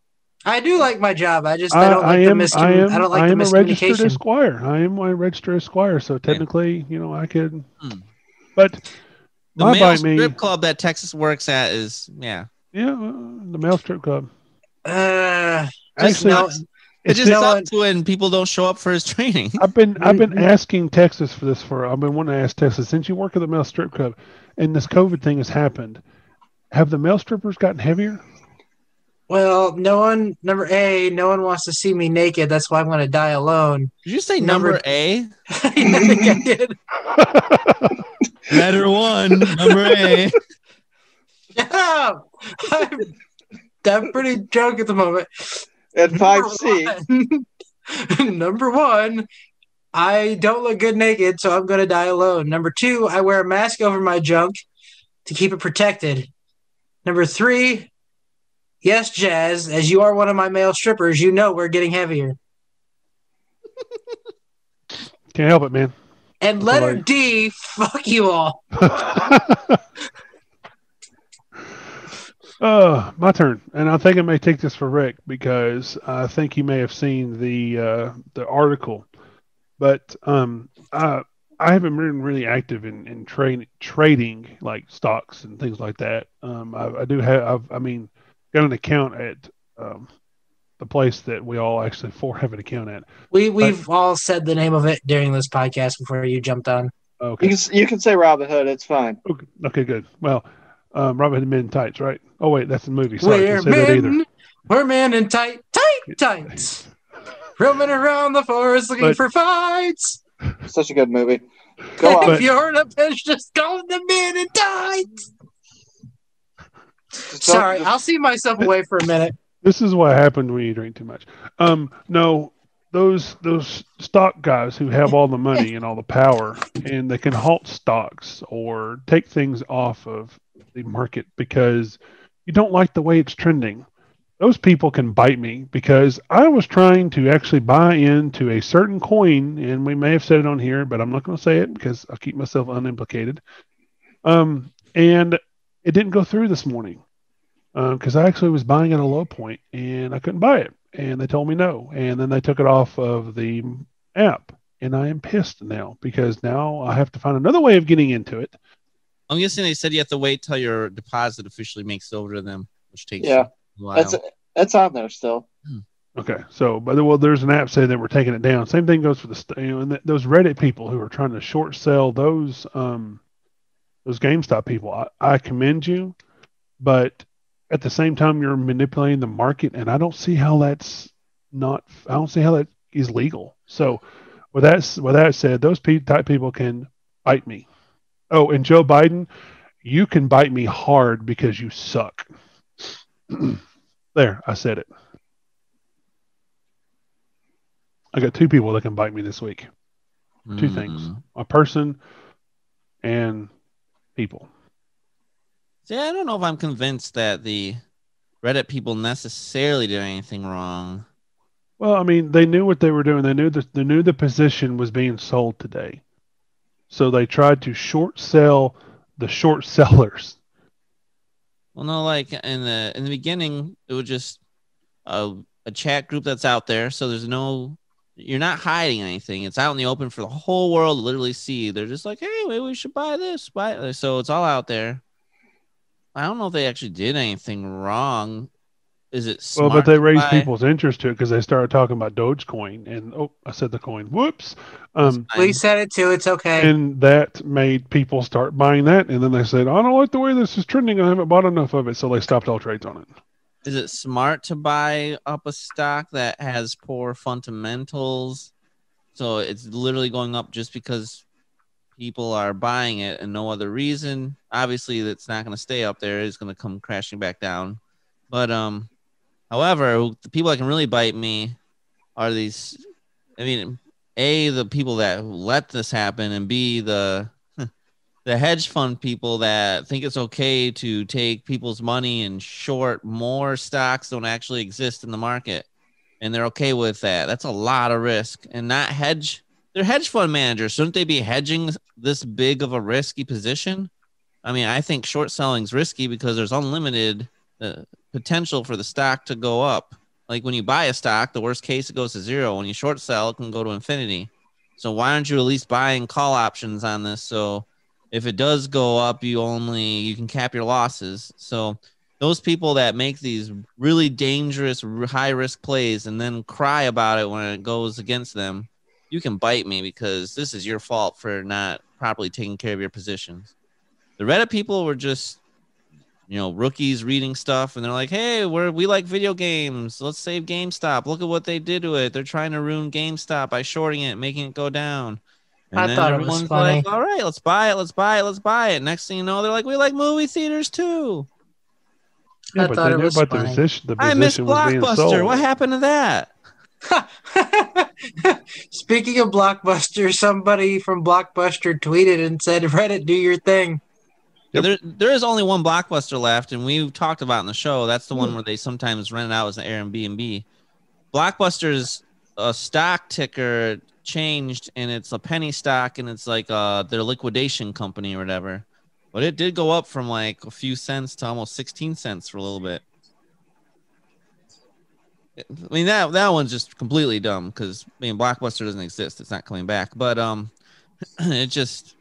I do like my job. I don't like the miscommunication. I am a registered esquire. I am a registered esquire, so technically, I could. But the male strip club that Texas works at is the male strip club. It just sucks when people don't show up for his training. I've been asking Texas for this I've been wanting to ask Texas, since you work at the male strip club and this COVID thing has happened, have the male strippers gotten heavier? Well, no one wants to see me naked. That's why I'm going to die alone. Did you say number A? I think I did. Letter 1, number A. Yeah, I'm pretty drunk at the moment. At 5C. Number 1, I don't look good naked, so I'm going to die alone. Number 2, I wear a mask over my junk to keep it protected. Number 3, yes, Jazz, as you are one of my male strippers, you know we're getting heavier. Can't help it, man. And letter D, fuck you all. My turn. And I think I may take this for Rick because I think he may have seen the article. But I haven't been really active in trading like stocks and things like that. I do have. Got an account at the place that we all actually have an account at. We've all said the name of it during this podcast before you jumped on. Okay. You can say Robinhood. It's fine. Okay, good. Well, Robin Hood Men in Tights, right? Oh wait, that's the movie. Sorry, I didn't say that either. We're men in tights. Roaming around the forest looking for fights. Such a good movie. Go on. If you're in a pinch, just call the men in tights. Sorry, I'll see myself away for a minute. This is what happened when you drink too much. No, those stock guys who have all the money and all the power, and they can halt stocks or take things off of the market because you don't like the way it's trending. Those people can bite me because I was trying to actually buy into a certain coin, and we may have said it on here, but I'm not going to say it because I'll keep myself unimplicated. And it didn't go through this morning because I actually was buying at a low point and I couldn't buy it. And they told me no. And then they took it off of the app. And I am pissed now because now I have to find another way of getting into it. I'm guessing they said you have to wait till your deposit officially makes it over to them, which takes a while. That's on there still. Okay, so there's an app saying that we're taking it down. Same thing goes for and those Reddit people who are trying to short sell those GameStop people. I commend you, but at the same time you're manipulating the market, and I don't see how that is legal. So with that said, those type people can bite me. Oh, and Joe Biden, you can bite me hard because you suck. There, I said it. I got 2 people that can bite me this week. 2 things: a person and people. See, I don't know if I'm convinced that the Reddit people necessarily did anything wrong. Well, I mean, they knew what they were doing. They knew the position was being sold today, so they tried to short sell the short sellers. Well, no, like in the beginning, it was just a chat group that's out there. So you're not hiding anything. It's out in the open for the whole world to literally see. They're just like, hey, maybe we should buy this. So it's all out there. I don't know if they actually did anything wrong. Is it smart? Well, but they raised people's interest to it because they started talking about Dogecoin, and I said the coin. Whoops. We said it too. It's okay. And that made people start buying that, and then they said, I don't like the way this is trending. I haven't bought enough of it, so they stopped all trades on it. Is it smart to buy up a stock that has poor fundamentals? So it's literally going up just because people are buying it and no other reason. Obviously, that's not going to stay up there. It's going to come crashing back down. But however, the people that can really bite me are these. I mean, A, the people that let this happen, and B, the hedge fund people that think it's okay to take people's money and short more stocks don't actually exist in the market. And they're okay with that. That's a lot of risk. And not hedge. They're hedge fund managers. Shouldn't they be hedging this big of a risky position? I mean, I think short selling is risky because there's unlimited potential for the stock to go up. Like when you buy a stock, the worst case, it goes to 0. When you short sell, it can go to infinity. So why aren't you at least buying call options on this? So if it does go up, you can cap your losses. So those people that make these really dangerous, high risk plays and then cry about it when it goes against them, you can bite me because this is your fault for not properly taking care of your positions. The Reddit people were just, rookies reading stuff, and they're like, hey, we like video games. Let's save GameStop. Look at what they did to it. They're trying to ruin GameStop by shorting it, making it go down. And I thought it was funny. Like, all right, let's buy it. Next thing you know, they're like, we like movie theaters too. Yeah, I thought it was funny. The position I missed was being Blockbuster. sold. What happened to that? Speaking of Blockbuster, somebody from Blockbuster tweeted and said, Reddit, do your thing. Yep. There is only one Blockbuster left, and we've talked about in the show. That's the one where they sometimes rent it out as an Airbnb. Blockbuster's stock ticker changed, and it's a penny stock, and it's like their liquidation company or whatever. But it did go up from like a few cents to almost 16 cents for a little bit. I mean, that one's just completely dumb because Blockbuster doesn't exist. It's not coming back. But they're just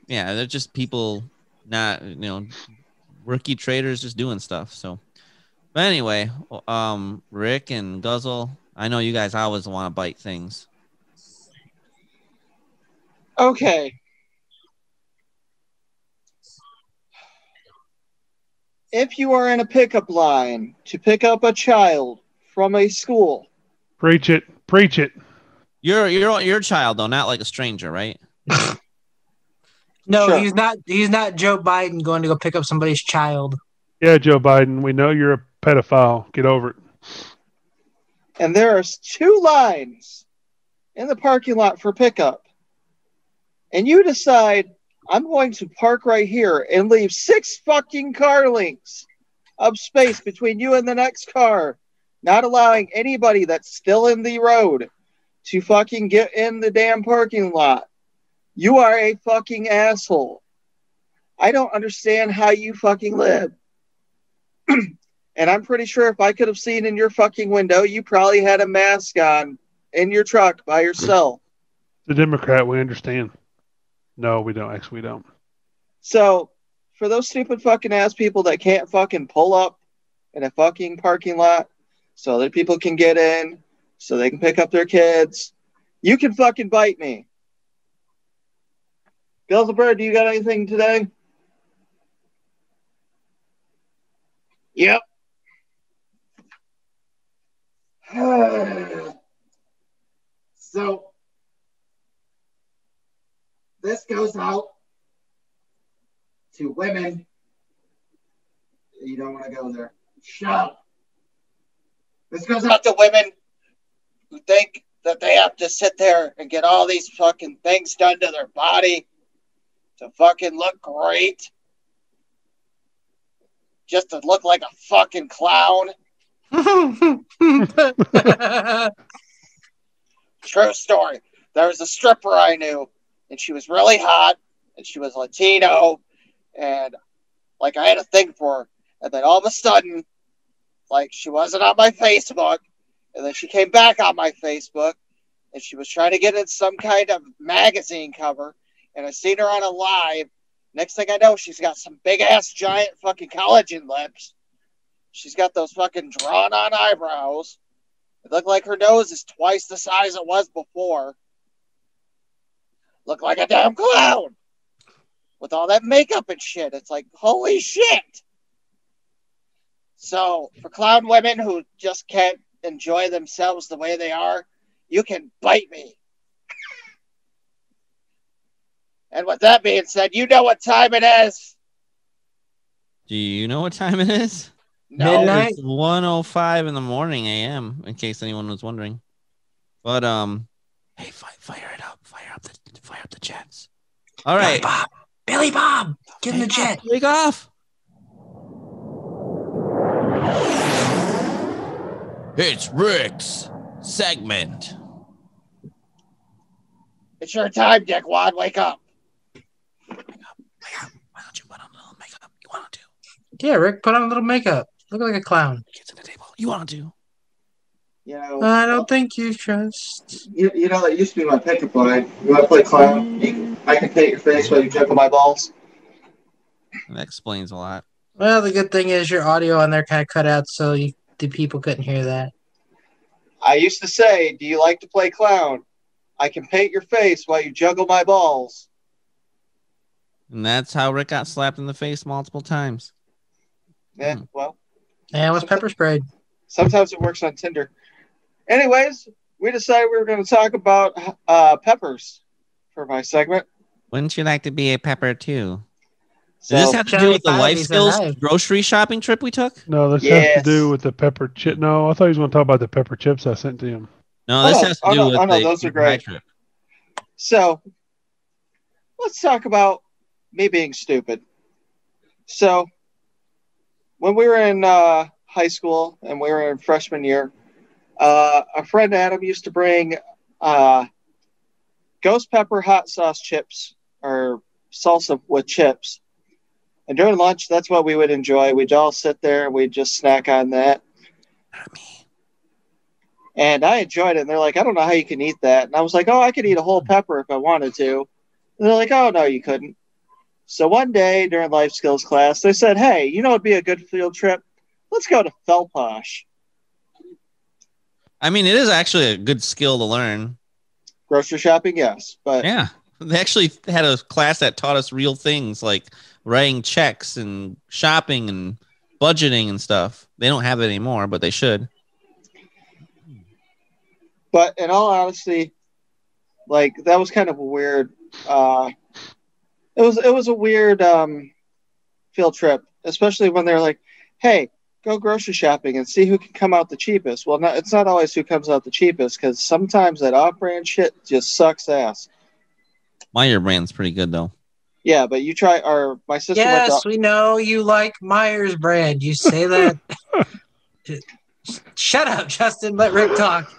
people, not rookie traders just doing stuff. So, but anyway, Rick and Guzzle, I know you guys always want to bite things. Okay. If you are in a pickup line to pick up a child from a school, Preach it. You're your child though, not like a stranger, right? No, Sure. He's not Joe Biden going to go pick up somebody's child. Yeah, Joe Biden, we know you're a pedophile. Get over it. and there are 2 lines in the parking lot for pickup, and you decide, I'm going to park right here and leave 6 fucking car lengths of space between you and the next car, not allowing anybody that's still in the road to fucking get in the damn parking lot. You are a fucking asshole. I don't understand how you fucking live. And I'm pretty sure if I could have seen in your fucking window, you probably had a mask on in your truck by yourself. The Democrat, we understand. No, we don't. Actually, we don't. So, for those stupid fucking ass people that can't fucking pull up in a fucking parking lot so that people can get in, so they can pick up their kids, you can fucking bite me. Guzzlebird, do you got anything today? Yep. So, this goes out to women. You don't want to go there. Shut up. This goes out to women who think that they have to sit there and get all these fucking things done to their body to fucking look great. Just to look like a fucking clown. True story. There was a stripper I knew, and she was really hot, and she was Latino, and like I had a thing for her. And then all of a sudden, like she wasn't on my Facebook, and then she came back on my Facebook, and she was trying to get in some kind of magazine cover, and I seen her on a live. Next thing I know, she's got some big ass giant fucking collagen lips. She's got those fucking drawn on eyebrows. It looked like her nose is twice the size it was before. Looked like a damn clown. With all that makeup and shit. It's like, holy shit. So, for clown women who just can't enjoy themselves the way they are, you can bite me. And with that being said, you know what time it is. Do you know what time it is? No. Midnight? It's 1:05 in the morning a.m. in case anyone was wondering. But hey, fire it up. Fire up the jets. All right. Billy Bob. Get in the jet. Take off. It's Rick's segment. It's your time, dickwad. Wake up. Wake up. Why don't you put on a little makeup? You want to? Yeah, Rick, put on a little makeup. Look like a clown. Get to the table. You want to? You know, I don't think you trust. you know, that used to be my pickup line. You want to play clown? I can paint your face while you juggle my balls. That explains a lot. Well, the good thing is your audio on there kind of cut out, so the people couldn't hear that. I used to say, do you like to play clown? I can paint your face while you juggle my balls. And that's how Rick got slapped in the face multiple times. Yeah, well. And it was pepper sprayed. Sometimes it works on Tinder. Anyways, we decided we were going to talk about peppers for my segment. Wouldn't you like to be a pepper too? So, Does this have to do with the Johnny life Five, skills he's alive. grocery shopping trip we took? No, this has to do with the pepper chip. No, I thought he was going to talk about the pepper chips I sent to him. No, this has to do with the those are Dubai great. trip. So, let's talk about me being stupid. So, when we were in high school and we were in freshman year, our friend Adam used to bring ghost pepper hot sauce chips or salsa with chips. And during lunch, that's what we would enjoy. We'd all sit there and we'd just snack on that. And I enjoyed it. And they're like, I don't know how you can eat that. And I was like, oh, I could eat a whole pepper if I wanted to. And they're like, oh, no, you couldn't. So one day during life skills class, they said, hey, you know it'd be a good field trip? Let's go to Felposh. I mean, it is actually a good skill to learn. Grocery shopping, yes. But yeah, they actually had a class that taught us real things like writing checks and shopping and budgeting and stuff. They don't have it anymore, but they should. But in all honesty, like that was kind of a weird. It was a weird field trip, especially when they're like, "Hey, go grocery shopping and see who can come out the cheapest." Well, it's not always who comes out the cheapest because sometimes that off-brand shit just sucks ass. Meyer brand's pretty good though. Yeah, but you try. Or my sister. Yes, we know you like Myers brand. You say that. Shut up, Justin. Let Rick talk.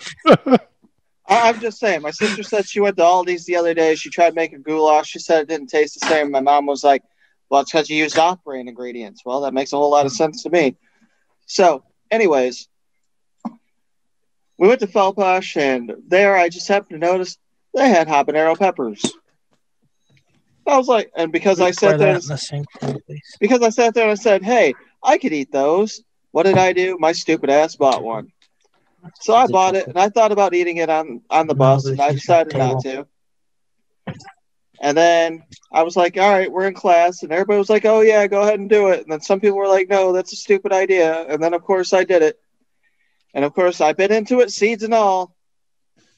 I'm just saying. My sister said she went to Aldi's the other day. She tried making goulash. She said it didn't taste the same. My mom was like, well, it's because you used off-brand ingredients. Well, that makes a whole lot of sense to me. So, anyways, we went to Felposh, and there I just happened to notice they had habanero peppers. I was like, and because I sat there, because I sat there and I said, hey, I could eat those. What did I do? My stupid ass bought one. So I bought it, and I thought about eating it on the bus, and I decided not to. And then I was like, all right, we're in class, and everybody was like, oh, yeah, go ahead and do it. And then some people were like, no, that's a stupid idea. And then, of course, I did it. And, of course, I bit into it, seeds and all.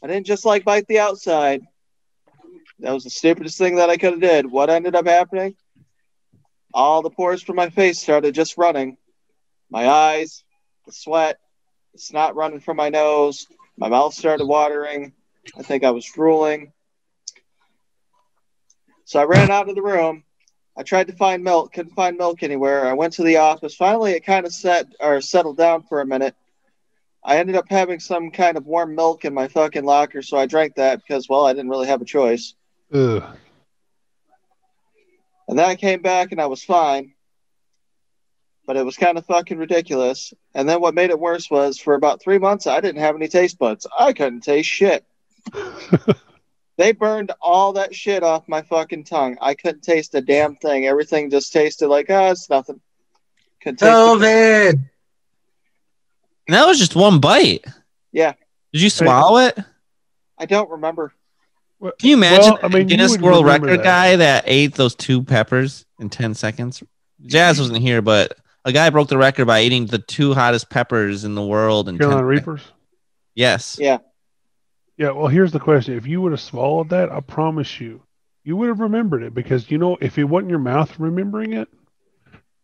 I didn't just, like, bite the outside. That was the stupidest thing that I could have did. What ended up happening? All the pores from my face started just running. My eyes, the sweat, the snot running from my nose. My mouth started watering. I think I was drooling. So I ran out of the room. I tried to find milk, couldn't find milk anywhere. I went to the office. Finally, it kind of settled down for a minute. I ended up having some kind of warm milk in my fucking locker, so I drank that because, well, I didn't really have a choice. Ugh. And then I came back and I was fine. But it was kind of fucking ridiculous. And then what made it worse was for about 3 months, I didn't have any taste buds. I couldn't taste shit. They burned all that shit off my fucking tongue. I couldn't taste a damn thing. Everything just tasted like, it's nothing. Couldn't taste COVID. And that was just one bite. Yeah. Did you swallow it? I don't remember. Can you imagine you Guinness would World remember Record that. guy that ate those 2 peppers in 10 seconds? Jazz wasn't here, but a guy broke the record by eating the 2 hottest peppers in the world in 10 Carolina seconds. Reapers? Yes. Yeah. Yeah, well, here's the question. If you would have swallowed that, I promise you would have remembered it because, if it wasn't your mouth remembering it,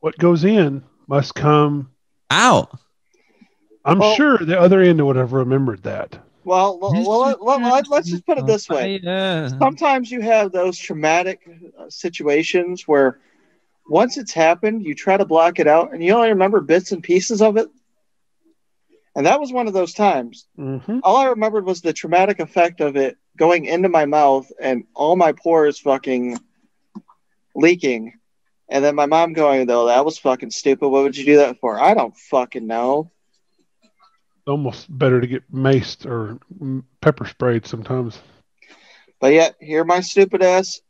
what goes in must come out. I'm sure the other end would have remembered that. Well, let's just put it this way. Sometimes you have those traumatic situations where once it's happened, you try to block it out and you only remember bits and pieces of it. And that was one of those times. Mm-hmm. All I remembered was the traumatic effect of it going into my mouth and all my pores fucking leaking. And then my mom going, though, that was fucking stupid. What would you do that for? I don't fucking know. It's almost better to get maced or pepper sprayed sometimes. But yet, here my stupid ass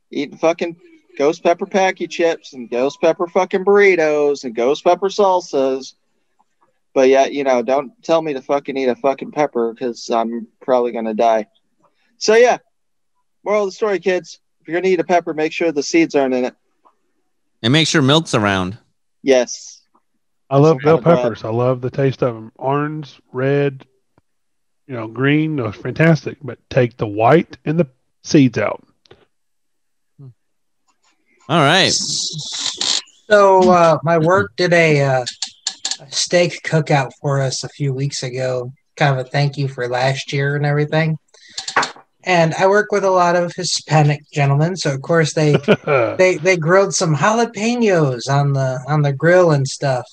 eating fucking ghost pepper Packy chips and ghost pepper fucking burritos and ghost pepper salsas. But yeah, don't tell me to fucking eat a fucking pepper because I'm probably going to die. So yeah, moral of the story, kids. If you're going to eat a pepper, make sure the seeds aren't in it. And make sure milk's around. Yes. I love bell kind of peppers. I love the taste of them. Orange, red, green, those fantastic. But take the white and the seeds out. All right. So my work did a steak cookout for us a few weeks ago, kind of a thank you for last year and everything. And I work with a lot of Hispanic gentlemen, so of course they grilled some jalapenos on the grill and stuff.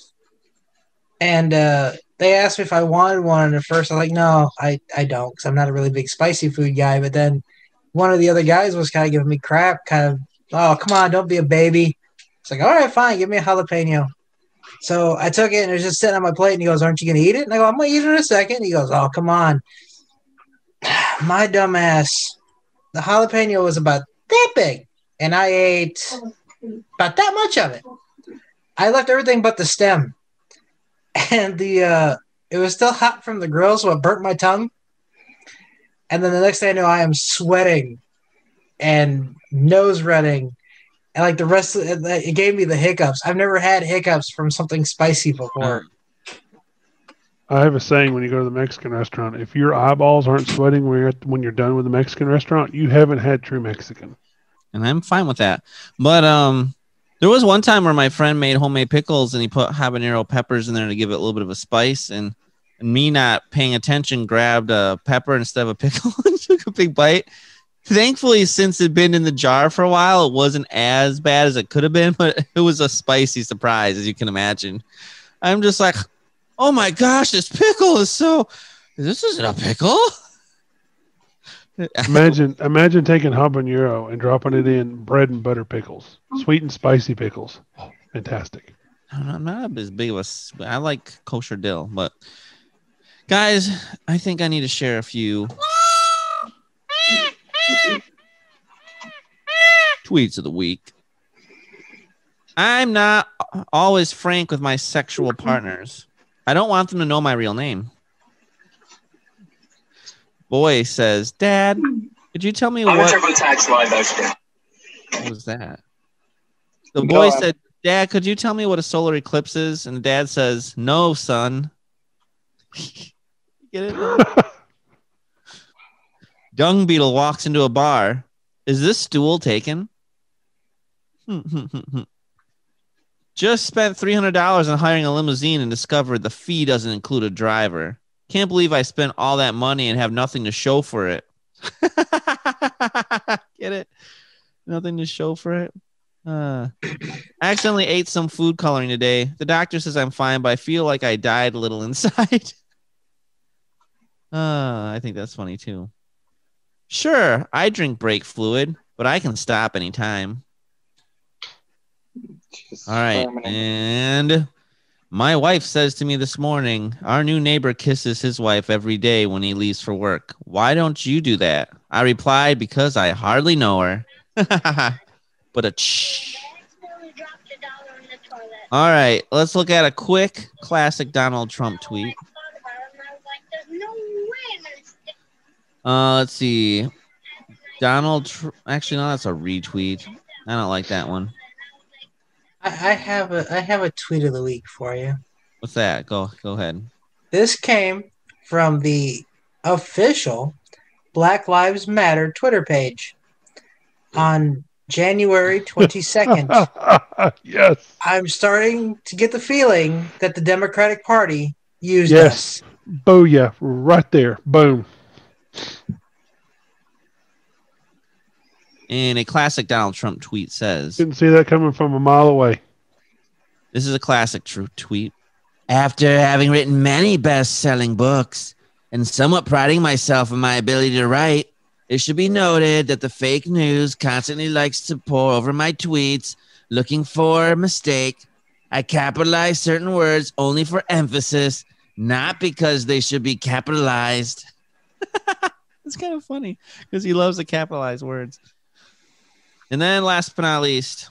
And they asked me if I wanted one, and at first I was like, no, I don't, because I'm not a really big spicy food guy. But then one of the other guys was kind of giving me crap, kind of, oh, come on, don't be a baby. It's like, all right, fine, give me a jalapeno. So I took it, and it was just sitting on my plate, and he goes, aren't you going to eat it? And I go, I'm going to eat it in a second. He goes, oh, come on. My dumb ass, the jalapeno was about that big, and I ate about that much of it. I left everything but the stem, and it was still hot from the grill, so it burnt my tongue. And then the next thing I know, I am sweating and nose running, and like the rest of it gave me the hiccups. I've never had hiccups from something spicy before. I have a saying when you go to the Mexican restaurant, if your eyeballs aren't sweating when you're done with the Mexican restaurant, you haven't had true Mexican. And I'm fine with that. But there was one time where my friend made homemade pickles and he put habanero peppers in there to give it a little bit of a spice. And me not paying attention, grabbed a pepper instead of a pickle and took a big bite. Thankfully, since it'd been in the jar for a while, it wasn't as bad as it could have been, but it was a spicy surprise, as you can imagine. I'm just like, oh my gosh, this pickle is this isn't a pickle. Imagine taking habanero and dropping it in bread and butter pickles, sweet and spicy pickles. Fantastic. I'm not as big of I like kosher dill, but guys, I think I need to share a few tweets of the week. I'm not always frank with my sexual partners. I don't want them to know my real name. Boy says, Dad, could you tell me what was that? The boy said, Dad, could you tell me what a solar eclipse is? And the dad says, no, son. Get it? Dung beetle walks into a bar. Is this stool taken? Just spent $300 on hiring a limousine and discovered the fee doesn't include a driver. Can't believe I spent all that money and have nothing to show for it. Get it? Nothing to show for it. I accidentally ate some food coloring today. The doctor says I'm fine, but I feel like I died a little inside. I think that's funny too. Sure, I drink brake fluid, but I can stop anytime. All right. And my wife says to me this morning, our new neighbor kisses his wife every day when he leaves for work. Why don't you do that? I replied, because I hardly know her. But a shh. All right. Let's look at a quick classic Donald Trump tweet. Let's see. Actually, no, that's a retweet. I don't like that one. I have a tweet of the week for you. What's that? Go ahead. This came from the official Black Lives Matter Twitter page on January 22nd. Yes. I'm starting to get the feeling that the Democratic Party used Yes. us. Booyah. Right there. Boom. And a classic Donald Trump tweet says, Didn't see that coming from a mile away. this is a classic tweet. After having written many best-selling books and somewhat priding myself in my ability to write, it should be noted that the fake news constantly likes to pour over my tweets looking for a mistake. I capitalize certain words only for emphasis, not because they should be capitalized. It's kind of funny because he loves to capitalize words. And then last but not least,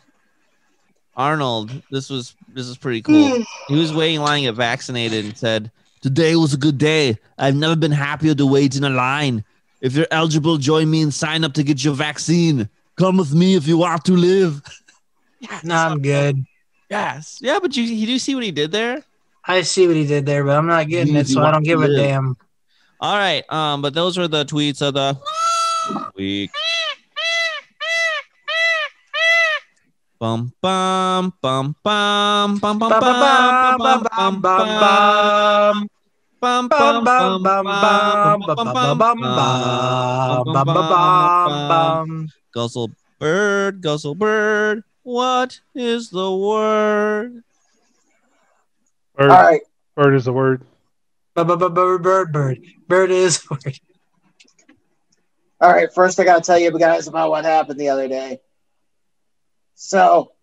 Arnold. This is pretty cool. He was waiting in line to get vaccinated and said, "Today was a good day. I've never been happier to wait in a line. If you're eligible, join me and sign up to get your vaccine. Come with me if you want to live." Yes. No, I'm good. Yes. Yeah, but you do see what he did there? I see what he did there, but I'm not getting it, so I don't give a damn. All right. But those are the tweets of the week. Bum bum bum bum bum bum bum bum bum bum bum bum. Guzzle bird, what is the word? Bird. All right. Bird is the word. Bird is the word. All right. First, I got to tell you guys about what happened the other day. So,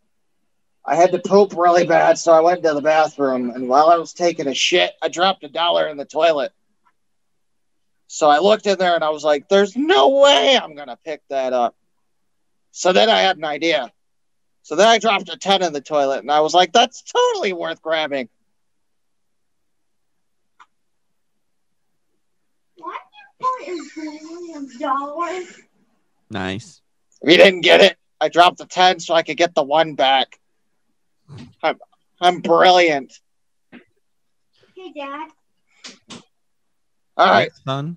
I had to poop really bad, so I went to the bathroom, and while I was taking a shit, I dropped $1 in the toilet. So I looked in there, and I was like, there's no way I'm going to pick that up. So then I had an idea. So then I dropped a 10 in the toilet, and I was like, that's totally worth grabbing. Nice. If you didn't get it, I dropped the 10 so I could get the 1 back. I'm brilliant. Hey, Dad. All right. Son.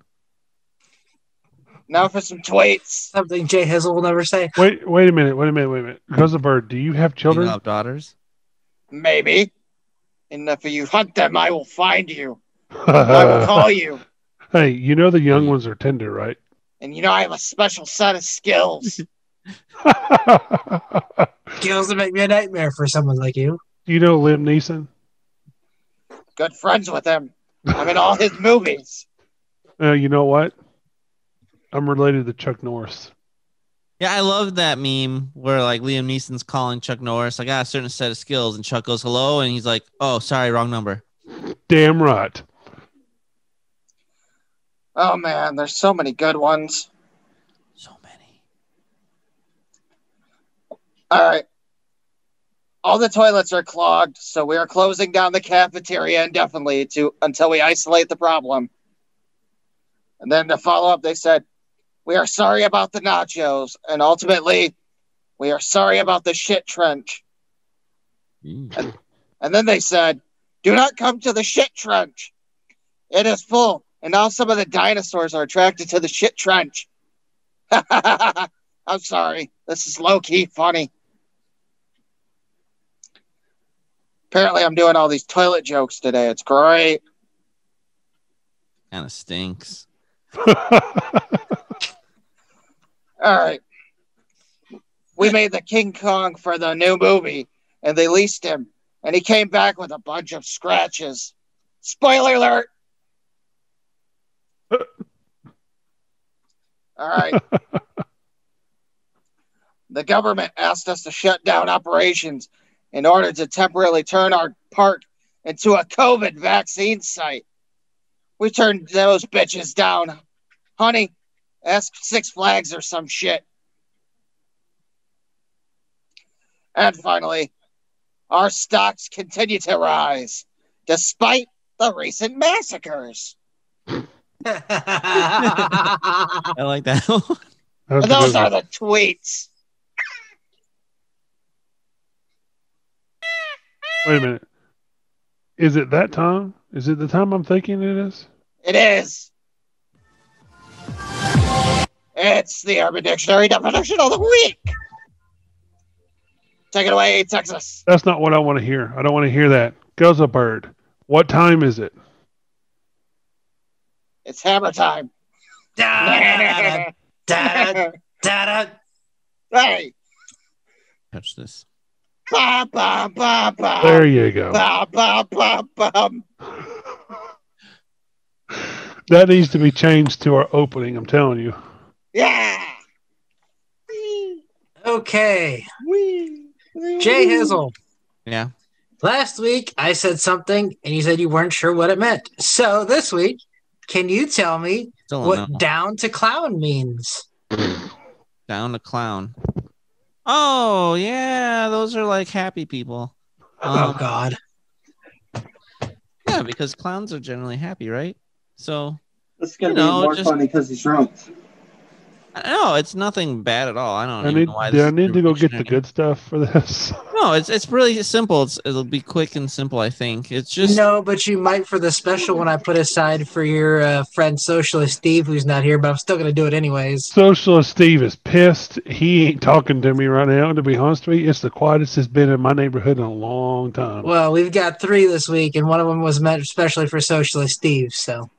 Now for some tweets. Something Jay Hizzle will never say. Wait a minute. Because of Bird, do you have children? You have daughters? Maybe. And if you hunt them, I will find you. I will call you. Hey, you know the young ones are tender, right? And you know I have a special set of skills. Skills to make me a nightmare for someone like you. You know Liam Neeson? Good friends with him. I'm in all his movies. You know what? I'm related to Chuck Norris. Yeah, I love that meme where like Liam Neeson's calling Chuck Norris. I got a certain set of skills, and Chuck goes hello, and he's like, "Oh, sorry, wrong number." Damn right. Oh man, there's so many good ones. So many. All right. All the toilets are clogged, so we are closing down the cafeteria indefinitely until we isolate the problem. And then to follow up, they said, we are sorry about the nachos, and ultimately, we are sorry about the shit trench. And then they said, do not come to the shit trench. It is full, and now some of the dinosaurs are attracted to the shit trench. I'm sorry. This is low-key funny. Apparently, I'm doing all these toilet jokes today. It's great. Kind of stinks. All right. We made the King Kong for the new movie, and they leased him, and he came back with a bunch of scratches. Spoiler alert! All right. The government asked us to shut down operations in order to temporarily turn our park into a COVID vaccine site. We turned those bitches down. Honey, ask Six Flags or some shit. And finally, our stocks continue to rise despite the recent massacres. I like that. And those are the tweets. Wait a minute. Is it that time? Is it the time I'm thinking it is? It is. It's the Urban Dictionary definition of the week. Take it away, Texas. That's not what I want to hear. I don't want to hear that. Guzzle bird. What time is it? It's hammer time. Da, da, da, da. Hey. Touch this. Ba, ba, ba, ba. There you go. Ba, ba, ba, ba. That needs to be changed to our opening, I'm telling you. Yeah. Okay. Jay Hizzle. Yeah. Last week, I said something, and you said you weren't sure what it meant. So this week, can you tell me what down to clown means? Down to clown. Oh, yeah. Those are like happy people. Oh, God. Yeah, because clowns are generally happy, right? So, it's going to be more funny because he's drunk. No, it's nothing bad at all. I don't know why. Do I need to go get the good stuff for this? No, it's really simple. It'll be quick and simple, I think. It's just no, but you might for the special one I put aside for your friend Socialist Steve, who's not here, but I'm still going to do it anyways. Socialist Steve is pissed. He ain't talking to me right now. To be honest with you, it's the quietest it's been in my neighborhood in a long time. Well, we've got 3 this week, and one of them was meant especially for Socialist Steve. So.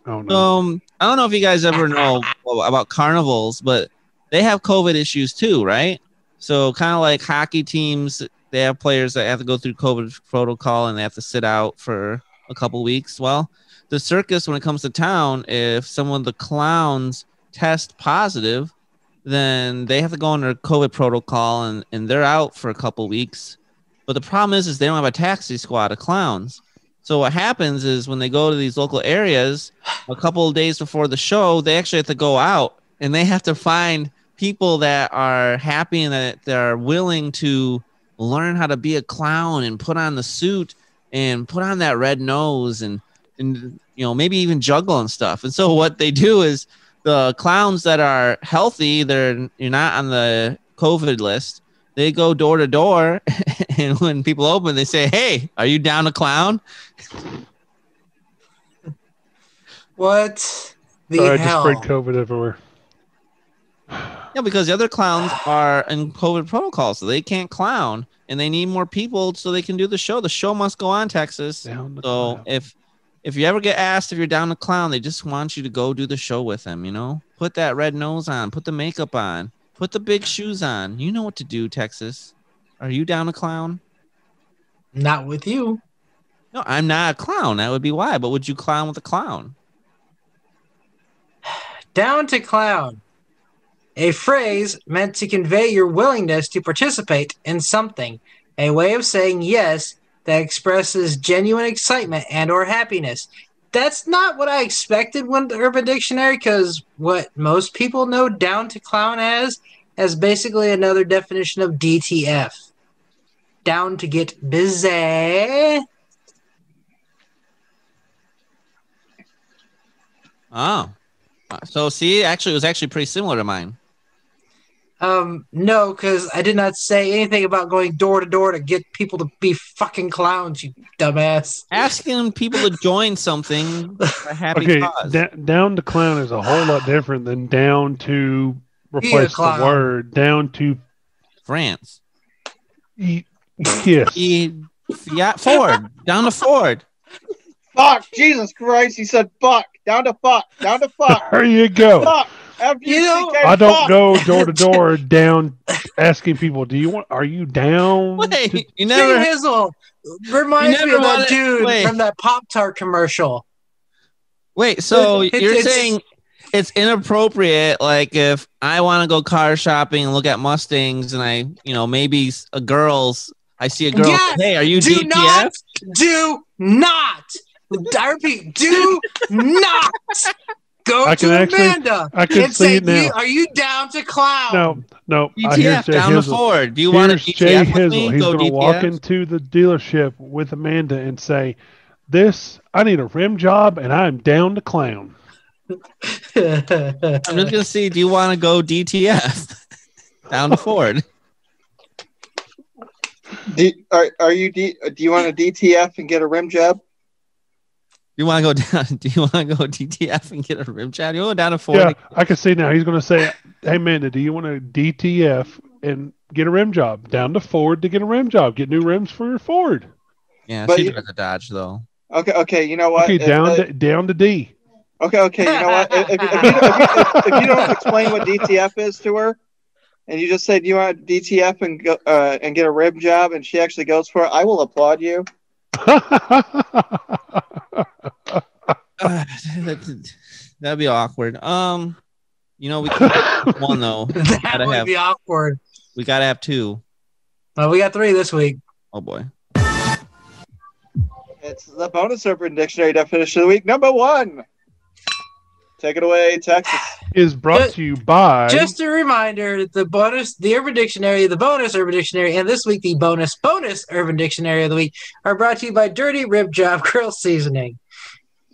Oh, no. I don't know if you guys ever know about carnivals, but they have COVID issues too, right? So kind of like hockey teams, they have players that have to go through COVID protocol and they have to sit out for a couple weeks. Well, the circus, when it comes to town, if someone of the clowns test positive, then they have to go under COVID protocol and they're out for a couple weeks. But the problem is they don't have a taxi squad of clowns. So what happens is when they go to these local areas, a couple of days before the show, they actually have to go out and they have to find people that are happy and that they're willing to learn how to be a clown and put on the suit and put on that red nose and maybe even juggle and stuff. And so what they do is the clowns that are healthy, you're not on the COVID list. They go door to door, and when people open, they say, "Hey, are you down to clown?" What the Sorry, hell? I just spread COVID everywhere. Yeah, because the other clowns are in COVID protocol, so they can't clown, and they need more people so they can do the show. The show must go on, Texas. So clown. if you ever get asked if you're down to clown, they just want you to go do the show with them. Put that red nose on, put the makeup on. Put the big shoes on. You know what to do, Texas. Are you down to clown? Not with you. No, I'm not a clown. That would be why. But would you clown with a clown? Down to clown. A phrase meant to convey your willingness to participate in something. A way of saying yes that expresses genuine excitement and or happiness. That's not what I expected when the Urban Dictionary, because what most people know down to clown as basically another definition of DTF. Down to get busy. Oh. So see, actually, it was actually pretty similar to mine. No, because I did not say anything about going door to door to get people to be fucking clowns, you dumbass. Asking people to join something for a happy cause. Down to clown is a whole lot different than down to replace the word. Down to France. Yes. Ford. Down to Ford. Fuck. Jesus Christ. He said fuck. Down to fuck. Down to fuck. There you go. Fuck. I don't go door to door down asking people, are you down? Wait, you never. Hizzle reminds me of that dude from that Pop-Tart commercial. Wait, so you're saying it's inappropriate, like if I want to go car shopping and look at Mustangs and I, maybe I see a girl. Yes, hey, are you do DTF? Do not. I repeat, do not go to Amanda and say, are you down to clown? No. DTF down to Ford. Do you want to DTF with me? He's going to walk into the dealership with Amanda and say, I need a rim job and I'm down to clown. I'm just going to see, do you want to go DTF down to Ford? Do you want to DTF and get a rim job? You want to go down? Do you want to go DTF and get a rim job? You want to go down to Ford? Yeah, I can see now. He's going to say, "Hey, Amanda, do you want to DTF and get a rim job down to Ford to get a rim job? Get new rims for your Ford." Yeah, she drives a Dodge though. Okay. You know what? Okay, down to D. Okay. You know what? If you don't explain what DTF is to her, and you just say, "Do you want DTF and go and get a rim job?" and she actually goes for it, I will applaud you. That'd be awkward. We can't have one though. That would be awkward. We gotta have two. Well, we got 3 this week. Oh boy. It's the bonus Urban Dictionary definition of the week, number 1. Take it away, Texas. Is brought to you by. Just a reminder: the bonus Urban Dictionary, and this week the bonus Urban Dictionary of the week are brought to you by Dirty Rib Job Grill Seasoning.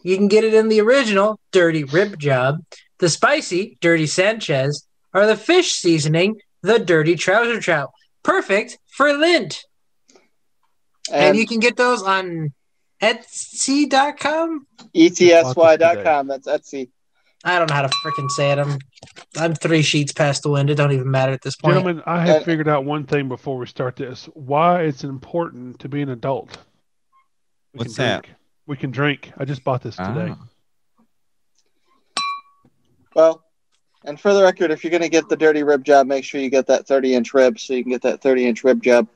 You can get it in the original Dirty Rib Job, the spicy Dirty Sanchez, or the fish seasoning, the Dirty Trouser Trout. Perfect for lint. And you can get those on Etsy.com? ETSY.com. That's Etsy. I don't know how to freaking say it. I'm 3 sheets past the wind. It don't even matter at this point. Gentlemen, I have figured out one thing before we start this. Why it's important to be an adult. What's that? We can drink. I just bought this today. Well, and for the record, if you're going to get the Dirty Rib Job, make sure you get that 30-inch rib so you can get that 30-inch rib job.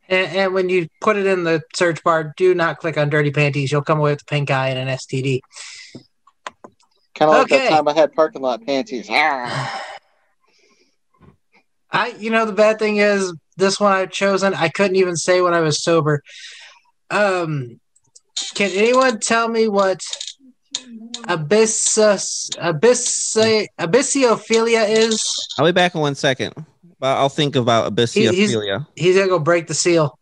And when you put it in the search bar, do not click on Dirty Panties. You'll come away with a pink eye and an STD. Kind of like that time I had parking lot panties. The bad thing is, this one I've chosen, I couldn't even say when I was sober. Can anyone tell me what abyssiophilia is? I'll be back in 1 second. I'll think about abyssiophilia. He's going to go break the seal.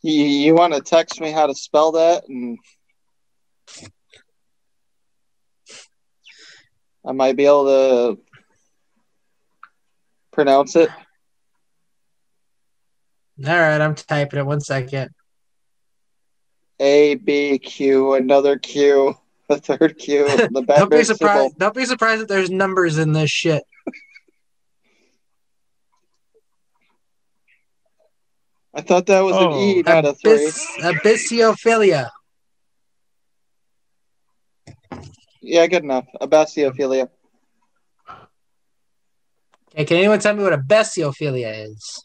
You want to text me how to spell that? And I might be able to pronounce it. All right, I'm typing it. 1 second. A, B, Q, another Q, a third Q. Don't be surprised that there's numbers in this shit. I thought that was an E, not a 3. Abyssiophilia. Yeah, good enough. Abyssiophilia. Okay, can anyone tell me what abyssiophilia is?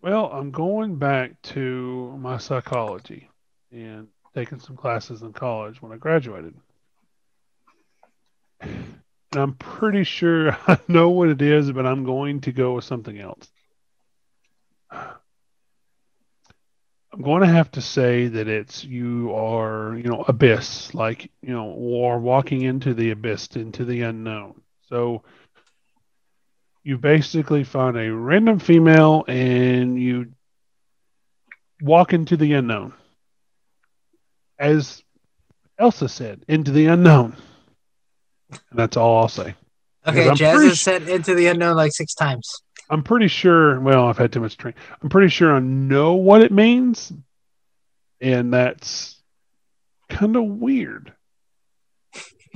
Well, I'm going back to my psychology and taking some classes in college when I graduated. And I'm pretty sure I know what it is, but I'm going to go with something else. I'm going to have to say that you are, abyss, like, or walking into the abyss, into the unknown. So you basically find a random female and you walk into the unknown. As Elsa said, into the unknown. And that's all I'll say. Okay, Jazz has said into the unknown like 6 times. I'm pretty sure, well, I've had too much training. I'm pretty sure I know what it means. And that's kind of weird.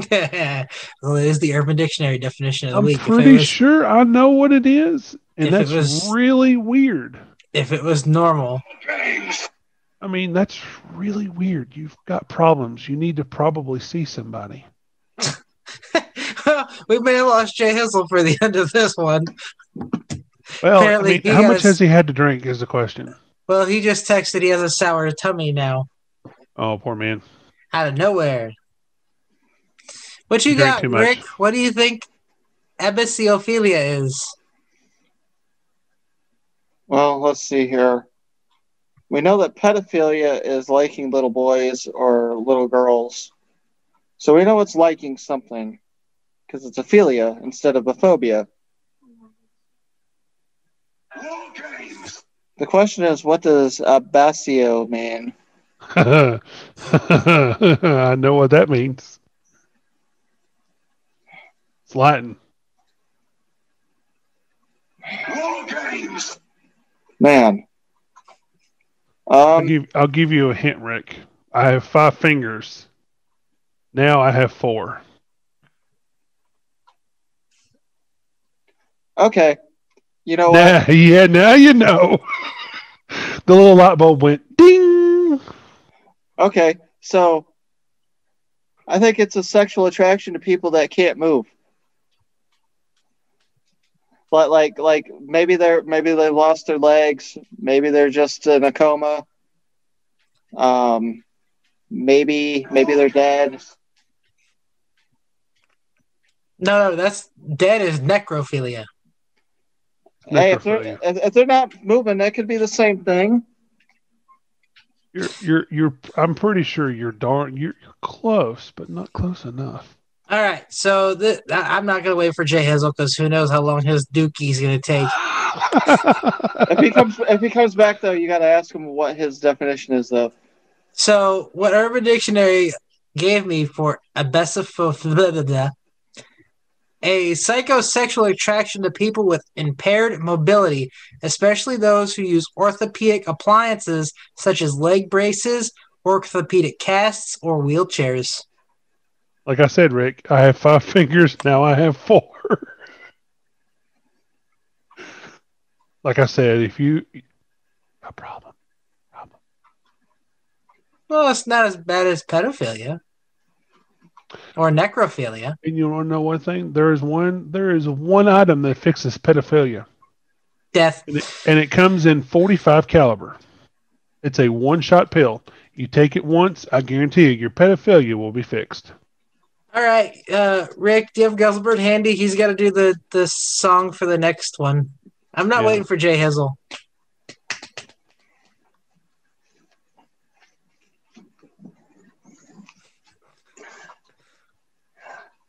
Well, it is the Urban Dictionary definition of the week. I'm pretty sure I know what it is. And that's really weird. If it was normal. I mean, that's really weird. You've got problems. You need to probably see somebody. We may have lost Jay Hizzle for the end of this one. Well, Apparently how much has he had to drink is the question. Well, he just texted he has a sour tummy now. Oh, poor man. Out of nowhere. What you Drank got, too much. Rick? What do you think ebiseophilia is? Well, let's see here. We know that pedophilia is liking little boys or little girls. So we know it's liking something because it's a philia instead of a phobia. The question is, what does abasio mean? I know what that means. It's Latin. Man. I'll give you a hint, Rick. I have 5 fingers. Now I have 4. Okay. You know what? Yeah, now you know. The little light bulb went ding. Okay, so I think it's a sexual attraction to people that can't move. But like maybe they lost their legs, maybe they're just in a coma. Maybe they're dead. No, that's dead is necrophilia. Hey, if they're not moving, that could be the same thing. You're I'm pretty sure you're close, but not close enough. All right, so I'm not gonna wait for Jay Hizzle because who knows how long his dookie's gonna take. If he comes back though, you got to ask him what his definition is though. So what Urban Dictionary gave me for ebiseophilia, a psychosexual attraction to people with impaired mobility, especially those who use orthopedic appliances such as leg braces, orthopedic casts, or wheelchairs. Like I said, Rick, I have 5 fingers. Now I have 4. Like I said, a problem. Well, it's not as bad as pedophilia or necrophilia. And you want to know one thing? There is one item that fixes pedophilia. Death. And it comes in 45 caliber. It's a one-shot pill. You take it once, I guarantee you, your pedophilia will be fixed. All right, Rick, do you have Guzzlebird handy? He's got to do the song for the next one. I'm not waiting for Jay Hizzle.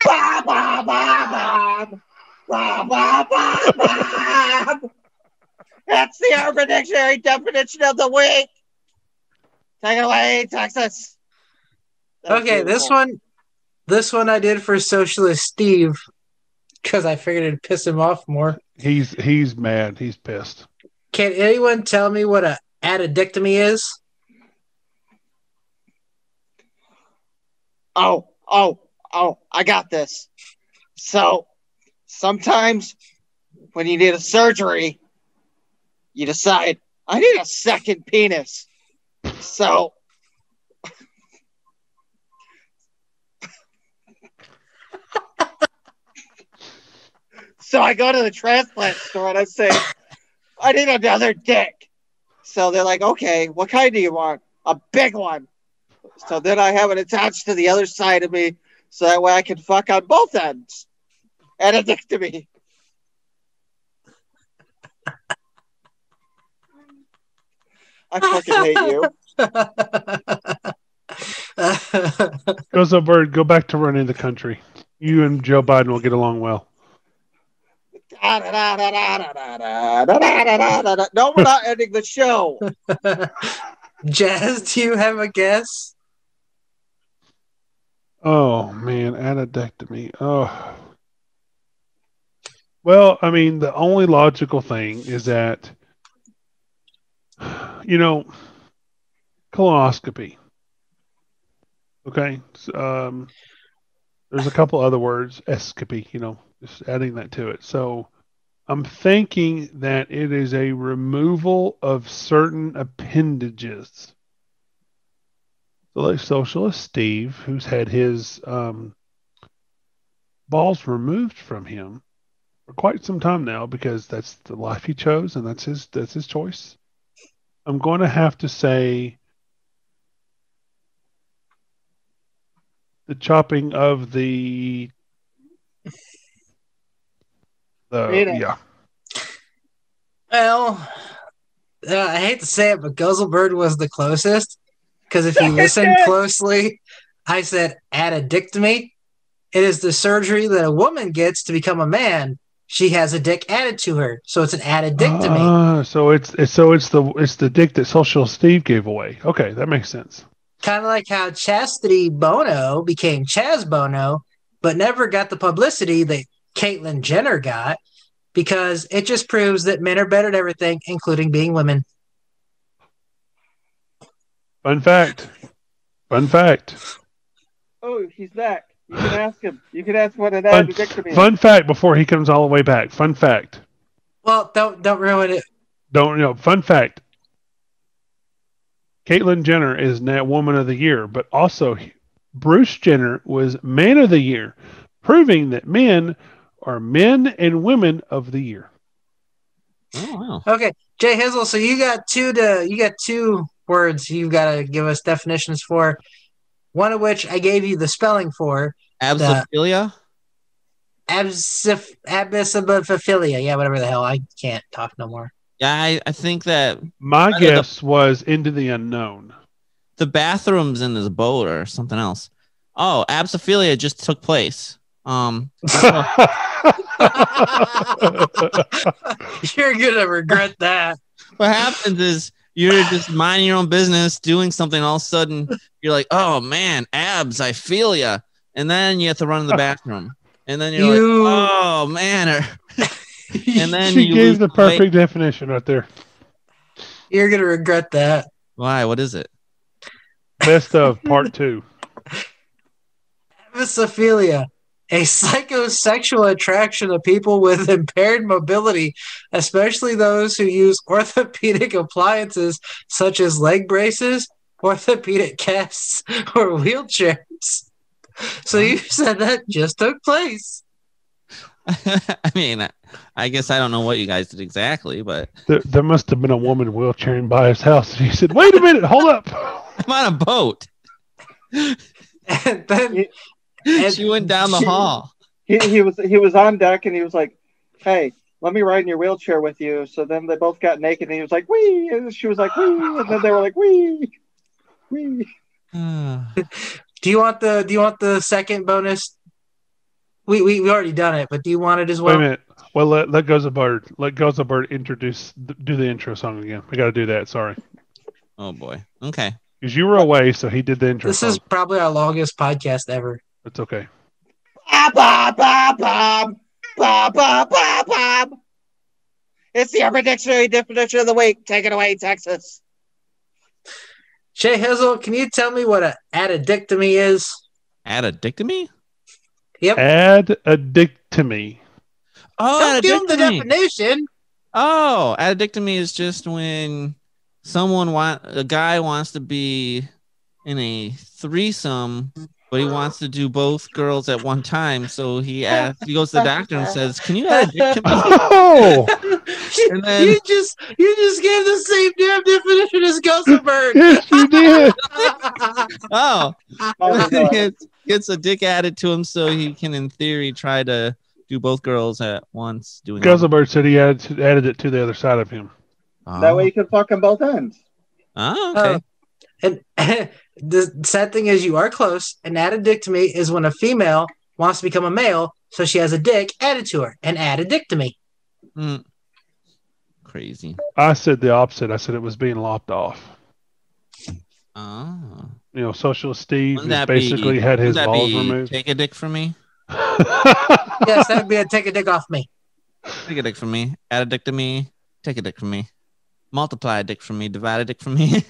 Bob, Bob, Bob, Bob, Bob, Bob, Bob. That's the Urban Dictionary definition of the week. Take it away, Texas. Okay, this one I did for Socialist Steve because I figured it'd piss him off more. He's mad. He's pissed. Can anyone tell me what a addictomy is? Oh, I got this. So, sometimes when you need a surgery, you decide, I need a second penis. So, I go to the transplant store and I say, I need another dick. So they're like, okay, what kind do you want? A big one. So then I have it attached to the other side of me so that way I can fuck on both ends. Addictomy. I fucking hate you. Guzzlebird, go back to running the country. You and Joe Biden will get along well. No, we're not ending the show. Jazz, do you have a guess? Oh, man, addictomy. Oh. Well, I mean, the only logical thing is that, colonoscopy. Okay. So, there's a couple other words, escapy, just adding that to it. So I'm thinking that it is a removal of certain appendages. So like Socialist Steve, who's had his balls removed from him for quite some time now because that's the life he chose and that's his choice. I'm going to have to say the chopping of the yeah. Well, I hate to say it, but Guzzlebird was the closest. Because if you listen closely, I said addictomy. It is the surgery that a woman gets to become a man. She has a dick added to her, so it's an addictomy. So it's the dick that Social Steve gave away. Okay, that makes sense. Kind of like how Chastity Bono became Chaz Bono, but never got the publicity that Caitlyn Jenner got, because it just proves that men are better at everything, including being women. Fun fact. Oh, he's back. You can ask him. You can ask what an addictomy is. Fun fact before he comes all the way back. Fun fact. Well, don't ruin it. Fun fact. Caitlyn Jenner is Woman of the Year, but also Bruce Jenner was Man of the Year, proving that men are men and women of the year. Oh, wow. Okay, Jay Hizzle. So you got two words you've got to give us definitions for. One of which I gave you the spelling for. Absophilia? Abysophilia. Yeah, whatever the hell. I can't talk no more. Yeah, I think that... My guess was Into the Unknown. The bathrooms in this boat or something else. Oh, absophilia just took place. You're gonna regret that. What happens is you're just minding your own business, doing something, all of a sudden you're like, oh man, abs, I feel ya. And then you have to run in the bathroom. And then you're like, oh man. And then she gave the perfect definition right there. You're gonna regret that. Why? What is it? Best of part 2. Abysophilia, a psychosexual attraction of people with impaired mobility, especially those who use orthopedic appliances such as leg braces, orthopedic casts, or wheelchairs. So you said that just took place. I mean, I guess I don't know what you guys did exactly, but... There must have been a woman wheelchairing by his house. And he said, wait a minute, hold up. I'm on a boat. And then... she went down the hall. He was on deck and he was like, hey, let me ride in your wheelchair with you. So then they both got naked and he was like, wee, and she was like, wee, and then they were like, wee, wee. Do you want the second bonus? We already done it, but do you want it as well? Wait a minute. Well, let Goes a Bird. Let Goes a Bird do the intro song again. We got to do that. Sorry. Oh boy. Okay. Because you were away, so he did the intro. This is probably our longest podcast ever. It's okay. It's the Urban Dictionary definition of the week. Take it away, Texas. Jay Hizzle, can you tell me what an addictomy is? Addictomy? Yep. Addictomy. Oh, don't give him the definition. Oh, addictomy is just when a guy wants to be in a threesome, but he wants to do both girls at one time. So he goes to the doctor and says, "Can you addict me?" Oh, and then, you just gave the same damn definition as Guzzlebird. Yes, you did. He gets a dick added to him, so he can, in theory, try to do both girls at once. Guzzlebird said he added it to the other side of him. Oh. That way you can fuck on both ends. Oh, okay. And the sad thing is, you are close. An addictomy is when a female wants to become a male, so she has a dick added to her. An addictomy. Crazy. I said the opposite. I said it was being lopped off. Oh. You know, Socialist Steve basically had his balls removed. Take a dick from me? Yes, that would be a take a dick off me. Take a dick from me. Add a dick to me. Take a dick from me. Multiply a dick from me. Divide a dick from me.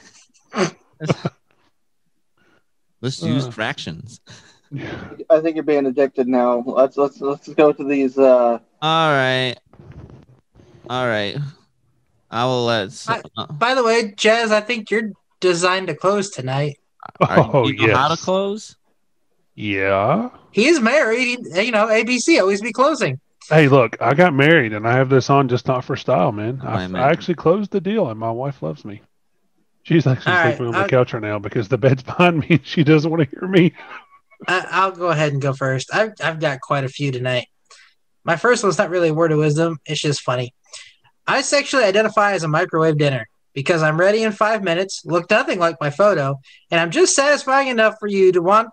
Let's use fractions. I think you're being addicted now. Let's go to these. All right. I will let. By the way, Jazz, I think you're designed to close tonight. You know how to close? Yeah. He is married. ABC always be closing. Hey, look, I got married and I have this on just not for style, man. I actually closed the deal and my wife loves me. She's actually sleeping on the couch right now because the bed's behind me and she doesn't want to hear me. I'll go ahead and go first. I've got quite a few tonight. My first one's not really a word of wisdom. It's just funny. I sexually identify as a microwave dinner because I'm ready in 5 minutes, look nothing like my photo, and I'm just satisfying enough for you to want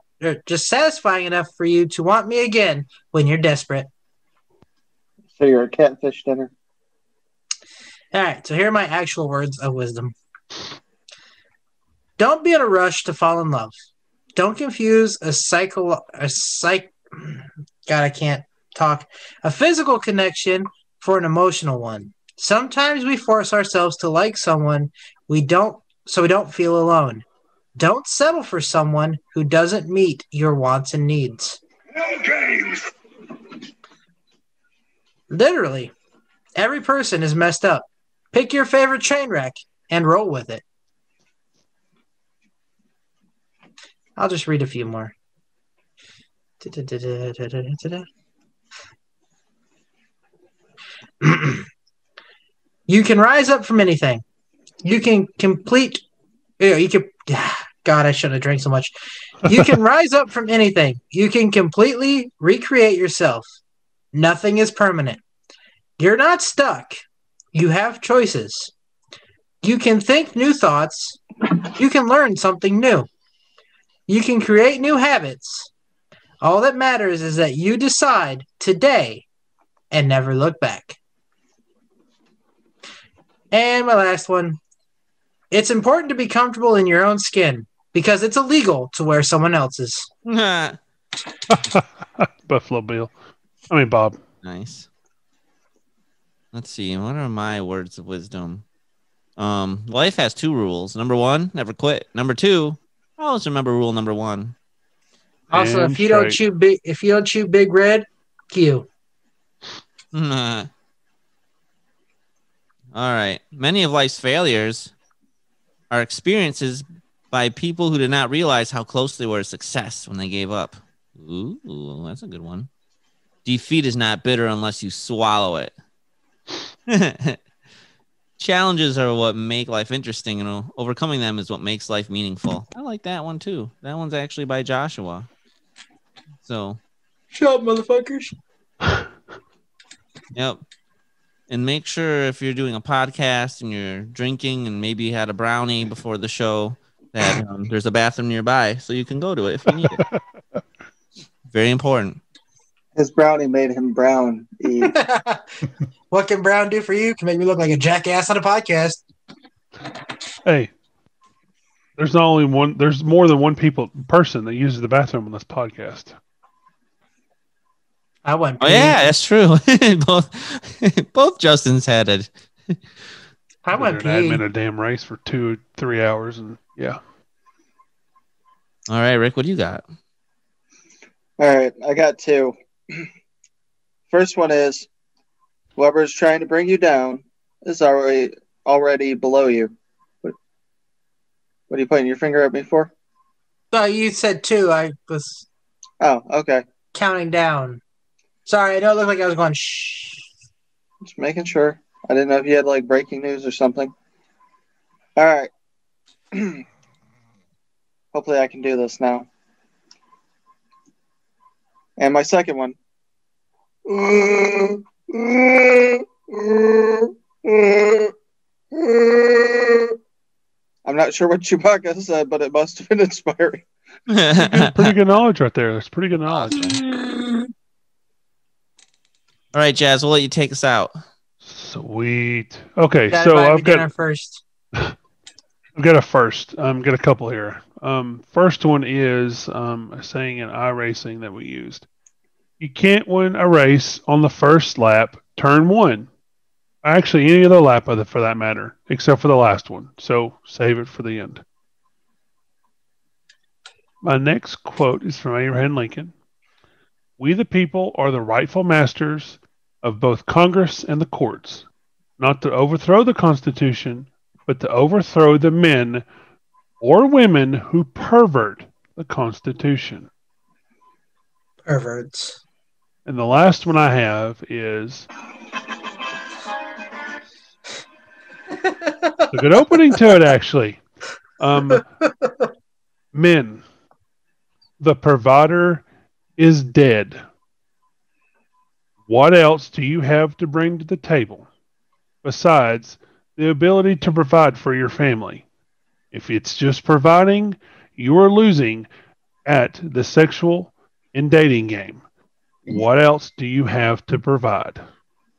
me again when you're desperate. So you're a catfish dinner. All right, so here are my actual words of wisdom. Don't be in a rush to fall in love. Don't confuse a physical connection for an emotional one. Sometimes we force ourselves to like someone so we don't feel alone. Don't settle for someone who doesn't meet your wants and needs. No games. Literally, every person is messed up. Pick your favorite train wreck and roll with it. I'll just read a few more. You can rise up from anything. God, I shouldn't have drank so much. You can rise up from anything. You can completely recreate yourself. Nothing is permanent. You're not stuck. You have choices. You can think new thoughts. You can learn something new. You can create new habits. All that matters is that you decide today and never look back. And my last one. It's important to be comfortable in your own skin because it's illegal to wear someone else's. Buffalo Bill. I mean, Bob. Nice. Let's see. What are my words of wisdom? Life has 2 rules. Number 1, never quit. Number 2, always remember rule number 1. Also, if you don't chew Big Red, Q. All right. Many of life's failures are experiences by people who did not realize how close they were to success when they gave up. Ooh, that's a good one. Defeat is not bitter unless you swallow it. Challenges are what make life interesting, and overcoming them is what makes life meaningful. I like that one too. That one's actually by Joshua. So, shut up, motherfuckers. Yep. And make sure if you're doing a podcast and you're drinking and maybe you had a brownie before the show that there's a bathroom nearby so you can go to it if you need it. Very important. His brownie made him brown. What can brown do for you? Can make me look like a jackass on a podcast. Hey, there's more than one person that uses the bathroom on this podcast. I went. Oh yeah, that's true. both Justins had it. I went. I'm in a damn race for 2-3 hours, and yeah. All right, Rick, what do you got? All right, I got 2. First one is, whoever's trying to bring you down is already below you. What are you pointing your finger at me for? Oh, you said 2. I was. Oh, okay. Counting down. Sorry, I know it looked like I was going shh. Just making sure. I didn't know if you had like breaking news or something. All right. Hopefully I can do this now. And my second one. I'm not sure what Chewbacca said, but it must have been inspiring. Pretty good knowledge right there. That's pretty good knowledge. All right, Jazz, we'll let you take us out. Sweet. Okay, so I've got first. I've got a first. Got a couple here. First one is a saying in iRacing that we used. You can't win a race on the first lap, turn 1. Actually, any other lap of it for that matter, except for the last one. So save it for the end. My next quote is from Abraham Lincoln. We the people are the rightful masters of both Congress and the courts, not to overthrow the Constitution, but to overthrow the men or women who pervert the Constitution. Perverts. And the last one I have is a good opening to it, actually. Men, the provider is dead. What else do you have to bring to the table besides the ability to provide for your family? If it's just providing, you are losing at the sexual and dating game. What else do you have to provide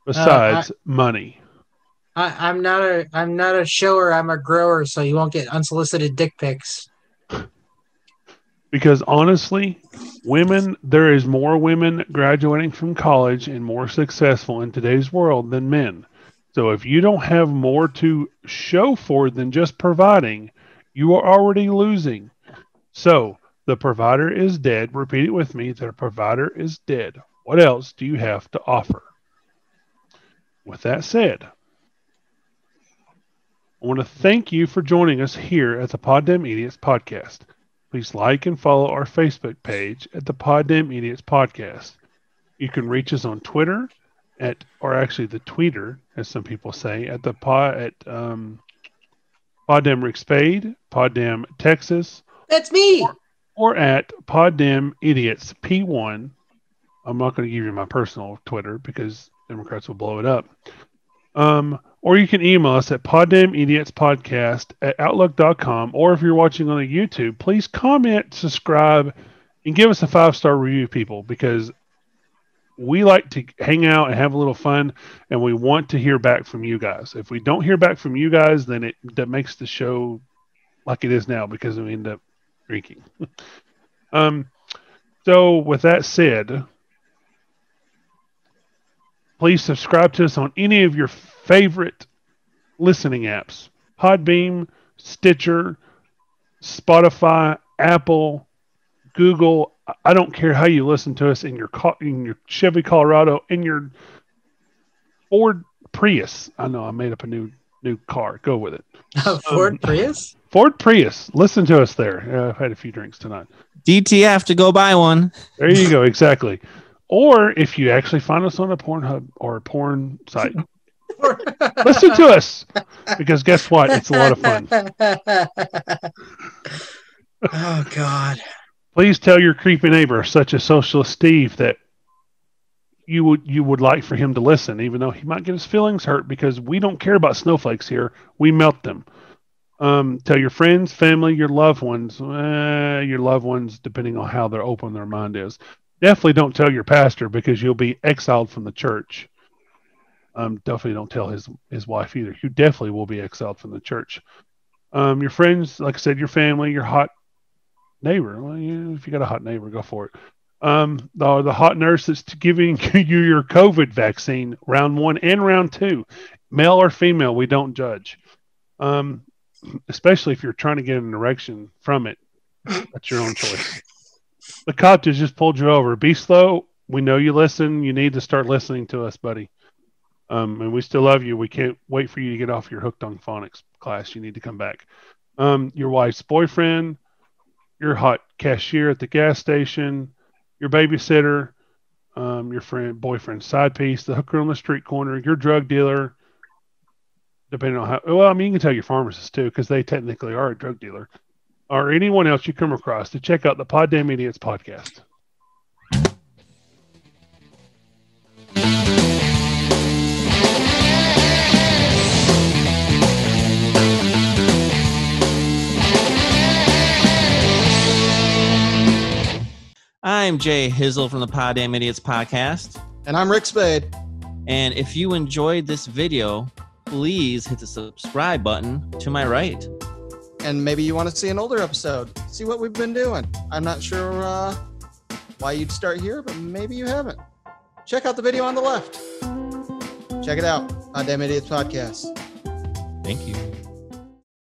besides money? I'm not a shower. I'm a grower, so you won't get unsolicited dick pics. Because honestly, there is more women graduating from college and more successful in today's world than men. So if you don't have more to show for than just providing, you are already losing. So the provider is dead. Repeat it with me. The provider is dead. What else do you have to offer? With that said, I want to thank you for joining us here at the Poddamn Idiotz Podcast. Please like and follow our Facebook page at the Poddamn Idiotz Podcast. You can reach us on Twitter or actually the tweeter, as some people say, at Poddamn Rick Spade, Poddamn Texas. That's me. Or at Poddamn Idiotz P1. I'm not going to give you my personal Twitter because Democrats will blow it up. Or you can email us at poddamnidiotspodcast@outlook.com. Or if you're watching on YouTube, please comment, subscribe, and give us a 5-star review, people, because we like to hang out and have a little fun, and we want to hear back from you guys. If we don't hear back from you guys, then that makes the show like it is now because we end up drinking. So with that said, please subscribe to us on any of your favorite listening apps. Podbeam, Stitcher, Spotify, Apple, Google. I don't care how you listen to us in your Chevy Colorado, in your Ford Prius. I know I made up a new car. Go with it. Ford Prius? Ford Prius. Listen to us there. I've had a few drinks tonight. DTF to go buy one. There you go. Exactly. Or if you actually find us on a Pornhub or a porn site, listen to us, because guess what? It's a lot of fun. Oh, God. Please tell your creepy neighbor, such as Socialist Steve, that you would like for him to listen, even though he might get his feelings hurt, because we don't care about snowflakes here. We melt them. Tell your friends, family, your loved ones, depending on how they're open their mind is. Definitely don't tell your pastor, because you'll be exiled from the church. Definitely don't tell his wife either. You definitely will be exiled from the church. Your friends, like I said, your family, your hot neighbor. Well, if you got a hot neighbor, go for it. The hot nurse that's giving you your COVID vaccine, round 1 and round 2, male or female, we don't judge. Especially if you're trying to get an erection from it. That's your own choice. The cop just pulled you over. Be slow. We know you listen. You need to start listening to us, buddy. And we still love you. We can't wait for you to get off your Hooked on Phonics class. You need to come back. Your wife's boyfriend, your hot cashier at the gas station, your babysitter, your boyfriend's side piece, the hooker on the street corner, your drug dealer, depending on how, well, I mean, you can tell your pharmacist too, because they technically are a drug dealer, or anyone else you come across, to check out the Poddamn Idiotz Podcast. I'm Jay Hizzle from the Poddamn Idiotz Podcast. And I'm Rick Spade. And if you enjoyed this video, please hit the subscribe button to my right. And maybe you want to see an older episode. See what we've been doing. I'm not sure why you'd start here, but maybe you haven't. Check out the video on the left. Check it out. Poddamn Idiotz Podcast. Thank you.